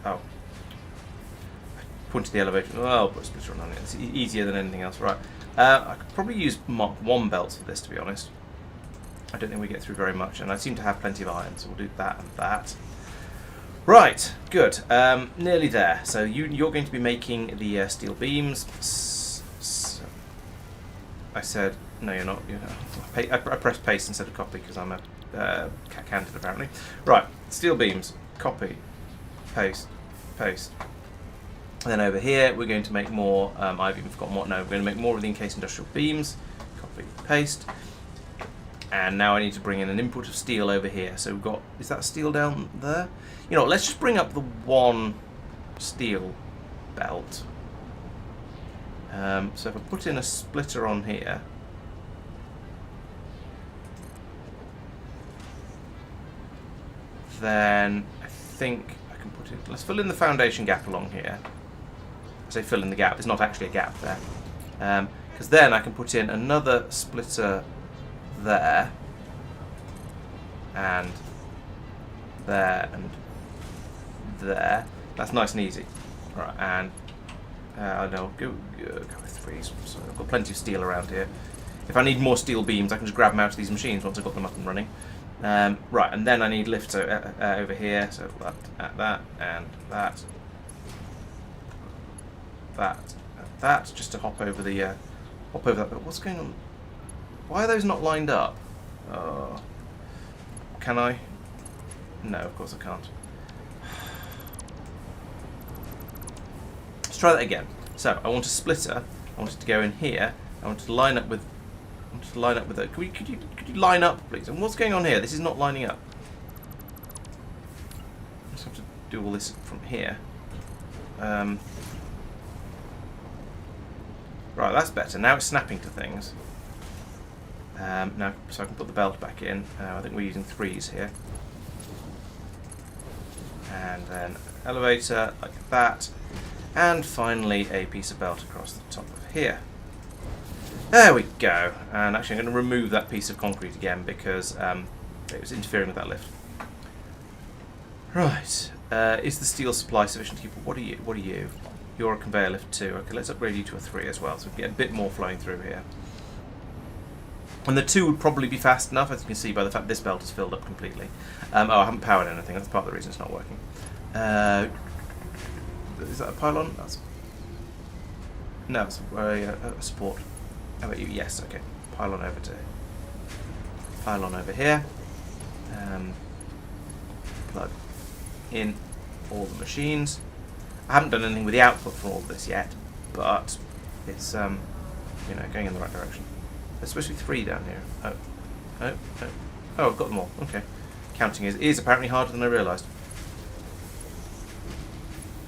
Oh. Point to the elevator. Oh, I'll put a splitter on it. It's easier than anything else, right? I could probably use Mark 1 belts for this, to be honest. I don't think we get through very much, and I seem to have plenty of iron, so we'll do that and that. Right, good. Nearly there. So you're going to be making the steel beams. I said, no, you're not. I pressed paste instead of copy because I'm a cat-handed, apparently. Right, steel beams. Copy, paste, paste. And then over here, we're going to make more. I've even forgotten what. No, we're going to make more of the encased industrial beams. Copy, paste. And now I need to bring in an input of steel over here. So we've got. Is that steel down there? You know, let's just bring up the one steel belt. So if I put in a splitter on here, then I think I can put it. Let's fill in the foundation gap along here. I say fill in the gap. There's not actually a gap there, because then I can put in another splitter there, and there, and there. That's nice and easy. Right, and no, go with 3. So I've got plenty of steel around here. If I need more steel beams, I can just grab them out of these machines once I've got them up and running. Right, and then I need lifts over here, so that, and that, and that, just to hop over the, hop over that. But what's going on? Why are those not lined up? Can I? No, of course I can't. Let's try that again. So I want a splitter. I want it to go in here. I want it to line up with. I want it to line up with it. Could you line up, please? And what's going on here? This is not lining up. I just have to do all this from here. Right, that's better. Now it's snapping to things. Now, so I can put the belt back in. I think we're using 3s here. And then elevator like that. And finally a piece of belt across the top of here. There we go. And actually I'm going to remove that piece of concrete again because it was interfering with that lift. Right. Is the steel supply sufficient to keep? What are you? What are you? You're a conveyor lift 2. Okay, let's upgrade you to a 3 as well, so we get a bit more flowing through here. And the 2 would probably be fast enough, as you can see by the fact this belt is filled up completely. Oh, I haven't powered anything. That's part of the reason it's not working. Is that a pylon? That's... No, it's a support. How about you? Yes, okay. Pylon over here. Plug in all the machines. I haven't done anything with the output from all of this yet, but it's you know, going in the right direction. There's supposed to be 3 down here. Oh, I've got them all. Okay. Counting is apparently harder than I realised.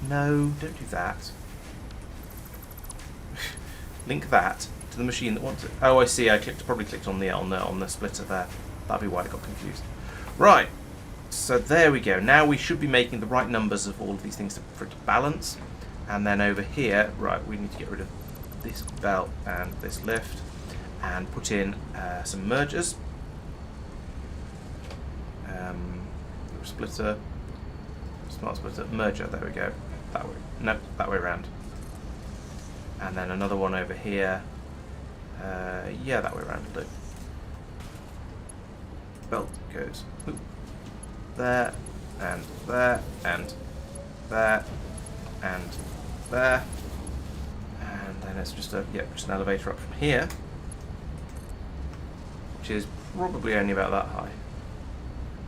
No, don't do that. Link that to the machine that wants it. Oh, I see. I probably clicked on the splitter there. That'd be why I got confused. Right. So there we go. Now we should be making the right numbers of all of these things for it to balance. And then over here, right, we need to get rid of this belt and this lift and put in some mergers. Splitter, smart splitter, merger. There we go. That way. No, that way around. And then another one over here. Yeah, that way around will do. Belt goes there, and there, and there, and there. And then it's just an elevator up from here, which is probably only about that high.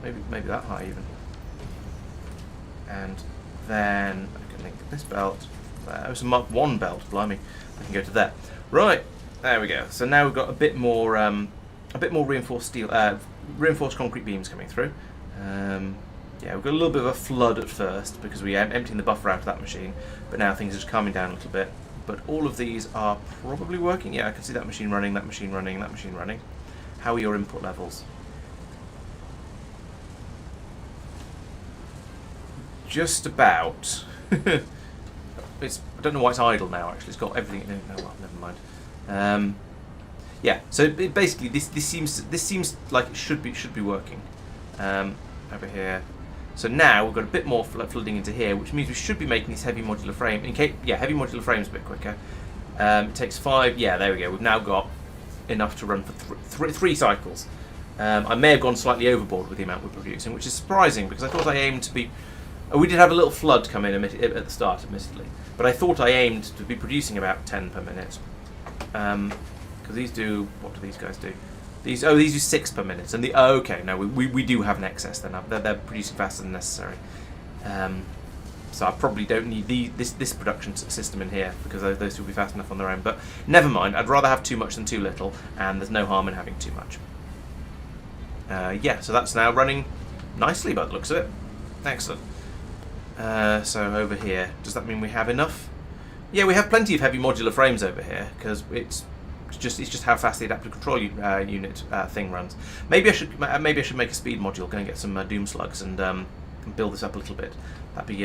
Maybe that high even. And then I can link this belt there. Oh, it's a Mark 1 belt, blimey. I can go to there. Right, there we go. So now we've got a bit more reinforced steel, reinforced concrete beams coming through. Yeah, we've got a little bit of a flood at first because we are emptying the buffer out of that machine, but now things are just calming down a little bit. But all of these are probably working. Yeah, I can see that machine running, that machine running, that machine running. How are your input levels? Just about. I don't know why it's idle now. Actually, it's got everything. No, well, never mind. Yeah. So basically, this seems like it should be working over here. So now we've got a bit more flooding into here, which means we should be making this heavy modular frame. Heavy modular frame's a bit quicker. It takes 5. Yeah, there we go. We've now got enough to run for three cycles. I may have gone slightly overboard with the amount we're producing, which is surprising because I thought I aimed to be. We did have a little flood come in at the start, admittedly, but I thought I aimed to be producing about 10 per minute. Because these do, what do these guys do? These do 6 per minute, and okay, no, we do have an excess then. They're producing faster than necessary. So I probably don't need this production system in here because those will be fast enough on their own. But never mind. I'd rather have too much than too little, and there's no harm in having too much. Yeah, so that's now running nicely by the looks of it. Excellent. So over here, does that mean we have enough? Yeah, we have plenty of heavy modular frames over here because it's just how fast the adaptive control unit thing runs. Maybe I should make a speed module, go and get some doom slugs and build this up a little bit. That'd be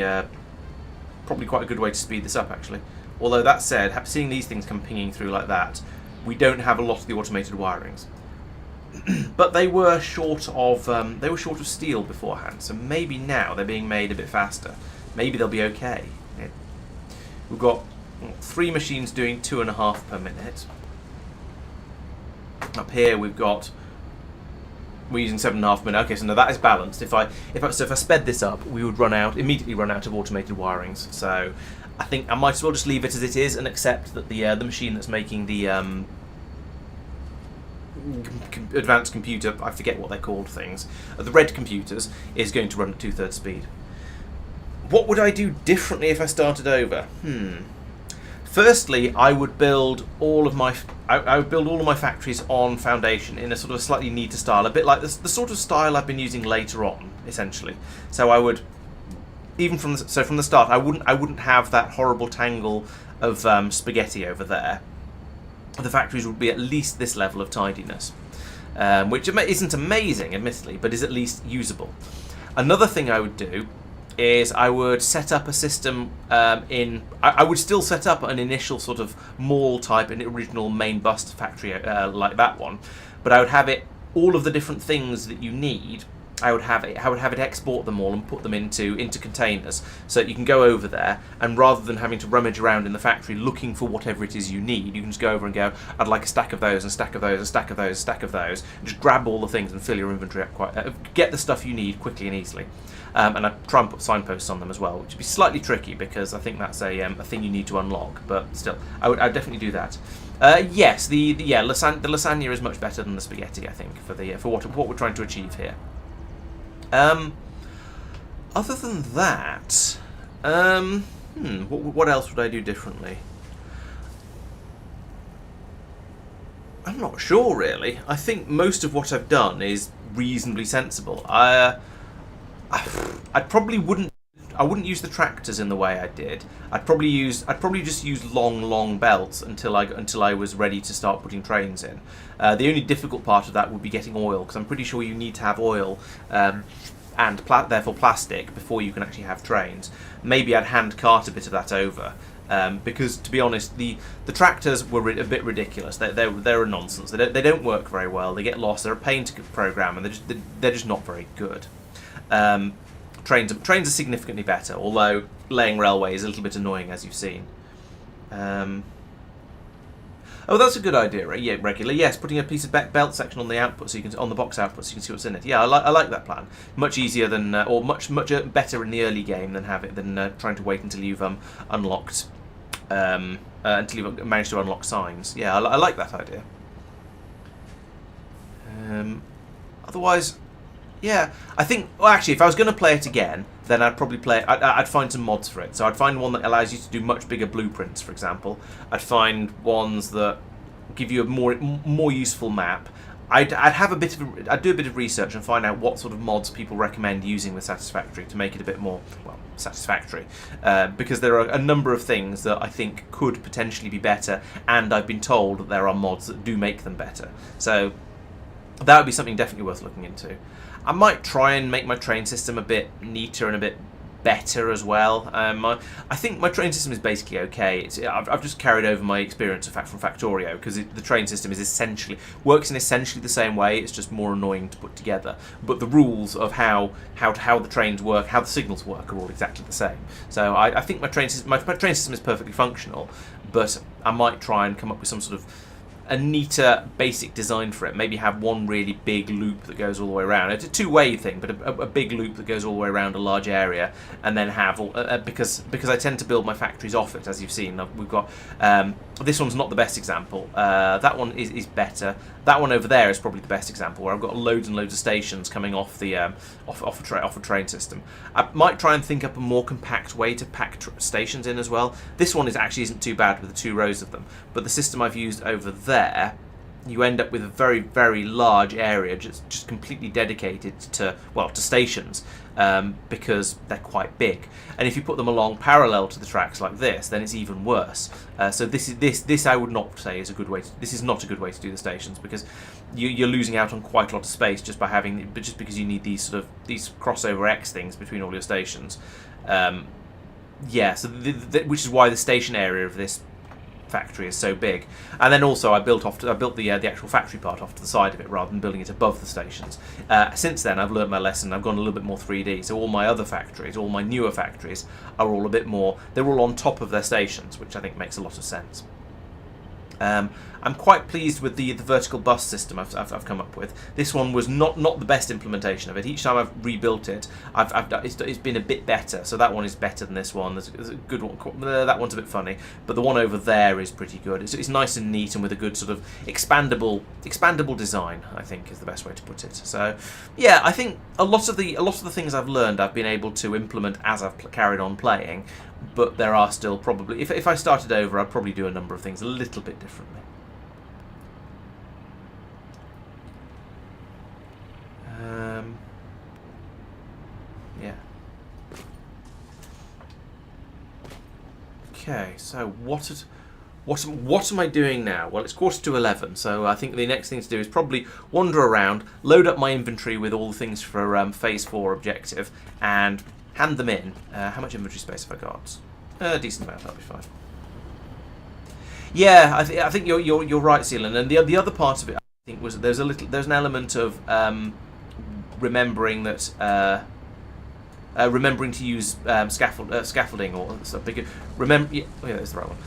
probably quite a good way to speed this up, actually. Although that said, seeing these things come pinging through like that, we don't have a lot of the automated wirings. But they were short of steel beforehand, so maybe now they're being made a bit faster. Maybe they'll be okay. We've got 3 machines doing 2.5 per minute. Up here we're using 7.5 minutes. Okay, so now that is balanced. If I sped this up, we would immediately run out of automated wirings. So I think I might as well just leave it as it is and accept that the machine that's making the advanced computer, I forget what they're called things, the red computers, is going to run at 2/3 speed. What would I do differently if I started over? Firstly, I would build all of my factories on Foundation in a sort of slightly neater style, a bit like the sort of style I've been using later on, essentially. So I would, even from the start, I wouldn't have that horrible tangle of spaghetti over there. The factories would be at least this level of tidiness, which isn't amazing, admittedly, but is at least usable. Another thing I would do is I would set up a system I would still set up an initial sort of mall type and original main bus factory like that one, but I would have it, all of the different things that you need, I would have it export them all and put them into containers, so that you can go over there, and rather than having to rummage around in the factory looking for whatever it is you need, you can just go over and go, I'd like a stack of those, and a stack of those, a stack of those, a stack of those, and just grab all the things and fill your inventory up get the stuff you need quickly and easily. And I try and put signposts on them as well, which would be slightly tricky because I think that's a thing you need to unlock. But still, I'd definitely do that. Yes, the lasagna is much better than the spaghetti, I think, for what we're trying to achieve here. Other than that, what else would I do differently? I'm not sure, really. I think most of what I've done is reasonably sensible. I wouldn't use the tractors in the way I did. I'd probably just use long belts until I was ready to start putting trains in. The only difficult part of that would be getting oil, because I'm pretty sure you need to have oil and therefore plastic before you can actually have trains. Maybe I'd hand cart a bit of that over. Because, to be honest, the tractors were a bit ridiculous. They're a nonsense. They don't work very well. They get lost. They're a pain to program, and they're just not very good. Trains are significantly better, although laying railway is a little bit annoying, as you've seen. Oh, that's a good idea, right? Yeah, regular. Yes, putting a piece of belt section on the output, on the box output, so you can see what's in it. Yeah, I like that plan. Much easier than, or much better in the early game than trying to wait until you've unlocked, until you've managed to unlock signs. Yeah, I like that idea. Otherwise, yeah, I think. Well, actually, if I was going to play it again, then I'd probably I'd find some mods for it. So I'd find one that allows you to do much bigger blueprints, for example. I'd find ones that give you a more useful map. I'd do a bit of research and find out what sort of mods people recommend using with Satisfactory to make it a bit more, well, satisfactory. Because there are a number of things that I think could potentially be better, and I've been told that there are mods that do make them better. So that would be something definitely worth looking into. I might try and make my train system a bit neater and a bit better as well. I think my train system is basically okay. I've just carried over my experience from Factorio, because the train system works in essentially the same way. It's just more annoying to put together. But the rules of how the trains work, how the signals work, are all exactly the same. So I think my train system is perfectly functional. But I might try and come up with some sort of a neater basic design for it. Maybe have one really big loop that goes all the way around. It's a two-way thing, but a big loop that goes all the way around a large area, and then have because I tend to build my factories off it, as you've seen. We've got this one's not the best example. That one is better. That one over there is probably the best example, where I've got loads and loads of stations coming off the off a train system. I might try and think up a more compact way to pack stations in as well. This one isn't too bad with the 2 rows of them, but the system I've used over there, you end up with a very, very large area just completely dedicated to stations, because they're quite big. And if you put them along parallel to the tracks like this, then it's even worse. So this I would not say is a good way. This is not a good way to do the stations, because you're losing out on quite a lot of space just because you need these crossover X things between all your stations. Yeah, so which is why the station area of this factory is so big. And then also I built the actual factory part off to the side of it, rather than building it above the stations. Since then I've learned my lesson. I've gone a little bit more 3D, so all my other factories, all my newer factories, are all a bit more, they're all on top of their stations, which I think makes a lot of sense. I'm quite pleased with the vertical bus system I've come up with. This one was not the best implementation of it. Each time I've rebuilt it, it's been a bit better. So that one is better than this one. There's a good one. That one's a bit funny, but the one over there is pretty good. It's nice and neat and with a good sort of expandable design, I think is the best way to put it. So yeah, I think a lot of the things I've learned I've been able to implement as I've carried on playing. But there are still probably, if I started over, I'd probably do a number of things a little bit differently. Yeah. Okay, so what am I doing now? Well, it's 11:15, so I think the next thing to do is probably wander around, load up my inventory with all the things for Phase 4 objective, and hand them in. How much inventory space have I got? A decent amount. That'll be fine. Yeah, I think you're right, Celan. And the other part of it, I think, was there's an element of remembering that remembering to use scaffolding or something. Yeah, that's the right one.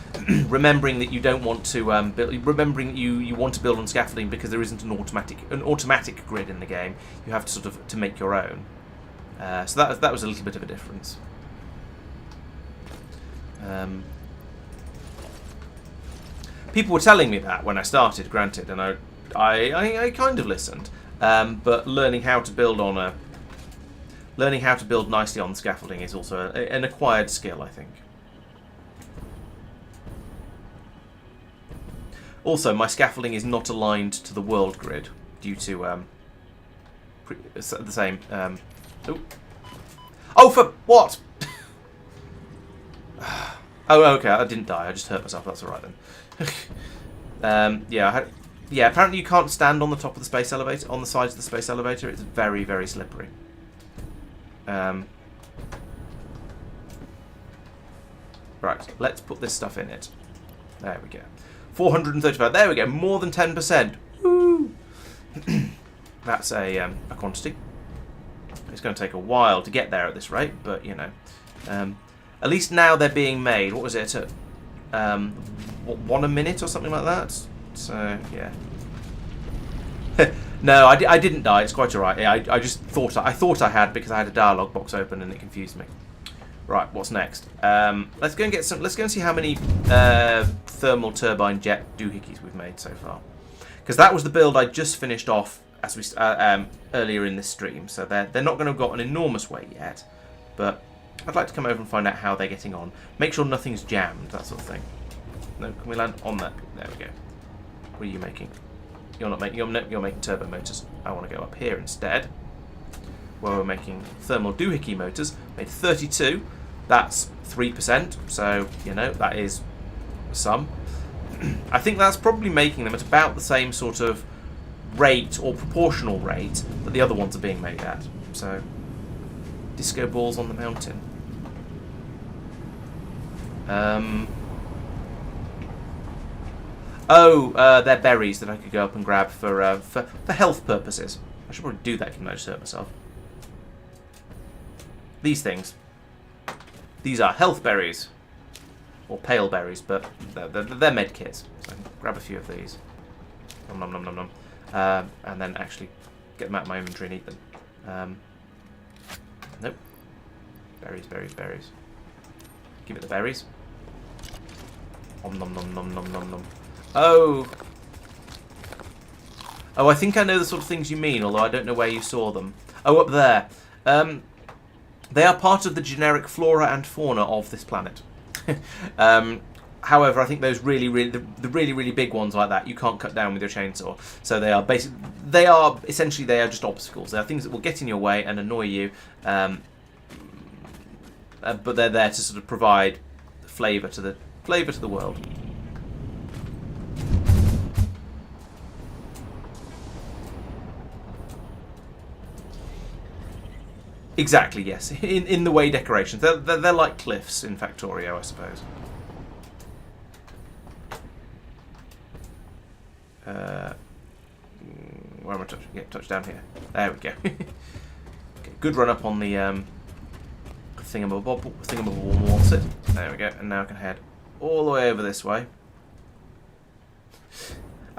Remembering that you don't want to build. Remembering that you want to build on scaffolding because there isn't an automatic grid in the game. You have to sort of to make your own. So that was a little bit of a difference. People were telling me that when I started, granted, and I kind of listened. But learning how to build nicely on scaffolding is also an acquired skill, I think. Also, my scaffolding is not aligned to the world grid due to the same. Oh, for what? Oh, okay. I didn't die. I just hurt myself. That's all right then. Yeah. Apparently, you can't stand on the top of the space elevator, on the sides of the space elevator. It's very, very slippery. Right. Let's put this stuff in it. There we go. 435. There we go. More than 10%. Woo! That's a quantity. It's going to take a while to get there at this rate, but you know, at least now they're being made. What was it? At 1 a minute or something like that. So yeah. No, I didn't die. It's quite alright. Yeah, I just thought I had because I had a dialogue box open and it confused me. Right, what's next? Let's go and get some. Let's go and see how many thermal turbine jet doohickeys we've made so far. Because that was the build I just finished off as we earlier in this stream. So they're not going to have got an enormous weight yet, but I'd like to come over and find out how they're getting on. Make sure nothing's jammed, that sort of thing. No, can we land on that? There we go. What are you making? You're not making. You're making turbo motors. I want to go up here instead, where we're making thermal doohickey motors. Made 32. That's 3%. So you know that is some. I think that's probably making them at about the same sort of rate or proportional rate that the other ones are being made at. So disco balls on the mountain. They're berries that I could go up and grab for health purposes. I should probably do that, even though I just hurt myself. These things. These are health berries. Or pale berries, but they're med kits. So I can grab a few of these. Nom nom nom nom nom. And then actually get them out of my inventory and eat them. Nope. Berries, berries, berries. Give it the berries. Nom nom nom nom nom nom nom. Oh, I think I know the sort of things you mean, although I don't know where you saw them. Oh, up there. They are part of the generic flora and fauna of this planet. However, I think those really big ones like that you can't cut down with your chainsaw. So they are essentially just obstacles. They are things that will get in your way and annoy you, but they're there to sort of provide flavour to the world. Exactly, yes. In the way decorations. They're like cliffs in Factorio, I suppose. Where am I touching? Yeah, touch down here. There we go. Okay, good run up on the thingamabob. What's it? There we go. And now I can head all the way over this way.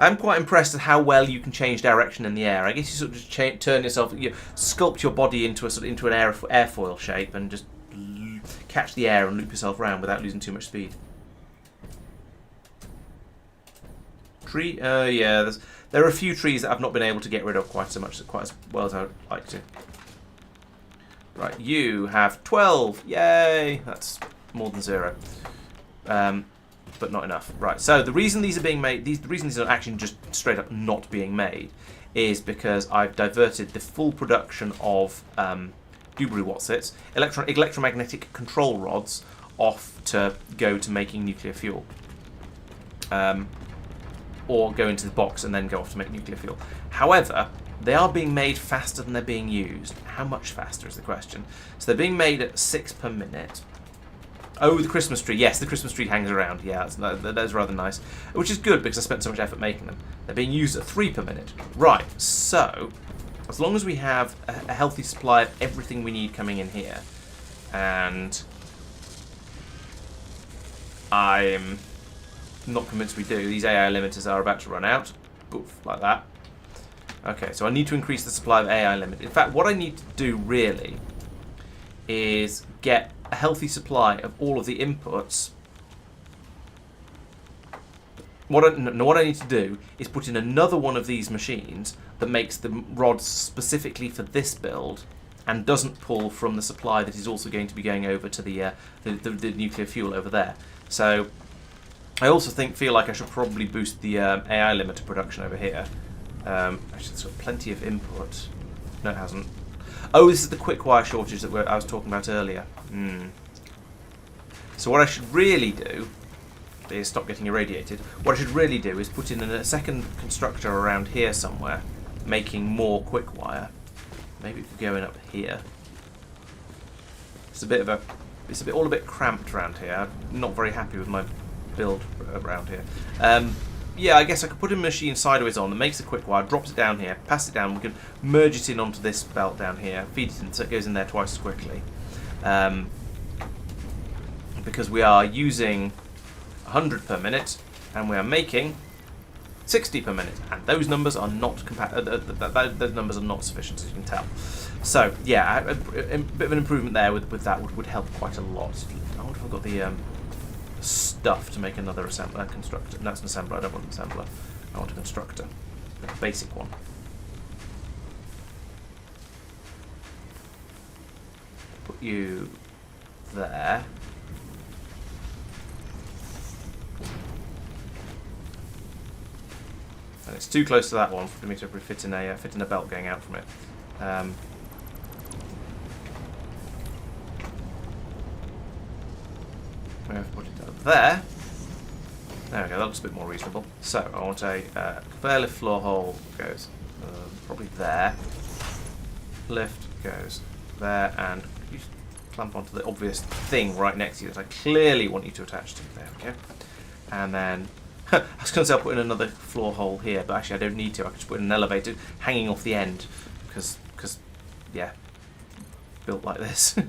I'm quite impressed at how well you can change direction in the air. I guess you sort of just turn yourself, you sculpt your body into an airfoil shape and just catch the air and loop yourself around without losing too much speed. Tree? Yeah, there are a few trees that I've not been able to get rid of quite as well as I'd like to. Right, you have 12. Yay! That's more than 0. But not enough. Right, so the reason these are being made, the reason these are actually just straight up not being made, is because I've diverted the full production of electromagnetic control rods off to go to making nuclear fuel. Or go into the box and then go off to make nuclear fuel. However, they are being made faster than they're being used. How much faster is the question? So they're being made at 6 per minute. Oh, the Christmas tree. Yes, the Christmas tree hangs around. Yeah, that's rather nice. Which is good because I spent so much effort making them. They're being used at 3 per minute. Right, so as long as we have a healthy supply of everything we need coming in here, and I'm not convinced we do. These AI limiters are about to run out. Poof, like that. Okay, so I need to increase the supply of AI limit. In fact, what I need to do really is get a healthy supply of all of the inputs. What I need to do is put in another one of these machines that makes the rods specifically for this build and doesn't pull from the supply that is also going to be going over to the nuclear fuel over there. So I also feel like I should probably boost the AI limiter production over here. Actually, it's got plenty of input. No, it hasn't. Oh, this is the quick wire shortage that I was talking about earlier. So what I should really do is stop getting irradiated. What I should really do is put in a second constructor around here somewhere, making more quick wire. Maybe it could go in up here. It's all a bit cramped around here. I'm not very happy with my build around here. Yeah, I guess I could put a machine sideways on that makes a quick wire, drops it down here, pass it down. We can merge it in onto this belt down here, feed it in so it goes in there twice as quickly. Because we are using 100 per minute and we are making 60 per minute, and those numbers are not those numbers are not sufficient, as you can tell. So yeah, a bit of an improvement there with that would help quite a lot. I wonder if I've got the stuff to make another constructor. No, it's an assembler. I don't want an assembler. I want a constructor, a basic one. Put you there. And it's too close to that one for me to fit in a belt going out from it. We have to put it up there. There we go. That looks a bit more reasonable. So I want a conveyor lift floor hole goes probably there. Lift goes there, and you clamp onto the obvious thing right next to you that I clearly want you to attach to. There we go. And then I was going to say I'll put in another floor hole here, but actually I don't need to. I can just put in an elevator hanging off the end because yeah, built like this. So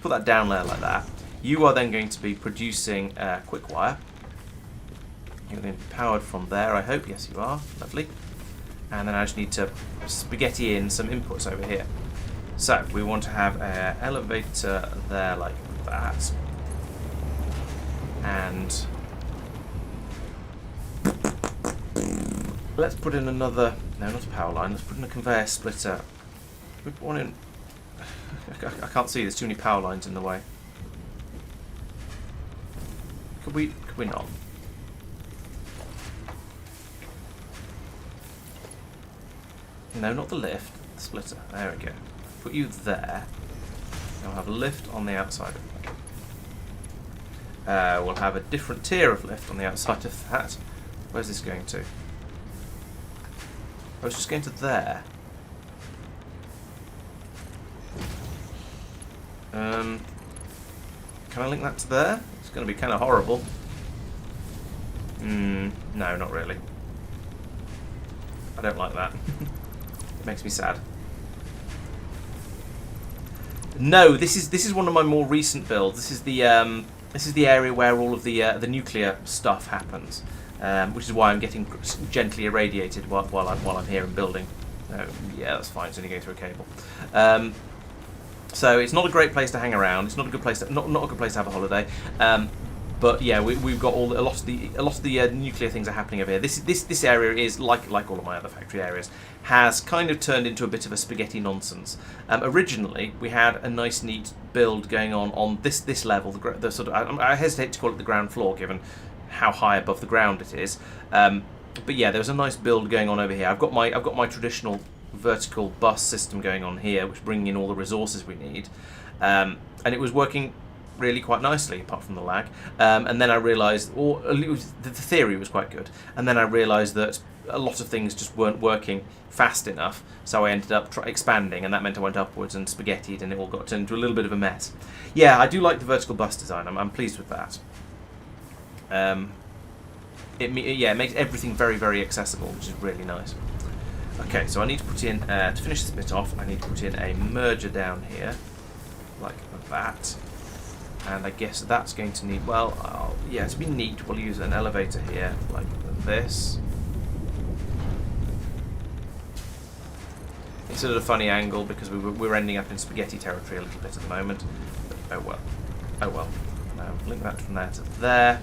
put that down there like that. You are then going to be producing quick wire. You're going to be powered from there, I hope. Yes, you are. Lovely. And then I just need to spaghetti in some inputs over here. So we want to have an elevator there like that. And let's put in another, no, not a power line, let's put in a conveyor splitter. We put one in, I can't see, there's too many power lines in the way. Could we not? No, not the lift, the splitter. There we go. Put you there. I'll have a lift on the outside of that. We'll have a different tier of lift on the outside of that. Where's this going to? I was just going to there. Can I link that to there? It's going to be kind of horrible. No, not really. I don't like that. It makes me sad. No, this is one of my more recent builds. This is the area where all of the nuclear stuff happens. which is why I'm getting gently irradiated while I'm here and building. Yeah, that's fine. It's only going through a cable. So it's not a great place to hang around. It's not a good place to not a good place to have a holiday. But yeah, we've got a lot of the nuclear things are happening over here. This area is like all of my other factory areas, has kind of turned into a bit of a spaghetti nonsense. Originally, we had a nice neat build going on this level. The sort of I hesitate to call it the ground floor, given how high above the ground it is. But yeah, there was a nice build going on over here. I've got my traditional vertical bus system going on here, which is bringing in all the resources we need, and it was working really quite nicely, apart from the lag. And then I realised, the theory was quite good, and then I realised that a lot of things just weren't working fast enough, so I ended up expanding, and that meant I went upwards and spaghettied, and it all got turned into a little bit of a mess. Yeah, I do like the vertical bus design. I'm pleased with that. It makes everything very, very accessible, which is really nice. Okay, so I need to put in, to finish this bit off, I need to put in a merger down here, like that. And I guess that's going to need, well, yeah, to be neat, we'll use an elevator here, like this. It's at a funny angle because we're ending up in spaghetti territory a little bit at the moment. But, oh well. Oh well. Link that from there to there.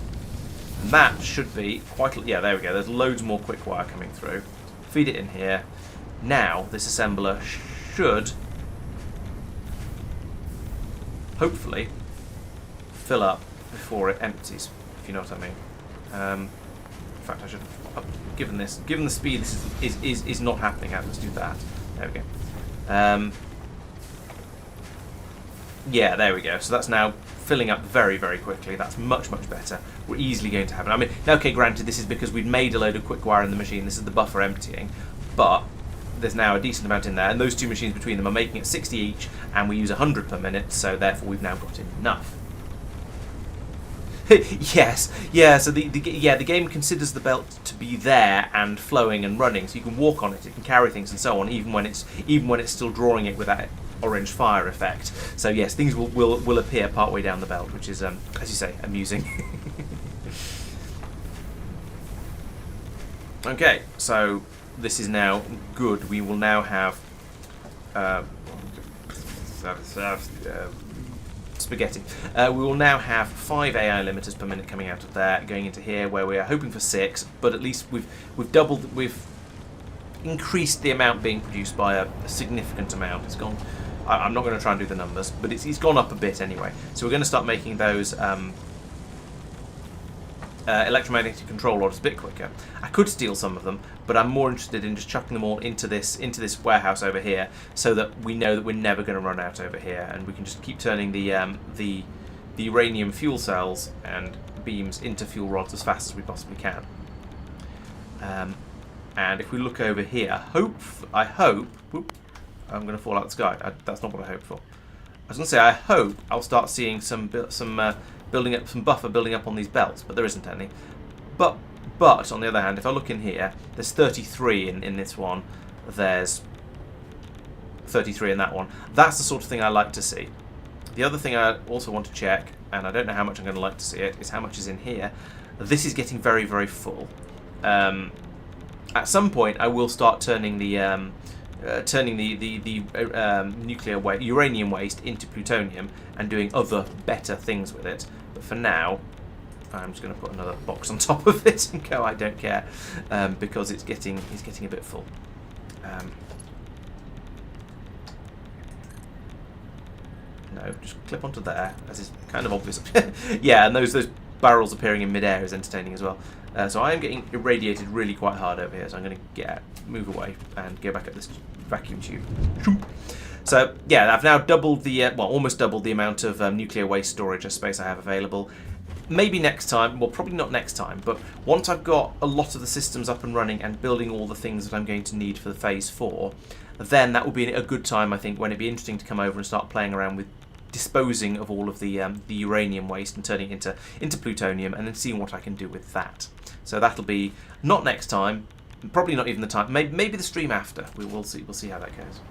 And that should be quite, yeah, there we go. There's loads more quick wire coming through. Feed it in here. Now, this assembler should, hopefully, fill up before it empties, if you know what I mean. In fact, I should have given the speed this is not happening at. Let's do that. There we go. Yeah, there we go. So that's now filling up very, very quickly. That's much, much better. We're easily going to have it. I mean, okay, granted, this is because we've made a load of quick wire in the machine. This is the buffer emptying, but there's now a decent amount in there, and those two machines between them are making it 60 each, and we use 100 per minute, so therefore we've now got enough. Yes, yeah. So the game considers the belt to be there and flowing and running, so you can walk on it, it can carry things and so on, even when it's still drawing it with that orange fire effect. So yes, things will appear partway down the belt, which is, as you say, amusing. Okay, so this is now good. We will now have spaghetti. We will now have 5 AI limiters per minute coming out of there, going into here, where we are hoping for 6, but at least we've increased the amount being produced by a significant amount. It's gone. I'm not going to try and do the numbers, but it's gone up a bit anyway. So we're going to start making those electromagnetic control rods a bit quicker. I could steal some of them, but I'm more interested in just chucking them all into this warehouse over here, so that we know that we're never going to run out over here, and we can just keep turning the uranium fuel cells and beams into fuel rods as fast as we possibly can. And if we look over here, I hope. Whoop, I'm going to fall out of the sky. That's not what I hoped for. I was going to say I hope I'll start seeing some building up, some buffer building up on these belts, but there isn't any. But on the other hand, if I look in here, there's 33 in this one. There's 33 in that one. That's the sort of thing I like to see. The other thing I also want to check, and I don't know how much I'm going to like to see it, is how much is in here. This is getting very, very full. At some point, I will start turning the nuclear uranium waste into plutonium and doing other better things with it. But for now, I'm just going to put another box on top of it and go, I don't care, because it's getting a bit full. No, just clip onto there, as is kind of obvious. Yeah, and those barrels appearing in midair is entertaining as well. So I am getting irradiated really quite hard over here, so I'm going to move away and go back up this vacuum tube. So yeah, I've now doubled almost doubled the amount of nuclear waste storage space I have available. Maybe next time, well, probably not next time, but once I've got a lot of the systems up and running and building all the things that I'm going to need for the phase 4, then that will be a good time, I think, when it'd be interesting to come over and start playing around with disposing of all of the uranium waste and turning it into plutonium, and then seeing what I can do with that. So that'll be not next time, probably not even the time. Maybe the stream after. We'll see. We'll see how that goes.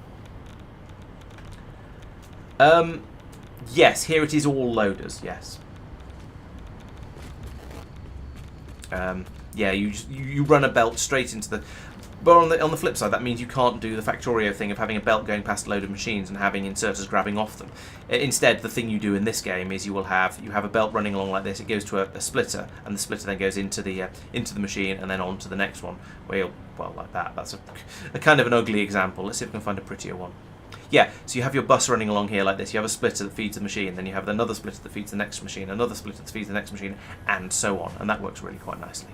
Yes, here it is, all loaders. Yes. yeah, you run a belt straight into the. But on the flip side, that means you can't do the Factorio thing of having a belt going past a load of machines and having inserters grabbing off them. Instead, the thing you do in this game is you have a belt running along like this. It goes to a splitter, and the splitter then goes into the machine and then on to the next one. Where well, like that. That's a kind of an ugly example. Let's see if we can find a prettier one. Yeah, so you have your bus running along here like this. You have a splitter that feeds the machine, then you have another splitter that feeds the next machine, another splitter that feeds the next machine, and so on. And that works really quite nicely.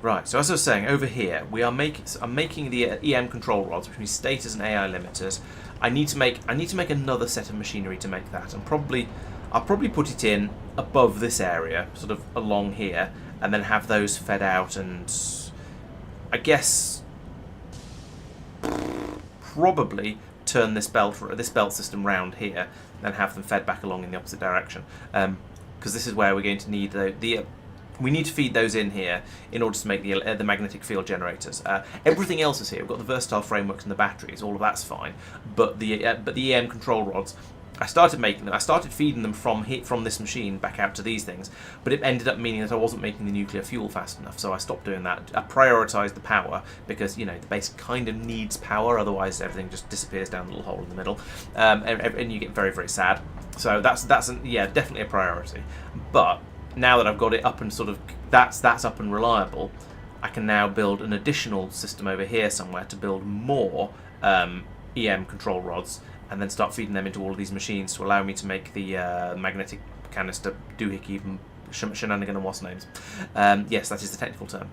Right, so as I was saying, over here we are I'm making the EM control rods, which means stators and AI limiters. I need to make another set of machinery to make that, and I'll probably put it in above this area, sort of along here, and then have those fed out, and I guess probably turn this belt system round here, and have them fed back along in the opposite direction, because this is where we're going to need we need to feed those in here in order to make the magnetic field generators. Everything else is here. We've got the versatile frameworks and the batteries. All of that's fine. But the EM control rods, I started making them. I started feeding them from this machine back out to these things. But it ended up meaning that I wasn't making the nuclear fuel fast enough. So I stopped doing that. I prioritised the power because the base kind of needs power. Otherwise, everything just disappears down the little hole in the middle, and you get very, very sad. So that's definitely a priority. But now that I've got it up and sort of that's up and reliable, I can now build an additional system over here somewhere to build more EM control rods, and then start feeding them into all of these machines to allow me to make the magnetic canister doohickey shenanigan and what's names. Yes, that is the technical term.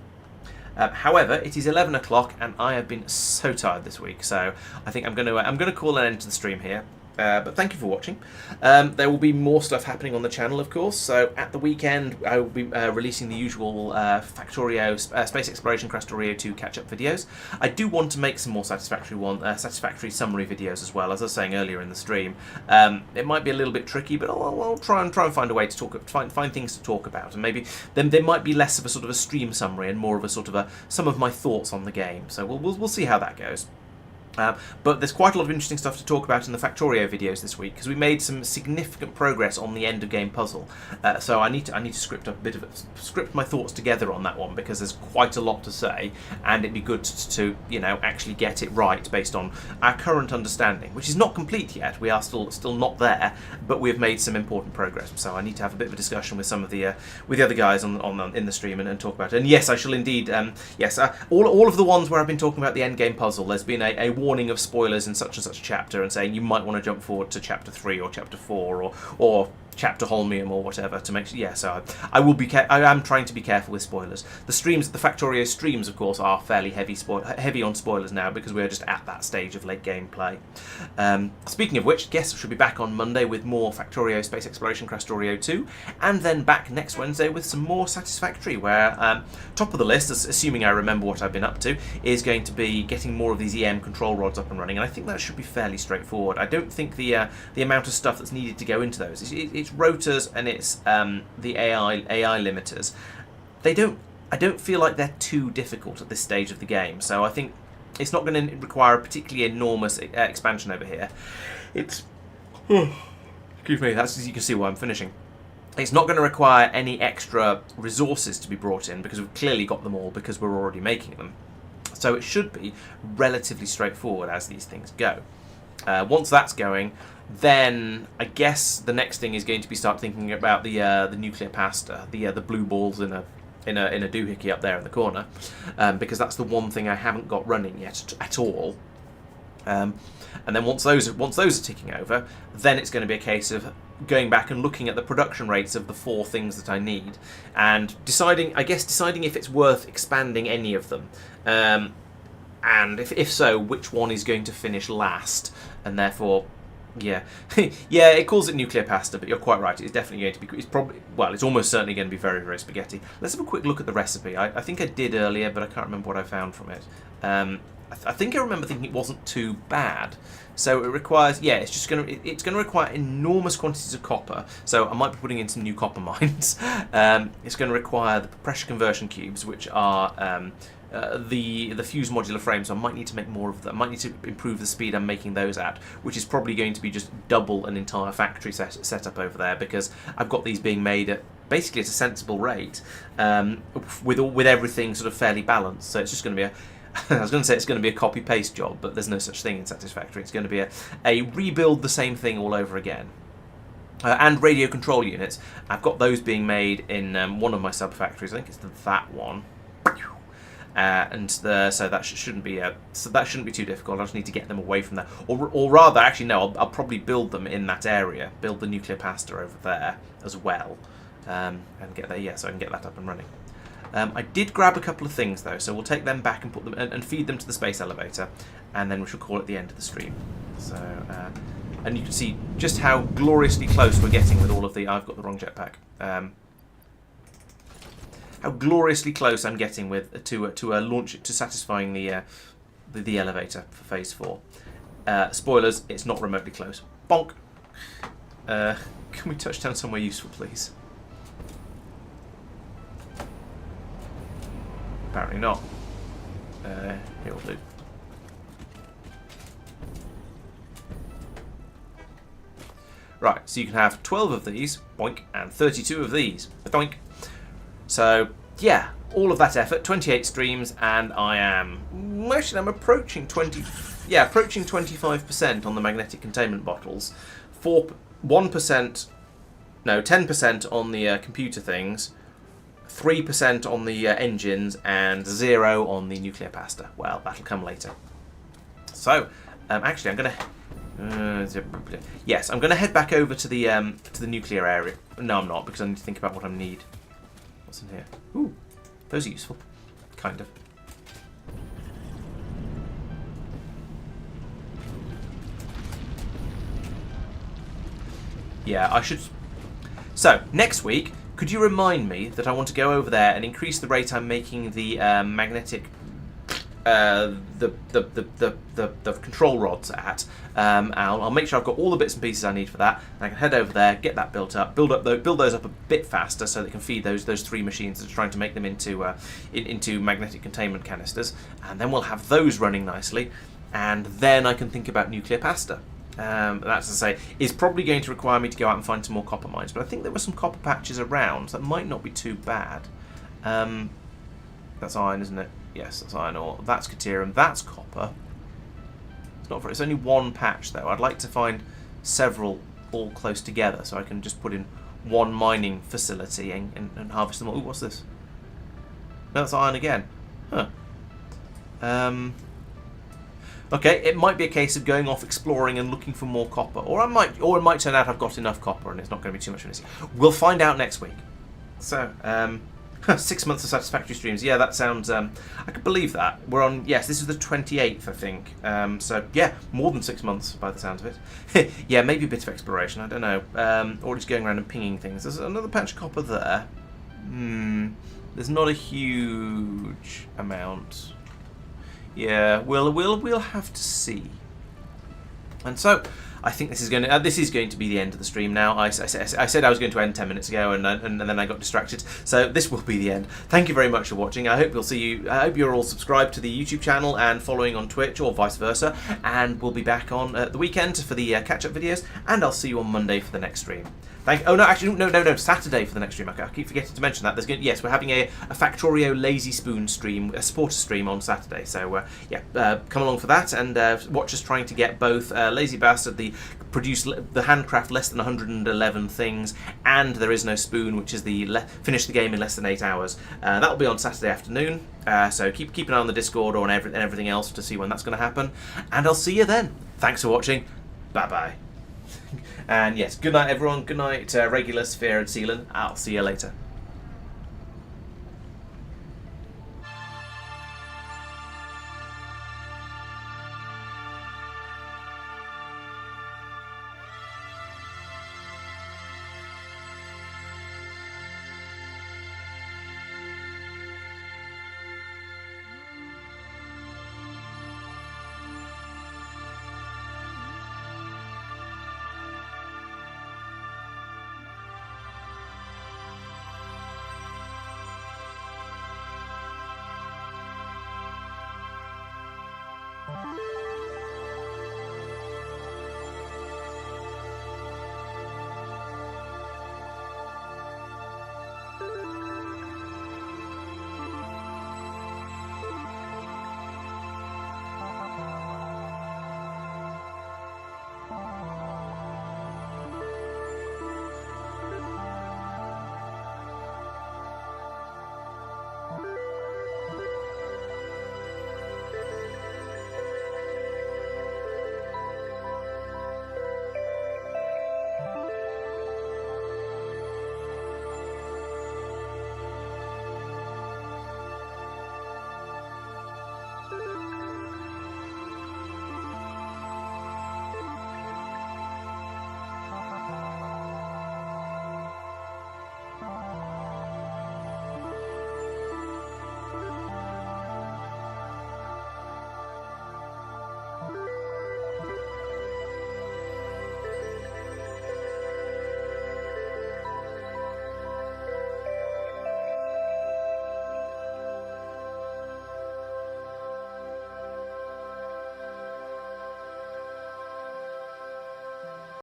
However, it is 11 o'clock and I have been so tired this week, so I think I'm going to call an end to the stream here. But thank you for watching. There will be more stuff happening on the channel, of course. So at the weekend, I will be releasing the usual Factorio Space Exploration Crastorio 2 catch-up videos. I do want to make some more Satisfactory summary videos as well. As I was saying earlier in the stream, it might be a little bit tricky, but I'll try and find a way to find things to talk about, and maybe then there might be less of a sort of a stream summary and more of a sort of some of my thoughts on the game. So we'll see how that goes. But there's quite a lot of interesting stuff to talk about in the Factorio videos this week, because we made some significant progress on the end of game puzzle. So I need to script my thoughts together on that one, because there's quite a lot to say, and it'd be good to actually get it right based on our current understanding, which is not complete yet. We are still not there, but we've made some important progress. So I need to have a bit of a discussion with some of the other guys in the stream and talk about it. And yes, I shall indeed. All of the ones where I've been talking about the end game puzzle, there's been a warning of spoilers in such and such a chapter, and saying you might want to jump forward to chapter 3 or chapter 4 or chapter Holmium or whatever to make sure. Yeah, so I am trying to be careful with spoilers. The Factorio streams, of course, are fairly heavy on spoilers now, because we're just at that stage of late game play. Speaking of which, guess I should be back on Monday with more Factorio Space Exploration Crastorio 2, and then back next Wednesday with some more Satisfactory, where top of the list, assuming I remember what I've been up to, is going to be getting more of these EM control rods up and running, and I think that should be fairly straightforward. I don't think the amount of stuff that's needed to go into those. It's rotors and it's the AI limiters. I don't feel like they're too difficult at this stage of the game, so I think it's not going to require a particularly enormous expansion over here. Excuse me, that's as you can see why I'm finishing. It's not going to require any extra resources to be brought in, because we've clearly got them all because we're already making them. So it should be relatively straightforward as these things go. Once that's going, then I guess the next thing is going to be start thinking about the nuclear pasta, the blue balls in a doohickey up there in the corner, because that's the one thing I haven't got running yet at all. And then once those are ticking over, then it's going to be a case of going back and looking at the production rates of the 4 things that I need, and deciding if it's worth expanding any of them, and if so, which one is going to finish last, and therefore. Yeah, yeah. It calls it nuclear pasta, but you're quite right. It's definitely going to be. It's almost certainly going to be very, very spaghetti. Let's have a quick look at the recipe. I think I did earlier, but I can't remember what I found from it. I think I remember thinking it wasn't too bad. So it requires. Yeah, it's going to require enormous quantities of copper. So I might be putting in some new copper mines. It's going to require the pressure conversion cubes, which are the fuse modular frames. So I might need to make more of them. I might need to improve the speed I'm making those at, which is probably going to be just double an entire factory setup over there, because I've got these being made at basically at a sensible rate, with everything sort of fairly balanced. So it's just going to be I was going to say it's going to be a copy-paste job, but there's no such thing in Satisfactory. It's going to be a rebuild the same thing all over again. And radio control units. I've got those being made in one of my sub-factories. I think it's that one. So that shouldn't be too difficult. I just need to get them away from there, or rather, actually no, I'll probably build them in that area. Build the nuclear pasta over there as well, and get there. Yeah, so I can get that up and running. I did grab a couple of things though, so we'll take them back and put them and feed them to the space elevator, and then we shall call it the end of the stream. So, and you can see just how gloriously close we're getting with all of the. I've got the wrong jetpack. How gloriously close I'm getting with to launch to satisfying the elevator for phase 4. Spoilers: it's not remotely close. Bonk. Can we touch down somewhere useful, please? Apparently not. It'll do. Right, so you can have 12 of these, boink, and 32 of these, doink. So, yeah, all of that effort, 28 streams, and I'm approaching 25% on the magnetic containment bottles, 10% on the computer things, 3% on the engines, and 0 on the nuclear pasta. Well, that'll come later. So, actually, I'm gonna. Yes, I'm gonna head back over to the nuclear area. No, I'm not, because I need to think about what I need. What's in here? Ooh, those are useful, kind of. Yeah, I should. So next week, could you remind me that I want to go over there and increase the rate I'm making the magnetic, the control rods at? I'll make sure I've got all the bits and pieces I need for that. And I can head over there, get that built up, build those up a bit faster so they can feed those 3 machines that are trying to make them into magnetic containment canisters, and then we'll have those running nicely, and then I can think about nuclear pasta. That's to say, is probably going to require me to go out and find some more copper mines, but I think there were some copper patches around, so that might not be too bad. That's iron, isn't it? Yes, that's iron ore. That's caterium. That's copper. It's only one patch though. I'd like to find several all close together so I can just put in one mining facility and harvest them all. Ooh, what's this? No, that's iron again. Huh. Okay, it might be a case of going off exploring and looking for more copper, or it might turn out I've got enough copper and it's not going to be too much of an issue. We'll find out next week. So, 6 months of Satisfactory streams. Yeah, that sounds. I could believe that. We're on. Yes, this is the 28th, I think. So yeah, more than 6 months by the sound of it. Yeah, maybe a bit of exploration. I don't know. Or just going around and pinging things. There's another patch of copper there. There's not a huge amount. Yeah, we'll have to see. And so, I think this is going to be the end of the stream now. I said I was going to end 10 minutes ago, and then I got distracted. So this will be the end. Thank you very much for watching. I hope you're all subscribed to the YouTube channel and following on Twitch, or vice versa. And we'll be back on the weekend for the catch-up videos, and I'll see you on Monday for the next stream. Oh no, actually no, Saturday for the next stream. I keep forgetting to mention that. Yes, we're having a Factorio Lazy Spoon stream, a supporter stream on Saturday. So yeah, come along for that and watch us trying to get both Lazy Bastard, produce the handcraft less than 111 things, and There Is No Spoon, which is finish the game in less than 8 hours. That'll be on Saturday afternoon. So keep an eye on the Discord or and everything else to see when that's going to happen. And I'll see you then. Thanks for watching. Bye bye. And yes, good night everyone. Good night, Regulus, Sphere and Sealan. I'll see you later.